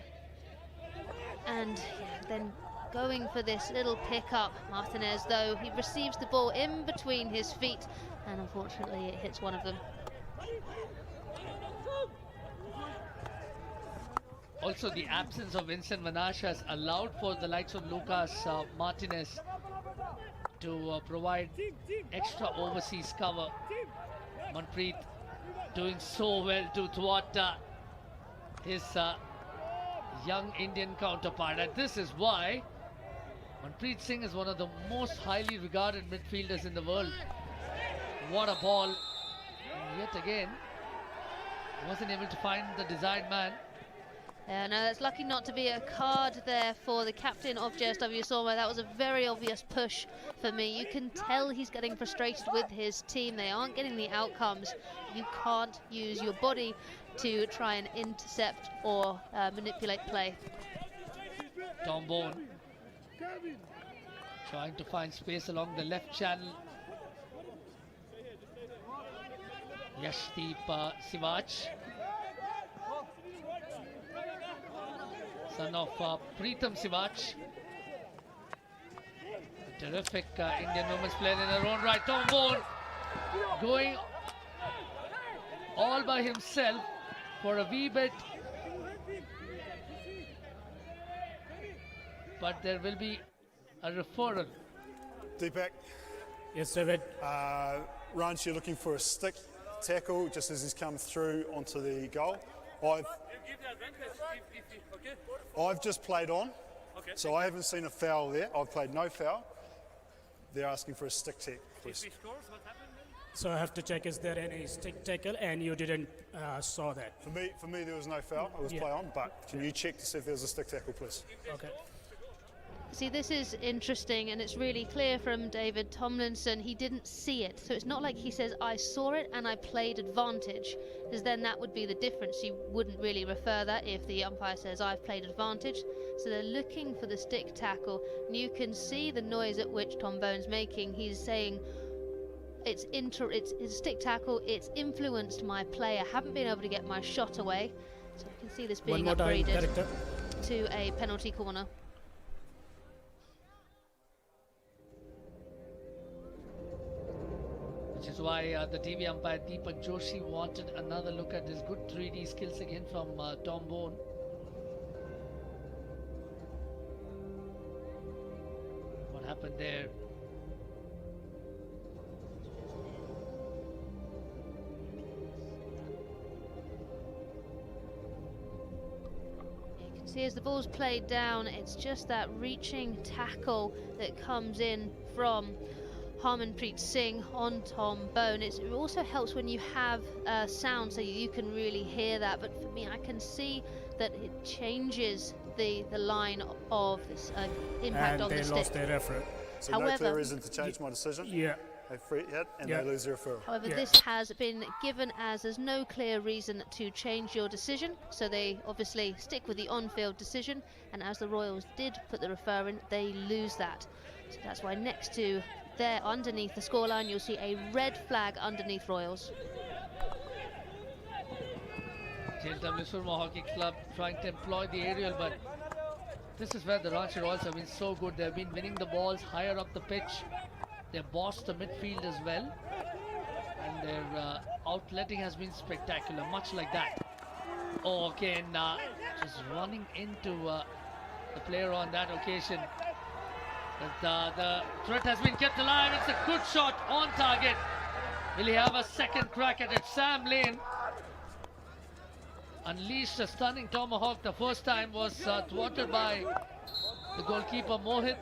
and yeah, then going for this little pickup. Martinez, though, he receives the ball in between his feet, and unfortunately it hits one of them. Also, the absence of Vincent Vanash has allowed for the likes of Lucas Martinez to provide extra overseas cover. Manpreet doing so well to thwart his young Indian counterpart, and this is why Manpreet Singh is one of the most highly regarded midfielders in the world. What a ball, and yet again wasn't able to find the desired man. No, that's lucky not to be a card there for the captain of JSW SOORMA. That was a very obvious push for me. You can tell he's getting frustrated with his team. They aren't getting the outcomes. You can't use your body to try and intercept or manipulate play. Tom Bone trying to find space along the left channel. Yashdeep Sivach, son of Preetam Sivach. A terrific Indian women's player in her own right. Tom Bone going all by himself for a wee bit, but there will be a referral. Deepak. Yes, David. Ranchi looking for a stick tackle just as he's come through onto the goal. I've just played on, so I haven't seen a foul there. I've played no foul. They're asking for a stick tackle, please. So I have to check, is there any stick tackle, and you didn't saw that? For me, there was no foul. I was play on, but can you check to see if there was a stick tackle, please? Okay. See, this is interesting, and it's really clear from David Tomlinson. He didn't see it, so it's not like he says, I saw it and I played advantage, because then that would be the difference. You wouldn't really refer that if the umpire says, I've played advantage. So they're looking for the stick tackle, and you can see the noise at which Tom Bone's making. He's saying, it's a stick tackle, it's influenced my play. I haven't been able to get my shot away. So you can see this being upgraded to a penalty corner. Which is why the TV umpire Deepak Joshi wanted another look at his good 3D skills again from Tom Bone. What happened there? You can see as the ball's played down, it's just that reaching tackle that comes in from Harmanpreet Singh on Tom Bone. It also helps when you have sound so you can really hear that, but for me I can see that it changes the line of this impact and on the stick. And they lost their referee. So no clear reason to change my decision? Yeah. a free hit and Yeah. they lose their referral. However, Yeah. this has been given as there's no clear reason to change your decision, so they obviously stick with the on-field decision, and as the Royals did put the refer in, they lose that. So that's why next to there, underneath the scoreline, you'll see a red flag underneath Royals. JSW Surma Hockey Club trying to employ the aerial, but this is where the Ranchi Royals have been so good. They've been winning the balls higher up the pitch. They've bossed the midfield as well, and their outletting has been spectacular, much like that. Oh, again, just running into the player on that occasion. But the threat has been kept alive. It's a good shot on target. Will he have a second crack at it? Sam Lane unleashed a stunning tomahawk. The first time was thwarted by the goalkeeper Mohit.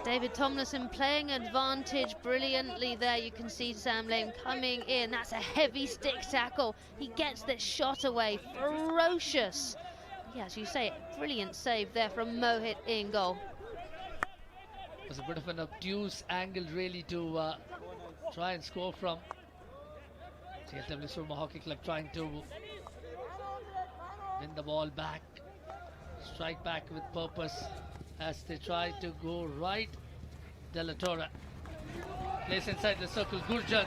David Tomlinson playing advantage brilliantly there. You can see Sam Lane coming in. That's a heavy stick tackle. He gets this shot away. Ferocious. Yeah, as you say, brilliant save there from Mohit in goal. It was a bit of an obtuse angle really to try and score from. JSW Surma Hockey Club trying to win the ball back, strike back with purpose as they try to go right. De La Torre plays inside the circle. Gurjan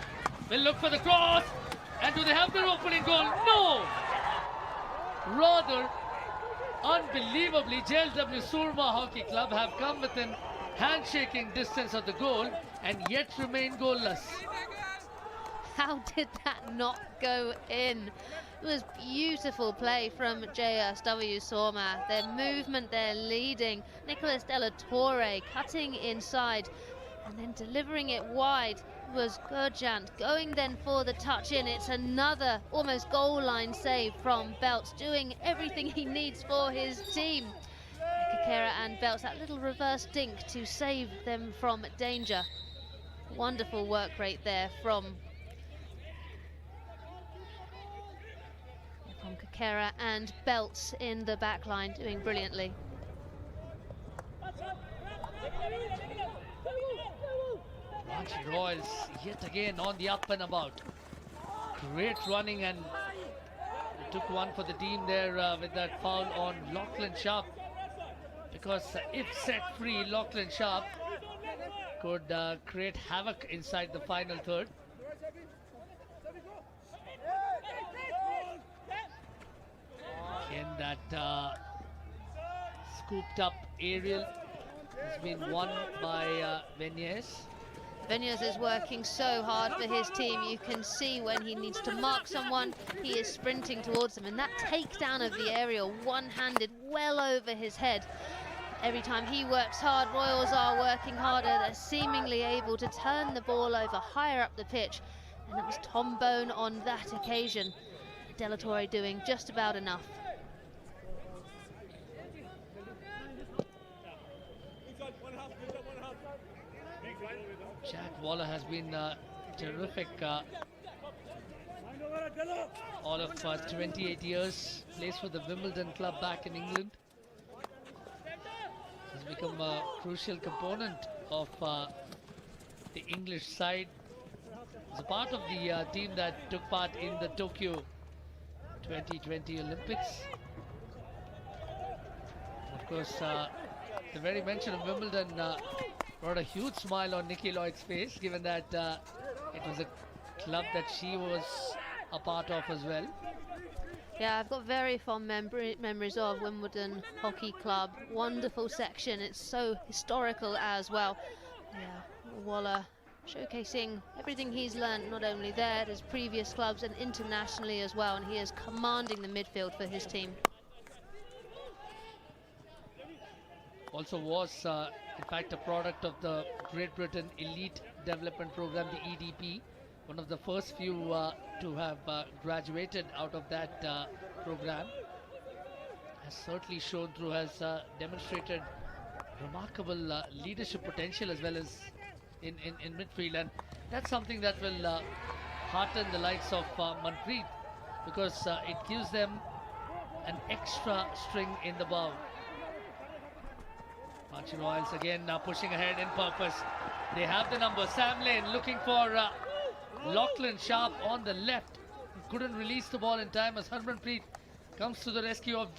will look for the cross, and do they have their opening goal? No! Rather, unbelievably, JSW Surma Hockey Club have come within handshaking distance of the goal and yet remain goalless. How did that not go in? It was beautiful play from JSW Sorma. Their movement, their leading. Nicholas De La Torre cutting inside and then delivering it wide was Gurjant. Going then for the touch in. It's another almost goal line save from Belts, doing everything he needs for his team. Kakera and Belts, that little reverse dink to save them from danger. Wonderful work rate there from Kakera and Belts in the back line, doing brilliantly. Ranchi Royals yet again on the up and about. Great running, and took one for the team there with that foul on Lachlan Sharp. Because if set free, Lachlan Sharp could create havoc inside the final third. In that scooped up aerial has been won by Venyes. Venyes is working so hard for his team. You can see when he needs to mark someone, he is sprinting towards them. And that takedown of the aerial, one-handed, well over his head. Every time he works hard, Royals are working harder. They're seemingly able to turn the ball over higher up the pitch. And it was Tom Bone on that occasion. De La Torre doing just about enough. Jack Waller has been terrific. All of 28 years, plays for the Wimbledon club back in England. Has become a crucial component of the English side. He's a part of the team that took part in the Tokyo 2020 Olympics. Of course, the very mention of Wimbledon brought a huge smile on Nikki Lloyd's face, given that it was a club that she was a part of as well. Yeah, I've got very fond memories of Wimbledon Hockey Club. Wonderful section. It's so historical as well. Yeah, Waller showcasing everything he's learned, not only there at his previous clubs and internationally as well, and he is commanding the midfield for his team. Also was, in fact, a product of the Great Britain Elite Development Program, the EDP. One of the first few to have graduated out of that program. Has certainly shown through, has demonstrated remarkable leadership potential as well as in midfield. And that's something that will hearten the likes of Manpreet, because it gives them an extra string in the bow. Ranchi Royals again pushing ahead in purpose. They have the number. Sam Lane looking for Lachlan Sharp on the left. Couldn't release the ball in time as Harmanpreet comes to the rescue of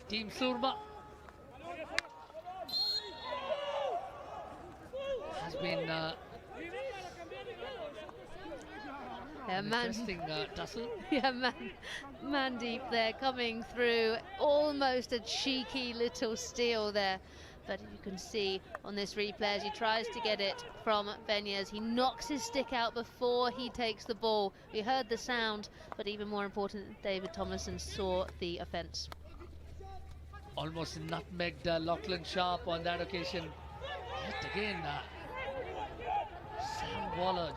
Team SOORMA. Has been an interesting tussle. Yeah, Mandeep there coming through, almost a cheeky little steal there. But you can see on this replay as he tries to get it from Venyas, he knocks his stick out before he takes the ball. We heard the sound, but even more important, David Tomlinson saw the offence. Almost nutmegged Lachlan Sharp on that occasion. Yet again,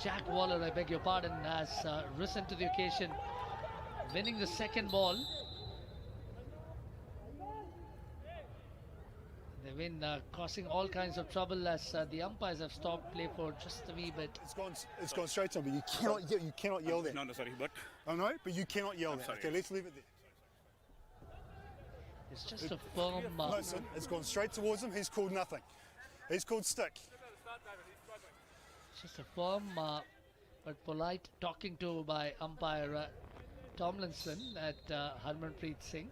Jack Waller, I beg your pardon, has risen to the occasion, winning the second ball. They've been causing all kinds of trouble as the umpires have stopped play for just a wee bit. It's gone straight to him, but you cannot yell that. No, sorry, but I know, but you cannot yell that. sorry. Okay, let's leave it there. It's just a firm. Listen, it's gone straight towards him. He's called nothing. He's called stick. It's just a firm but polite talking to by umpire Tomlinson at Harmanpreet Singh,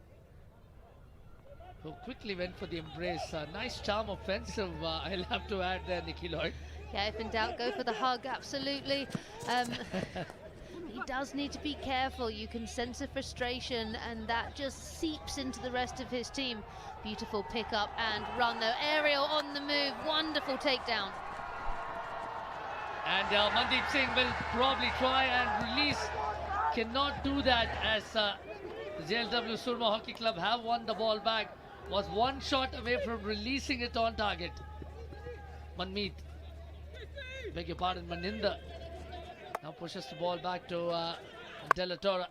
who quickly went for the embrace. Nice charm offensive, I'll have to add there, Nikki Lloyd. Yeah, if in doubt, go for the hug, absolutely. He does need to be careful. You can sense the frustration, and that just seeps into the rest of his team. Beautiful pick up and run though. Aerial on the move, wonderful takedown. And Mandeep Singh will probably try and release. Cannot do that as the JLW SOORMA Hockey Club have won the ball back. Was one shot away from releasing it on target. Manmeet, beg your pardon, Maninder now pushes the ball back to Della Torre.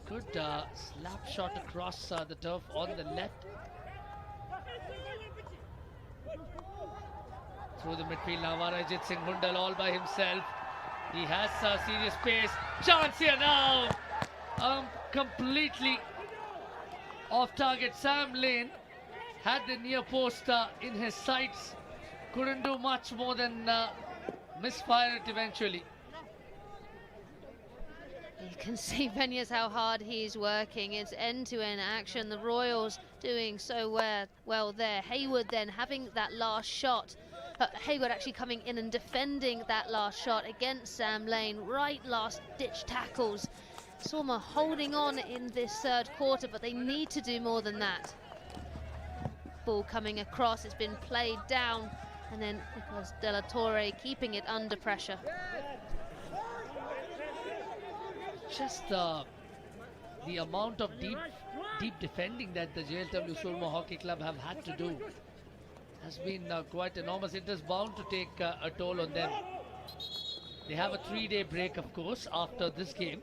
Good slap shot across the turf on the left. Through the midfield now, Ajit Singh Hundal all by himself. He has serious pace. Chance here now. Completely off target. Sam Lane had the near post in his sights. Couldn't do much more than misfire it eventually. You can see Venyas how hard he's working. It's end-to-end action. The Royals doing so well there. Hayward then having that last shot. Hayward actually coming in and defending that last shot against Sam Lane. Right last ditch tackles. SOORMA holding on in this third quarter, but they need to do more than that. Ball coming across, it's been played down, and then Nicolas Della Torre keeping it under pressure. Just the amount of deep defending that the JLW SOORMA Hockey Club have had to do has been quite enormous. It is bound to take a toll on them. They have a 3-day break, of course, after this game,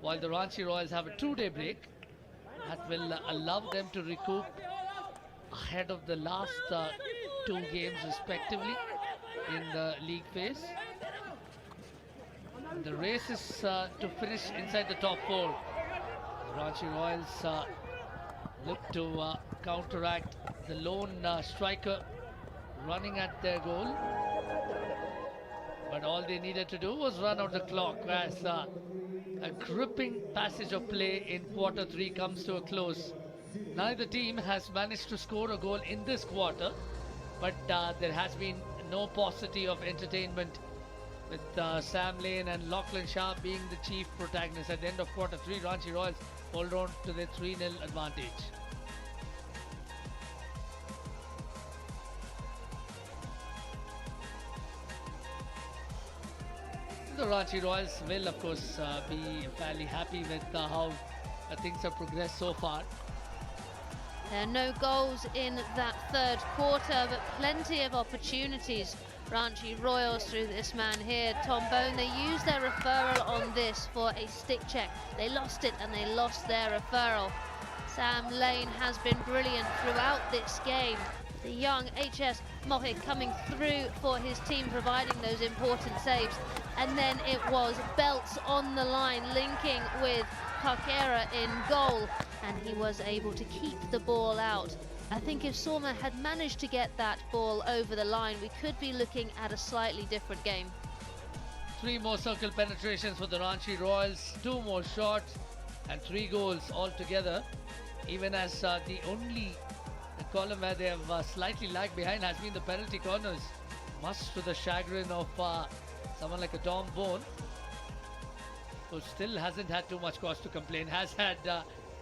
while the Ranchi Royals have a 2-day break. That will allow them to recoup ahead of the last 2 games respectively in the league phase. And the race is to finish inside the top 4. The Ranchi Royals look to counteract the lone striker running at their goal. But all they needed to do was run out the clock as a gripping passage of play in quarter 3 comes to a close. Neither team has managed to score a goal in this quarter, but there has been no paucity of entertainment, with Sam Lane and Lachlan Sharp being the chief protagonists. At the end of quarter 3, Ranchi Royals hold on to their 3-0 advantage. The Ranchi Royals will, of course, be fairly happy with how things have progressed so far. There are no goals in that third quarter, but plenty of opportunities. Ranchi Royals through this man here, Tom Bone. They used their referral on this for a stick check. They lost it and they lost their referral. Sam Lane has been brilliant throughout this game. The young HS Mohit coming through for his team, providing those important saves. And then it was belts on the line, linking with Kakera in goal, and he was able to keep the ball out. I think if SOORMA had managed to get that ball over the line, we could be looking at a slightly different game. 3 more circle penetrations for the Ranchi Royals, 2 more shots and 3 goals altogether. Even as the only column where they have slightly lagged behind has been the penalty corners, much to the chagrin of someone like a Tom Bone, who still hasn't had too much cause to complain, has had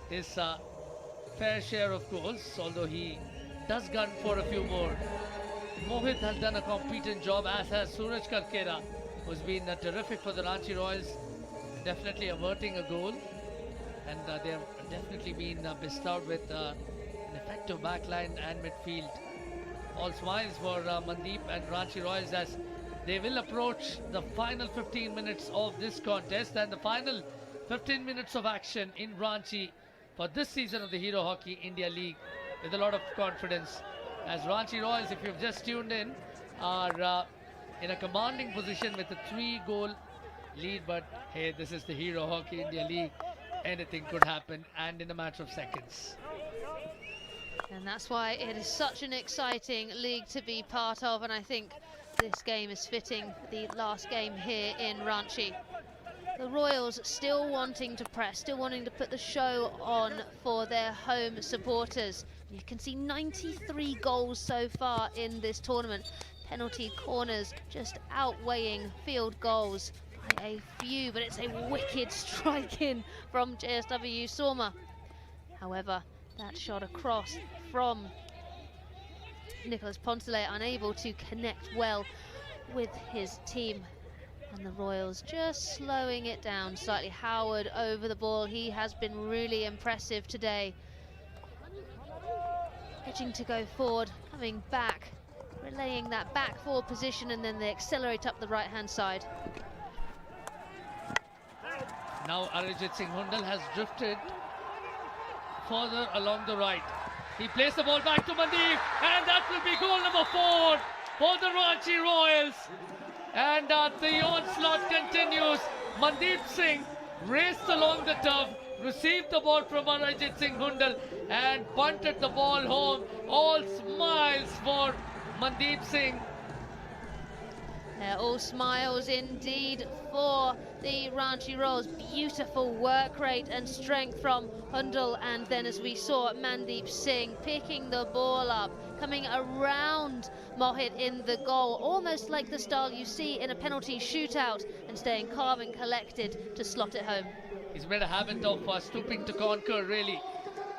his fair share of goals, although he does gun for a few more. Mohit has done a competent job, as has Suraj Karkera, who's been terrific for the Ranchi Royals, definitely averting a goal, and they have definitely been bestowed with an effective backline and midfield. All smiles for Mandeep and Ranchi Royals as they will approach the final 15 minutes of this contest and the final 15 minutes of action in Ranchi for this season of the Hero Hockey India League with a lot of confidence. As Ranchi Royals, if you've just tuned in, are in a commanding position with a 3-goal lead, but hey, this is the Hero Hockey India League. Anything could happen, and in a matter of seconds. And that's why it is such an exciting league to be part of, and I think this game is fitting the last game here in Ranchi. The Royals still wanting to press, still wanting to put the show on for their home supporters. You can see 93 goals so far in this tournament. Penalty corners just outweighing field goals by a few, but it's a wicked strike in from JSW SOORMA. However, that shot across from Nicholas Poncelet, unable to connect well with his team. And the Royals just slowing it down slightly. Howard over the ball. He has been really impressive today. Edging to go forward, coming back, relaying that back forward position, and then they accelerate up the right-hand side. Now Arijit Singh Hundal has drifted further along the right. He plays the ball back to Mandeep, and that will be goal number 4 for the Ranchi Royals. And the onslaught continues. Mandeep Singh raced along the turf, received the ball from Arijit Singh Hundal and punted the ball home. All smiles for Mandeep Singh. All smiles indeed for the Ranchi Royals. Beautiful work rate and strength from Hundal, and then as we saw Mandeep Singh picking the ball up, coming around Mohit in the goal, almost like the style you see in a penalty shootout, and staying calm and collected to slot it home. He's made a habit of stooping to conquer, really.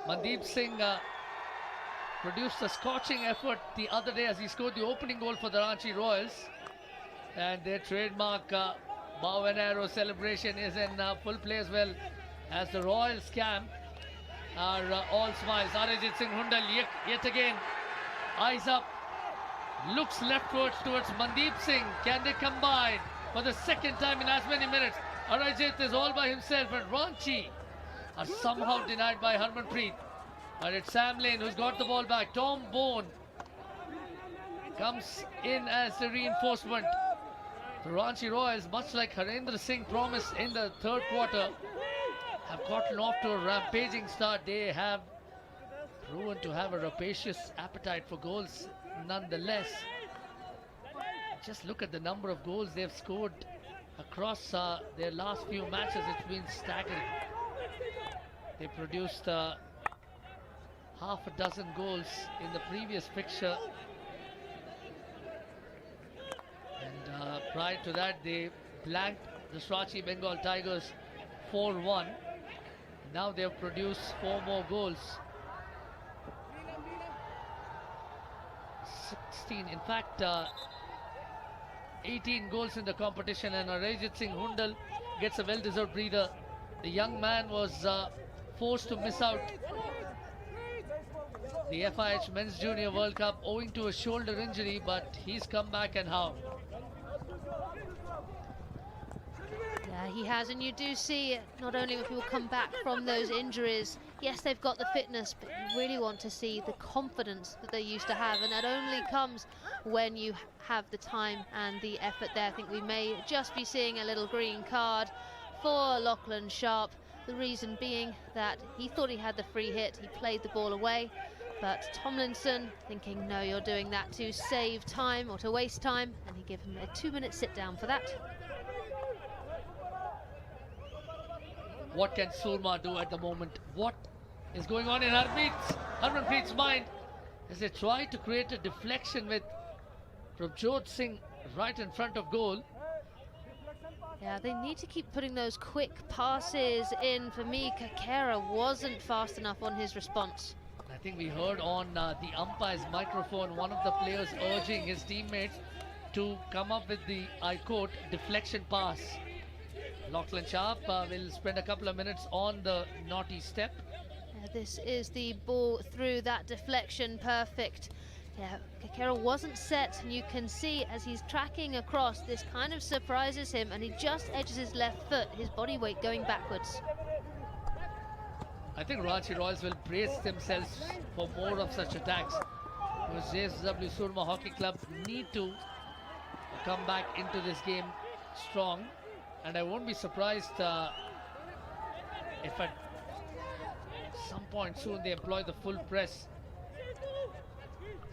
Mandeep Singh produced a scorching effort the other day as he scored the opening goal for the Ranchi Royals. And their trademark bow and arrow celebration is in full play as well, as the Royals camp are all smiles. Arijit Singh Hundal yet again, eyes up, looks leftwards towards Mandeep Singh. Can they combine for the second time in as many minutes? Arijit is all by himself, and Ranchi are somehow denied by Harmanpreet. But it's Sam Lane who's got the ball back. Tom Bone comes in as the reinforcement. The Ranchi Royals, much like Harendra Singh promised in the third quarter, have gotten off to a rampaging start. They have proven to have a rapacious appetite for goals nonetheless. Just look at the number of goals they've scored across their last few matches. It's been staggering. They produced half a dozen goals in the previous fixture. And prior to that, they blanked the Ranchi Bengal Tigers 4-1. Now they have produced 4 more goals. 16, in fact, 18 goals in the competition, and Arijit Singh Hundal gets a well-deserved breather. The young man was forced to miss out the FIH Men's Junior World Cup owing to a shoulder injury, but he's come back, and how? Yeah, he has, and you do see not only when people come back from those injuries, yes, they've got the fitness, but you really want to see the confidence that they used to have, and that only comes when you have the time and the effort there. I think we may just be seeing a little green card for Lachlan Sharp. The reason being that he thought he had the free hit, he played the ball away, but Tomlinson thinking, no, you're doing that to save time or to waste time, and he gave him a 2-minute sit down for that. What can SOORMA do at the moment? What is going on in Harmanpreet's mind as they try to create a deflection with Prabjot Singh right in front of goal? Yeah, they need to keep putting those quick passes in. For me, Kakera wasn't fast enough on his response. I think we heard on the umpire's microphone one of the players urging his teammates to come up with the, I quote, deflection pass. Lachlan Sharp will spend a couple of minutes on the naughty step. This is the ball through that deflection, perfect. Yeah, Kakera wasn't set, and you can see as he's tracking across, this kind of surprises him, and he just edges his left foot, his body weight going backwards. I think Ranchi Royals will brace themselves for more of such attacks, because JSW SOORMA Hockey Club need to come back into this game strong, and I won't be surprised if at some point soon they employ the full press.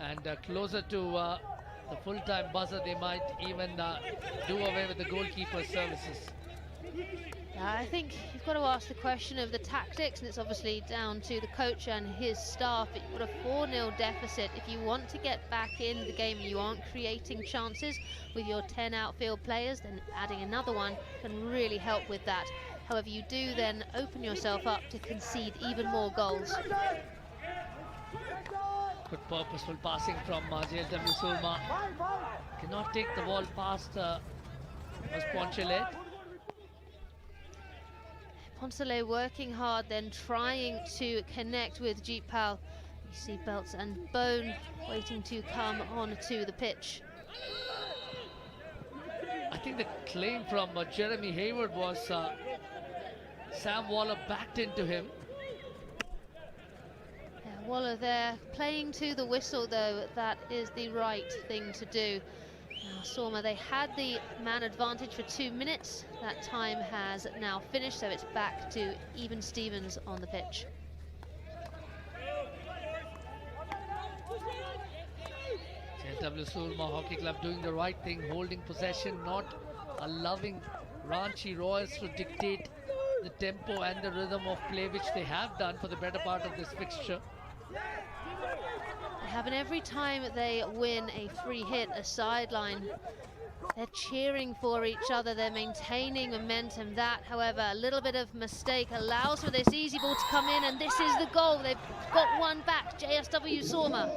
And closer to the full-time buzzer, they might even do away with the goalkeeper's services. I think you've got to ask the question of the tactics, and it's obviously down to the coach and his staff. But you've got a 4-0 deficit. If you want to get back in the game and you aren't creating chances with your 10 outfield players, then adding another one can really help with that. However, you do then open yourself up to concede even more goals. Good purposeful passing from JSW SOORMA. Cannot take the ball past was Ponchele. Ponchele working hard, then trying to connect with Jeetpal. You see Belts and Bone waiting to come onto the pitch. I think the claim from Jeremy Hayward was Sam Waller backed into him. Waller there, playing to the whistle though, that is the right thing to do. Now SOORMA, they had the man advantage for 2 minutes. That time has now finished, so it's back to even Stevens on the pitch. JSW SOORMA Hockey Club doing the right thing, holding possession, not allowing Ranchi Royals to dictate the tempo and the rhythm of play, which they have done for the better part of this fixture. They have, and every time they win a free hit, a sideline, they're cheering for each other, they're maintaining momentum. That, however, a little bit of mistake allows for this easy ball to come in, and this is the goal. They've got one back, JSW SOORMA.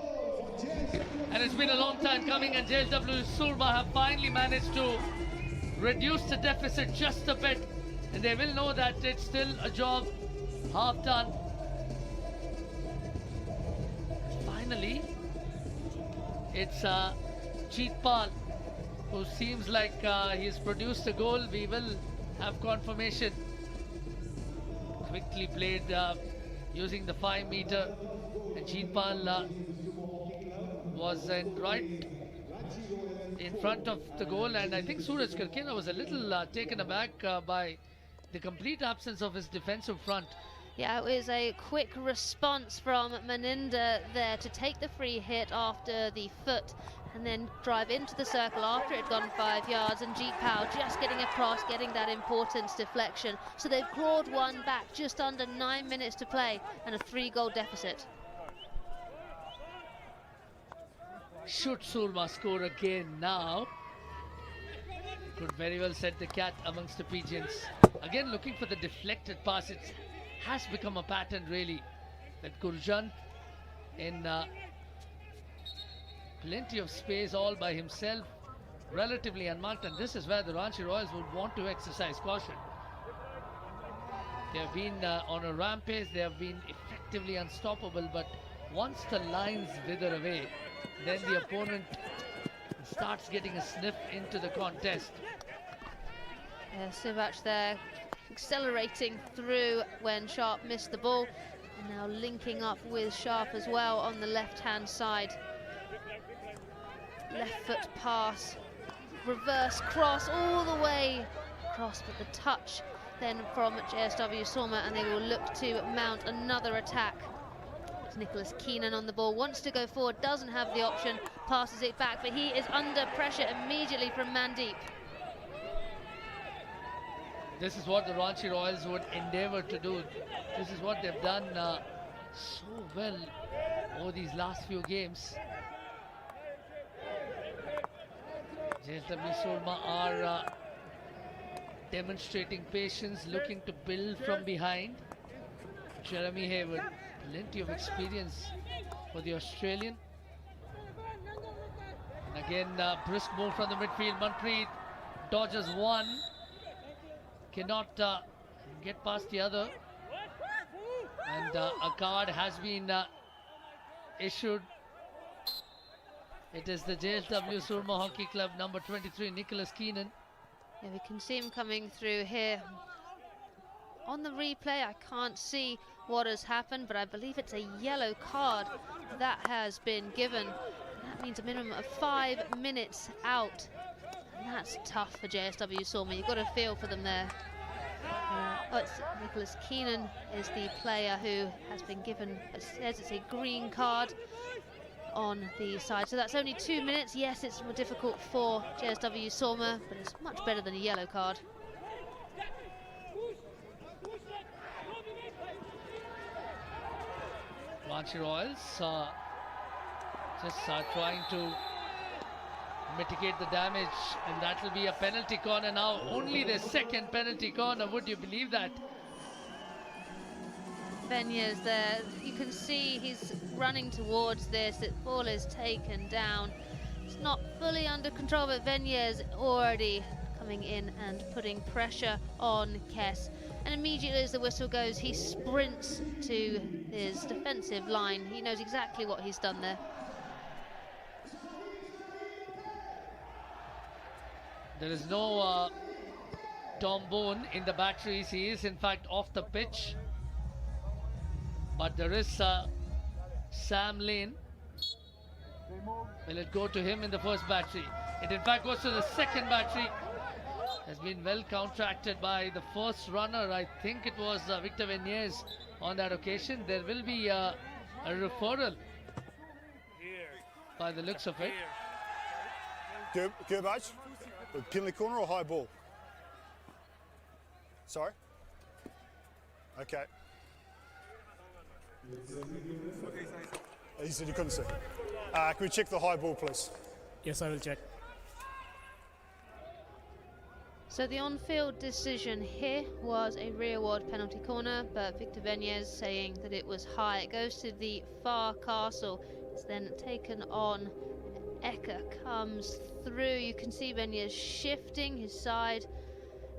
And it's been a long time coming, and JSW SOORMA have finally managed to reduce the deficit just a bit, and they will know that it's still a job half done. Finally, it's Jeetpal who seems like he's produced a goal. We will have confirmation. Quickly played using the 5 meter, and Jeetpal was right in front of the goal, and I think Suraj Karkina was a little taken aback by the complete absence of his defensive front. Yeah, it was a quick response from Maninder there to take the free hit after the foot and then drive into the circle after it had gone 5 yards, and Jeetpal just getting across, getting that important deflection. So they've clawed one back, just under 9 minutes to play, and a 3-goal deficit. Should SOORMA score again now? Could very well set the cat amongst the pigeons. Again, looking for the deflected pass. It has become a pattern, really, that Gurjant in plenty of space all by himself, relatively unmarked, and this is where the Ranchi Royals would want to exercise caution. They have been on a rampage, they have been effectively unstoppable, but once the lines wither away, then the opponent starts getting a sniff into the contest. Yeah, Sivach there accelerating through when Sharp missed the ball. Now linking up with Sharp as well on the left-hand side. Left foot pass, reverse cross all the way across, but the touch then from JSW SOORMA, and they will look to mount another attack. It's Nicholas Keenan on the ball, wants to go forward, doesn't have the option, passes it back, but he is under pressure immediately from Mandeep. This is what the Ranchi Royals would endeavour to do. This is what they've done so well over these last few games. JSW SOORMA are demonstrating patience, looking to build from behind. Jeremy Hayward, plenty of experience for the Australian. And again, brisk move from the midfield. Manpreet dodges one, cannot get past the other. And a card has been issued. It is the JSW SOORMA Hockey Club number 23, Nicholas Keenan. Yeah, we can see him coming through here. On the replay, I can't see what has happened, but I believe it's a yellow card that has been given. That means a minimum of 5 minutes out. And that's tough for JSW SOORMA. You've got to feel for them there. It's Nicholas Keenan is the player who has been given, it says it's a green card on the side. So that's only 2 minutes. Yes, it's more difficult for JSW SOORMA, but it's much better than a yellow card. Ranchi Royals just trying to mitigate the damage, and that will be a penalty corner now. Only the second penalty corner, would you believe that? Venier's there, you can see he's running towards this. The ball is taken down. It's not fully under control, but Venier's already coming in and putting pressure on Kess. And immediately as the whistle goes, he sprints to his defensive line. He knows exactly what he's done there. There is no Tom Boone in the batteries. He is in fact off the pitch. But there is Sam Lane. Will it go to him in the first battery? It in fact goes to the second battery. Has been well counteracted by the first runner. I think it was Victor Venier's on that occasion. There will be a referral by the looks of it. Gerbage, penalty corner or high ball? Sorry? Okay. He said you couldn't see. Can we check the high ball, please? Yes, I will check. So the on-field decision here was a rearward penalty corner, but Victor Venier's saying that it was high. It goes to the far castle. It's then taken on. Eka comes through. You can see Venier's shifting his side,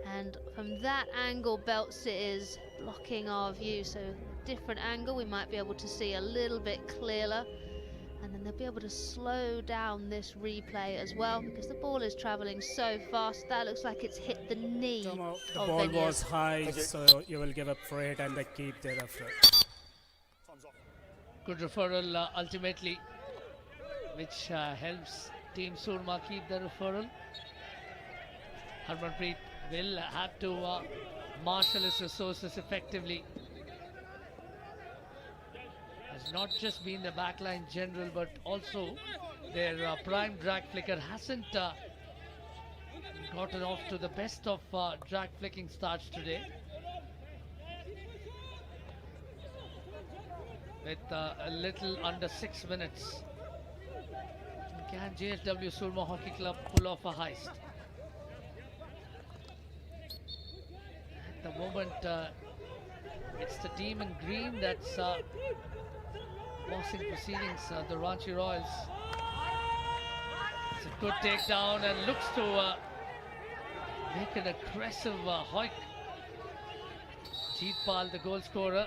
and from that angle, Belts is blocking our view. So different angle, we might be able to see a little bit clearer. And then they'll be able to slow down this replay as well, because the ball is travelling so fast. That looks like it's hit the knee. Tomo, the ball was high, so you will give up for it and they keep their referral. Good referral ultimately, which helps Team SOORMA keep the referral. Harmanpreet will have to marshal his resources effectively. Has not just been the backline general, but also their prime drag flicker hasn't gotten off to the best of drag flicking starts today. With a little under 6 minutes. Can JSW SOORMA Hockey Club pull off a heist? At the moment, it's the team in green that's bossing proceedings, the Ranchi Royals. It's a good takedown and looks to make an aggressive hoik. Jeetpal, the goal scorer.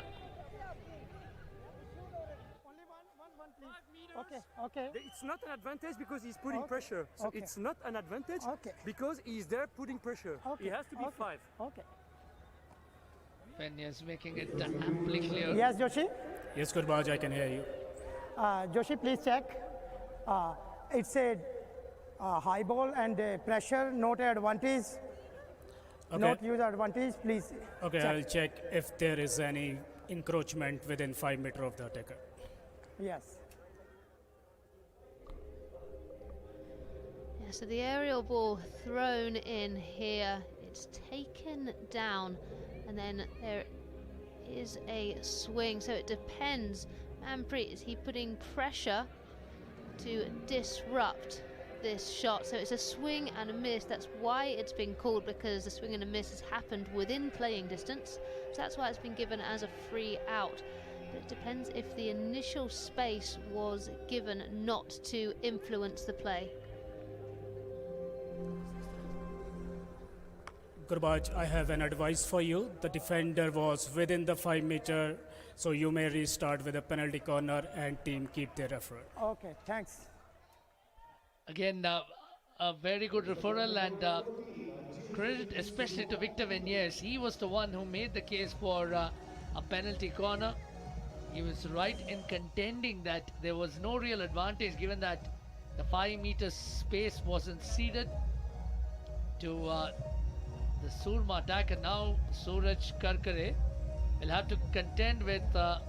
Okay. It's not an advantage because he's putting pressure. So it's not an advantage because he's there putting pressure. He has to be 5. Okay. Venyas making it amply clear. Yes, Joshi? Yes, Gurbaj, I can hear you. Joshi, please check. It's a high ball and pressure, not advantage. Okay. Not use advantage, please. Okay, check. I'll check if there is any encroachment within 5 meters of the attacker. Yes. Yeah, so the aerial ball thrown in here, it's taken down, and then there is a swing, so it depends. Manpreet, is he putting pressure to disrupt this shot? So it's a swing and a miss. That's why it's been called, because the swing and a miss has happened within playing distance, so that's why it's been given as a free out. But it depends if the initial space was given not to influence the play. Gurbaj, I have an advice for you. The defender was within the 5 meter, so you may restart with a penalty corner and team keep their effort. Okay, thanks. Again, a very good referral, and credit especially to Victor Venyas. He was the one who made the case for a penalty corner. He was right in contending that there was no real advantage, given that the 5 meter space wasn't ceded to the SOORMA attacker. Now Suraj Karkare will have to contend with a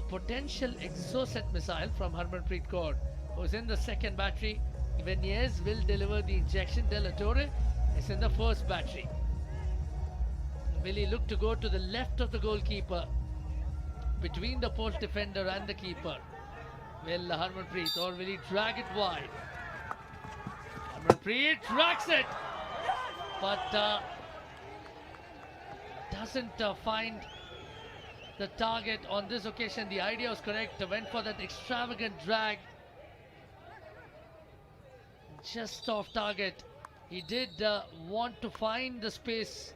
potential exocet missile from Harmanpreet Kaur, who's in the second battery. Venyas will deliver the injection. De La Torre is in the first battery. Will he look to go to the left of the goalkeeper, between the post defender and the keeper? Will Harmanpreet, or will he drag it wide? Harmanpreet drags it, but doesn't find the target on this occasion. The idea was correct. Went for that extravagant drag, just off target. He did want to find the space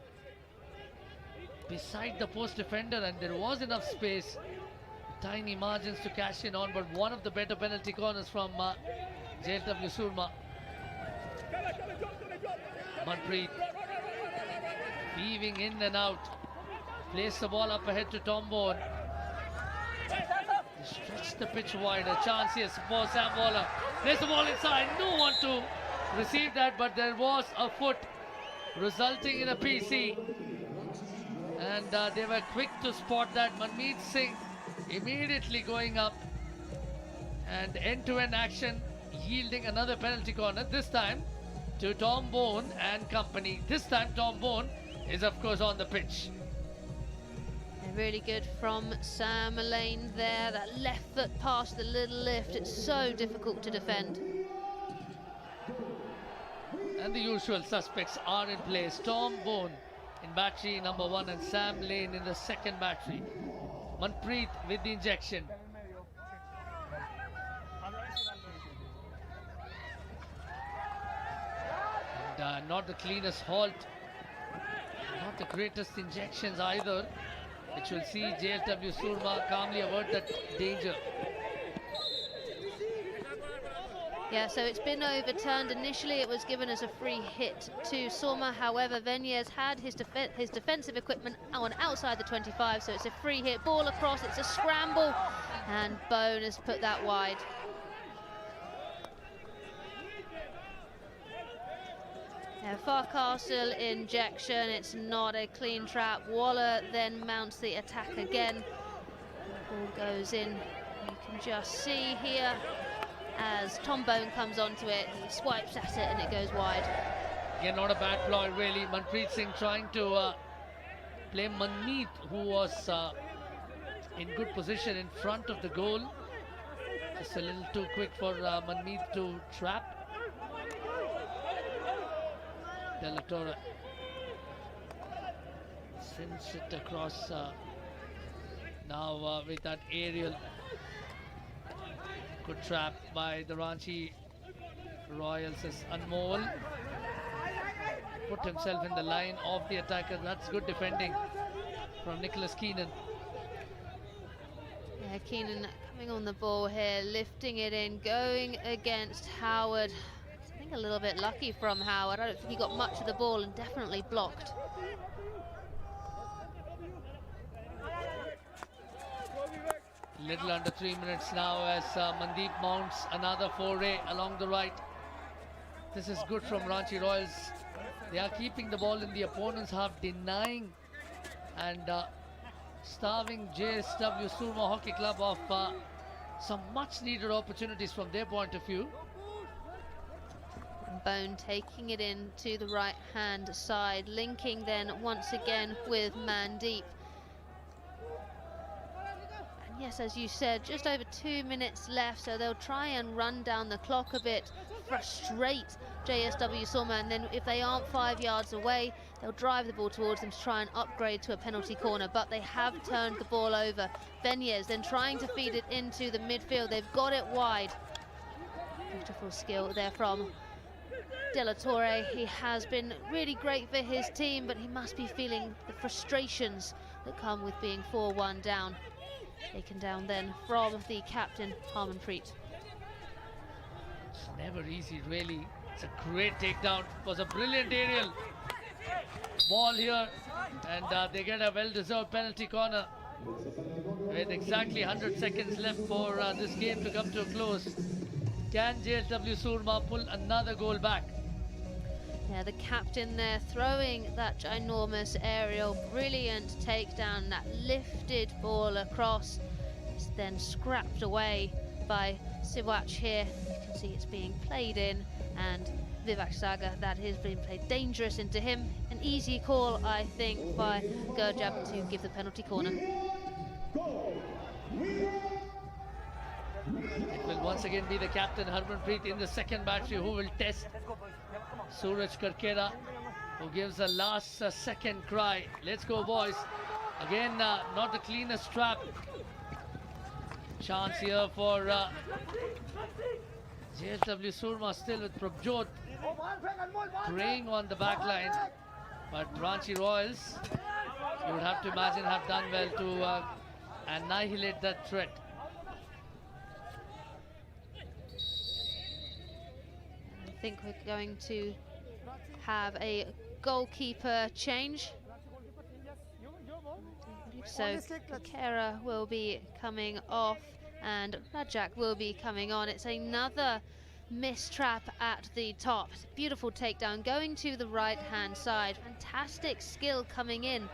beside the post defender, and there was enough space, tiny margins to cash in on. But one of the better penalty corners from JLW SOORMA. Manpreet weaving in and out, plays the ball up ahead to Tombone. Stretch the pitch wide, a chance here for Sam Waller. Plays the ball inside, no one to receive that, but there was a foot resulting in a PC, and they were quick to spot that. Manmeet Singh immediately going up, and end-to-end action yielding another penalty corner, this time to Tombone and company. This time Tombone is of course on the pitch. Really good from Sam Lane there. That left foot past the little lift. It's so difficult to defend. And the usual suspects are in place. Tombone in battery number 1 and Sam Lane in the second battery. Manpreet with the injection. And not the cleanest halt. Not the greatest injections either, which will see JLW SOORMA calmly avert that danger. Yeah, so it's been overturned. Initially it was given as a free hit to SOORMA. However, Venyas had his defensive equipment on outside the 25, so it's a free hit. Ball across, it's a scramble, and Bone has put that wide. Farcastle injection, it's not a clean trap. Waller then mounts the attack again. Ball goes in. You can just see here as Tombone comes onto it, he swipes at it and it goes wide. Again, not a bad ploy really. Manpreet Singh trying to play Manmeet, who was in good position in front of the goal. Just a little too quick for Manmeet to trap. De La Torre sends it across now with that aerial. Good trap by the Ranchi Royals as Anmol put himself in the line of the attacker. That's good defending from Nicholas Keenan. Yeah, Keenan coming on the ball here, lifting it in, going against Howard. I think a little bit lucky from Howard. I don't think he got much of the ball and definitely blocked. Little under 3 minutes now as Mandeep mounts another foray along the right. This is good from Ranchi Royals. They are keeping the ball in the opponent's half, denying and starving JSW Surma Hockey Club of some much needed opportunities from their point of view. Bone taking it in to the right hand side, linking then once again with Mandeep. And yes, as you said, just over 2 minutes left, so they'll try and run down the clock a bit, frustrate JSW Surma, and then if they aren't 5 yards away, they'll drive the ball towards them to try and upgrade to a penalty corner. But they have turned the ball over. Venyes then trying to feed it into the midfield. They've got it wide. Beautiful skill there from De La Torre. He has been really great for his team, but he must be feeling the frustrations that come with being 4-1 down. Taken down then from the captain, Harmanpreet. It's never easy, really. It's a great takedown. It was a brilliant aerial ball here, and they get a well-deserved penalty corner with exactly 100 seconds left for this game to come to a close. Can JSW Surma pull another goal back? Yeah, the captain there throwing that ginormous aerial, brilliant takedown, that lifted ball across. It's then scrapped away by Siwach here. You can see it's being played in, and Vivek Sagar, that has been played dangerous into him. An easy call, I think, by Gurjab to give the penalty corner. It will once again be the captain, Harmanpreet, in the second battery, who will test Suraj Karkera, who gives a last second cry. Let's go, boys. Again, not the cleanest trap. Chance here for JSW Surma, still with Prabjot preying on the back line. But Ranchi Royals, you would have to imagine, have done well to annihilate that threat. I think we're going to have a goalkeeper change. So Kera will be coming off and Rajak will be coming on. It's another missed trap at the top. Beautiful takedown going to the right hand side. Fantastic skill coming in. And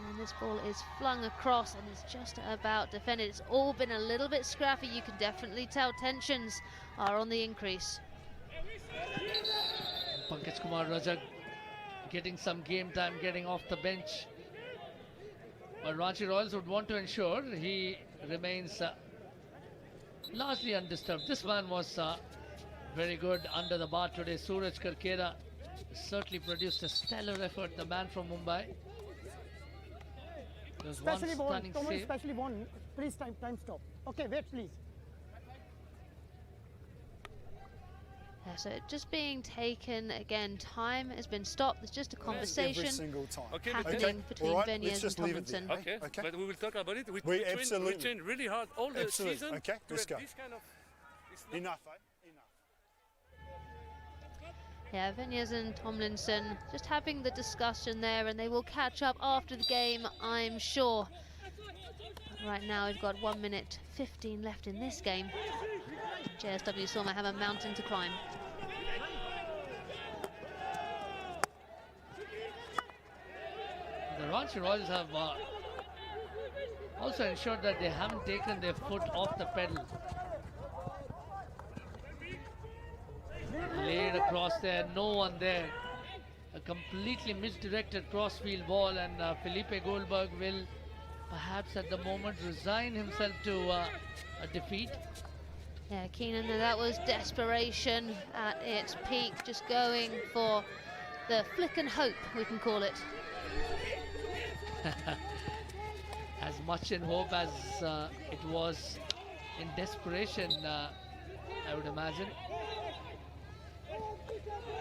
then this ball is flung across and is just about defended. It's all been a little bit scrappy. You can definitely tell tensions are on the increase. Pankaj Kumar Rajak getting some game time, getting off the bench. But Ranchi Royals would want to ensure he remains largely undisturbed. This man was very good under the bar today. Suraj Karkera certainly produced a stellar effort, the man from Mumbai. There's one stunning save. Especially one. Please, time stop. Okay, wait, please. Yeah, so just being taken again, time has been stopped. There's just a conversation happening between Venyes and Tomlinson. Okay, but we will talk about it. We train really hard all the season. Okay, let's go. This kind of Enough, eh? Yeah, Venyes and Tomlinson just having the discussion there, and they will catch up after the game, I'm sure. But right now we've got 1 minute 15 left in this game. JSW Surma have a mountain to climb. The Ranchi Royals have also ensured that they haven't taken their foot off the pedal. Laid across there, no one there. A completely misdirected crossfield ball, and Felipe Goldberg will perhaps at the moment resign himself to a defeat. Yeah, Keenan, that was desperation at its peak, just going for the flick and hope, we can call it. As much in hope as it was in desperation, I would imagine.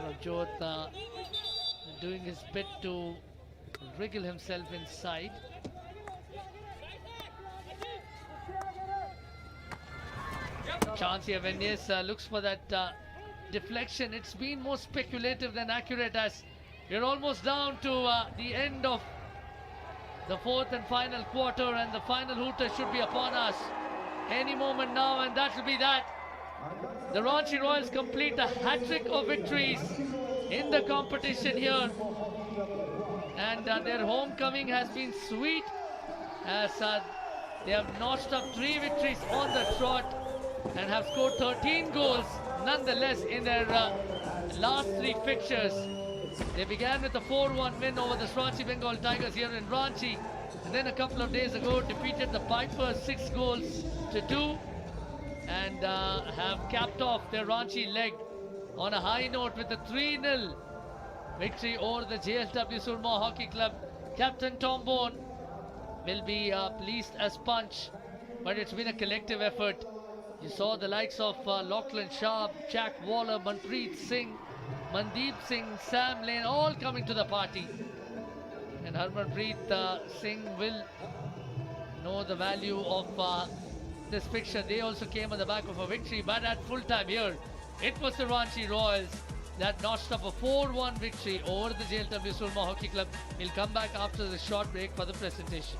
Prabjot doing his bit to wriggle himself inside. Chance here, Venyes looks for that deflection. It's been more speculative than accurate, as we're almost down to the end of the fourth and final quarter, and the final hooter should be upon us. any moment now, and that will be that. The Ranchi Royals complete a hat-trick of victories in the competition here, and their homecoming has been sweet as they have notched up 3 victories on the trot and have scored 13 goals nonetheless in their last 3 fixtures. They began with a 4-1 win over the Ranchi Bengal Tigers here in Ranchi, and then a couple of days ago defeated the Pipers 6 goals to 2, and have capped off their Ranchi leg on a high note with a 3-0 victory over the JSW Surma Hockey Club. Captain Tom Bourne will be pleased as punch, but it's been a collective effort. You saw the likes of Lachlan Sharp, Jack Waller, Manpreet Singh, Mandeep Singh, Sam Lane, all coming to the party. And Harmanpreet Singh will know the value of this fixture. They also came on the back of a victory, but at full time here, it was the Ranchi Royals that notched up a 4-1 victory over the JLW Surma Hockey Club. We'll come back after the short break for the presentation.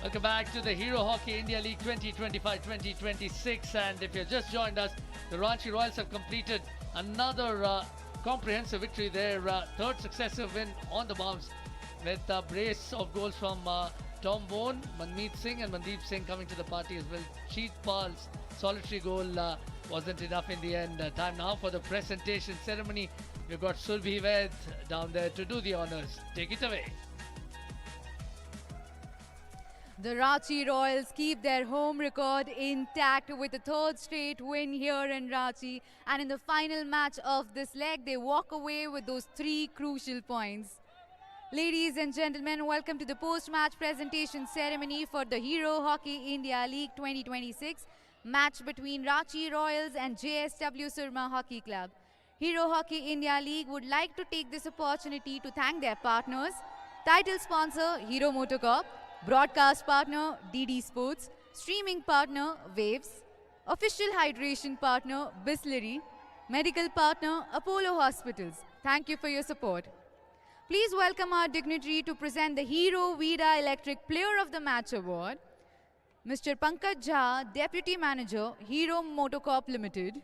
Welcome back to the Hero Hockey India League 2025-2026, and if you've just joined us, the Ranchi Royals have completed another comprehensive victory, their third successive win on the bounce, with a brace of goals from Tom Bourne, Manmeet Singh and Mandeep Singh coming to the party as well. Sheet Pal's solitary goal wasn't enough in the end. Time now for the presentation ceremony. We've got Surbhi Ved down there to do the honors. Take it away. The Ranchi Royals keep their home record intact with a third straight win here in Ranchi. And in the final match of this leg, they walk away with those 3 crucial points. Ladies and gentlemen, welcome to the post-match presentation ceremony for the Hero Hockey India League 2026 match between Ranchi Royals and JSW SOORMA Hockey Club. Hero Hockey India League would like to take this opportunity to thank their partners, title sponsor Hero Motocorp, broadcast partner DD Sports, streaming partner Waves, official hydration partner Bisleri, medical partner Apollo Hospitals. Thank you for your support. Please welcome our dignitary to present the Hero Vida Electric Player of the Match Award, Mr. Pankaj Jha, Deputy Manager, Hero Motocorp Limited.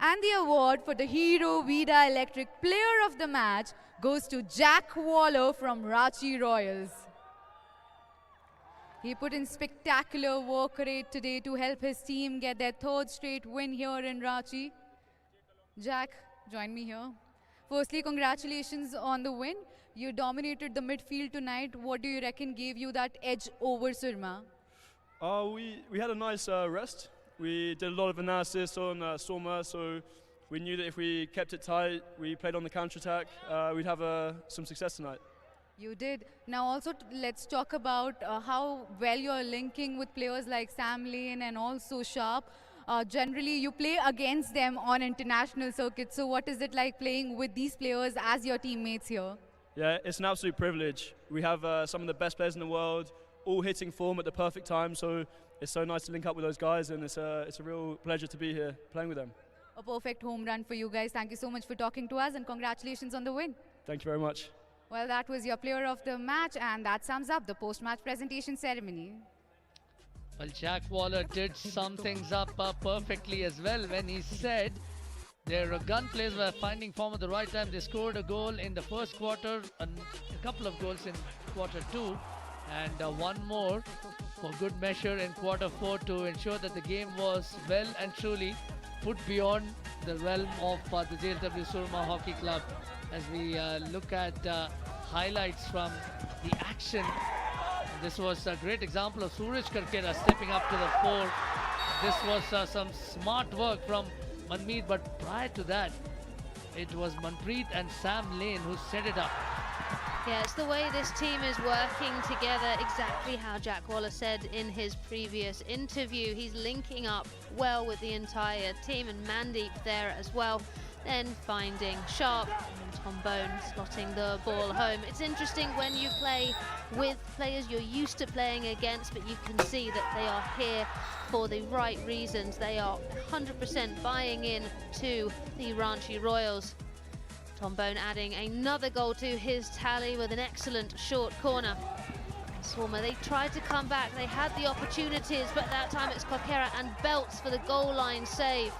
And the award for the Hero Vida Electric Player of the Match goes to Jack Waller from Ranchi Royals. He put in spectacular work rate today to help his team get their third straight win here in Ranchi. Jack, join me here. Firstly, congratulations on the win. You dominated the midfield tonight. What do you reckon gave you that edge over SOORMA? We had a nice rest. We did a lot of analysis on SOORMA, so we knew that if we kept it tight, we played on the counter-attack, we'd have some success tonight. You did. Now also let's talk about how well you're linking with players like Sam Lane and also Sharp. Generally, you play against them on international circuits, so what is it like playing with these players as your teammates here? Yeah, it's an absolute privilege. We have some of the best players in the world, all hitting form at the perfect time, so it's so nice to link up with those guys, and it's a real pleasure to be here playing with them. A perfect home run for you guys. Thank you so much for talking to us, and congratulations on the win. Thank you very much. Well, that was your player of the match, and that sums up the post-match presentation ceremony. Well, Jack Waller did sum things up perfectly as well when he said their gun players were finding form at the right time. They scored a goal in the first quarter, a couple of goals in quarter 2, and one more for good measure in quarter 4 to ensure that the game was well and truly put beyond the realm of the JSW SOORMA Hockey Club. As we look at highlights from the action, this was a great example of Suraj Karkera stepping up to the fore. This was some smart work from Manmeet, but prior to that, it was Manpreet and Sam Lane who set it up. Yeah, it's the way this team is working together, exactly how Jack Waller said in his previous interview. He's linking up well with the entire team, and Mandeep there as well. Then finding Sharp and Tom Bone slotting the ball home. It's interesting when you play with players you're used to playing against, but you can see that they are here for the right reasons. They are 100% buying in to the Ranchi Royals. Tom Bone adding another goal to his tally with an excellent short corner. SOORMA, they tried to come back, they had the opportunities, but that time it's Kokera and Belts for the goal line save.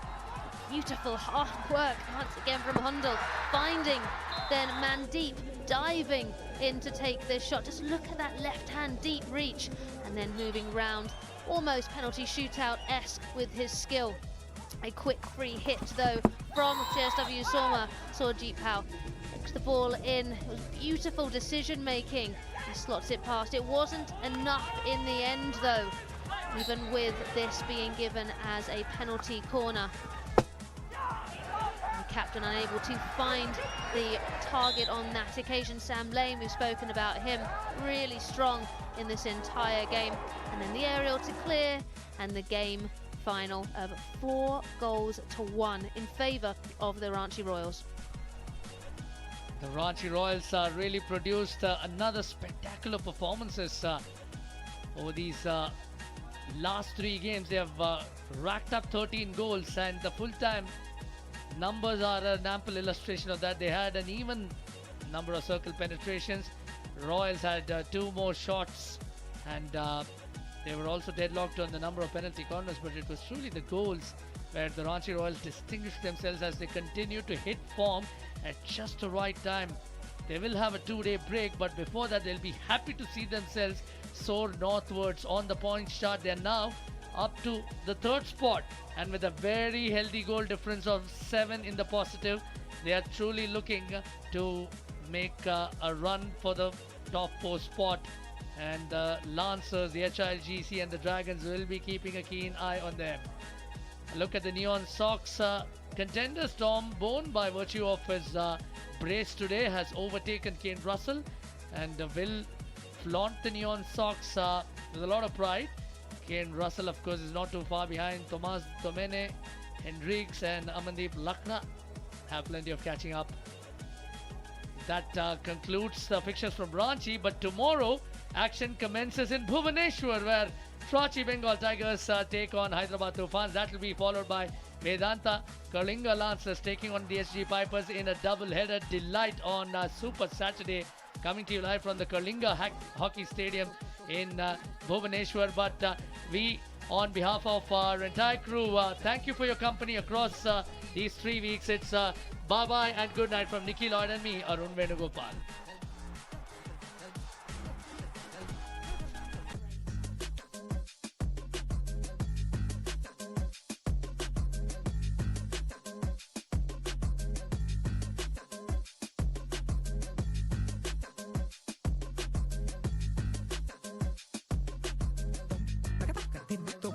Beautiful hard work once again from Hundal, finding then Mandeep diving in to take this shot. Just look at that left hand deep reach, and then moving round, almost penalty shootout-esque with his skill. A quick free hit though from JSW SOORMA. Surjit Pal takes the ball in. It was beautiful decision making. He slots it past. It wasn't enough in the end though, even with this being given as a penalty corner. The captain unable to find the target on that occasion. Sam Lane, we've spoken about him, really strong in this entire game. And then the aerial to clear, and the game final of 4-1 in favour of the Ranchi Royals. The Ranchi Royals really produced another spectacular performances over these last 3 games. They have racked up 13 goals, and the full-time numbers are an ample illustration of that. They had an even number of circle penetrations. Royals had 2 more shots, and they were also deadlocked on the number of penalty corners, but it was truly the goals where the Ranchi Royals distinguished themselves as they continue to hit form at just the right time. They will have a 2-day break, but before that they'll be happy to see themselves soar northwards on the points chart. They are now up to the 3rd spot, and with a very healthy goal difference of 7 in the positive. They are truly looking to make a run for the top 4 spot. And the Lancers, the HILGC and the Dragons will be keeping a keen eye on them. Look at the Neon Socks contenders. Tom Bone, by virtue of his brace today, has overtaken Kane Russell and will flaunt the Neon Socks with a lot of pride. Kane Russell, of course, is not too far behind. Tomas Domene, Hendricks and Amandeep Lakna have plenty of catching up. That concludes the fixtures from Ranchi, but tomorrow action commences in Bhubaneswar, where Ranchi Bengal Tigers take on Hyderabad Tufans. That will be followed by Vedanta Kalinga Lancers taking on the SG Pipers in a double-header delight on Super Saturday. Coming to you live from the Kalinga Hockey Stadium in Bhubaneswar. But we, on behalf of our entire crew, thank you for your company across these 3 weeks. It's bye-bye and good night from Nikki Lloyd and me, Arun Venugopal. Dentro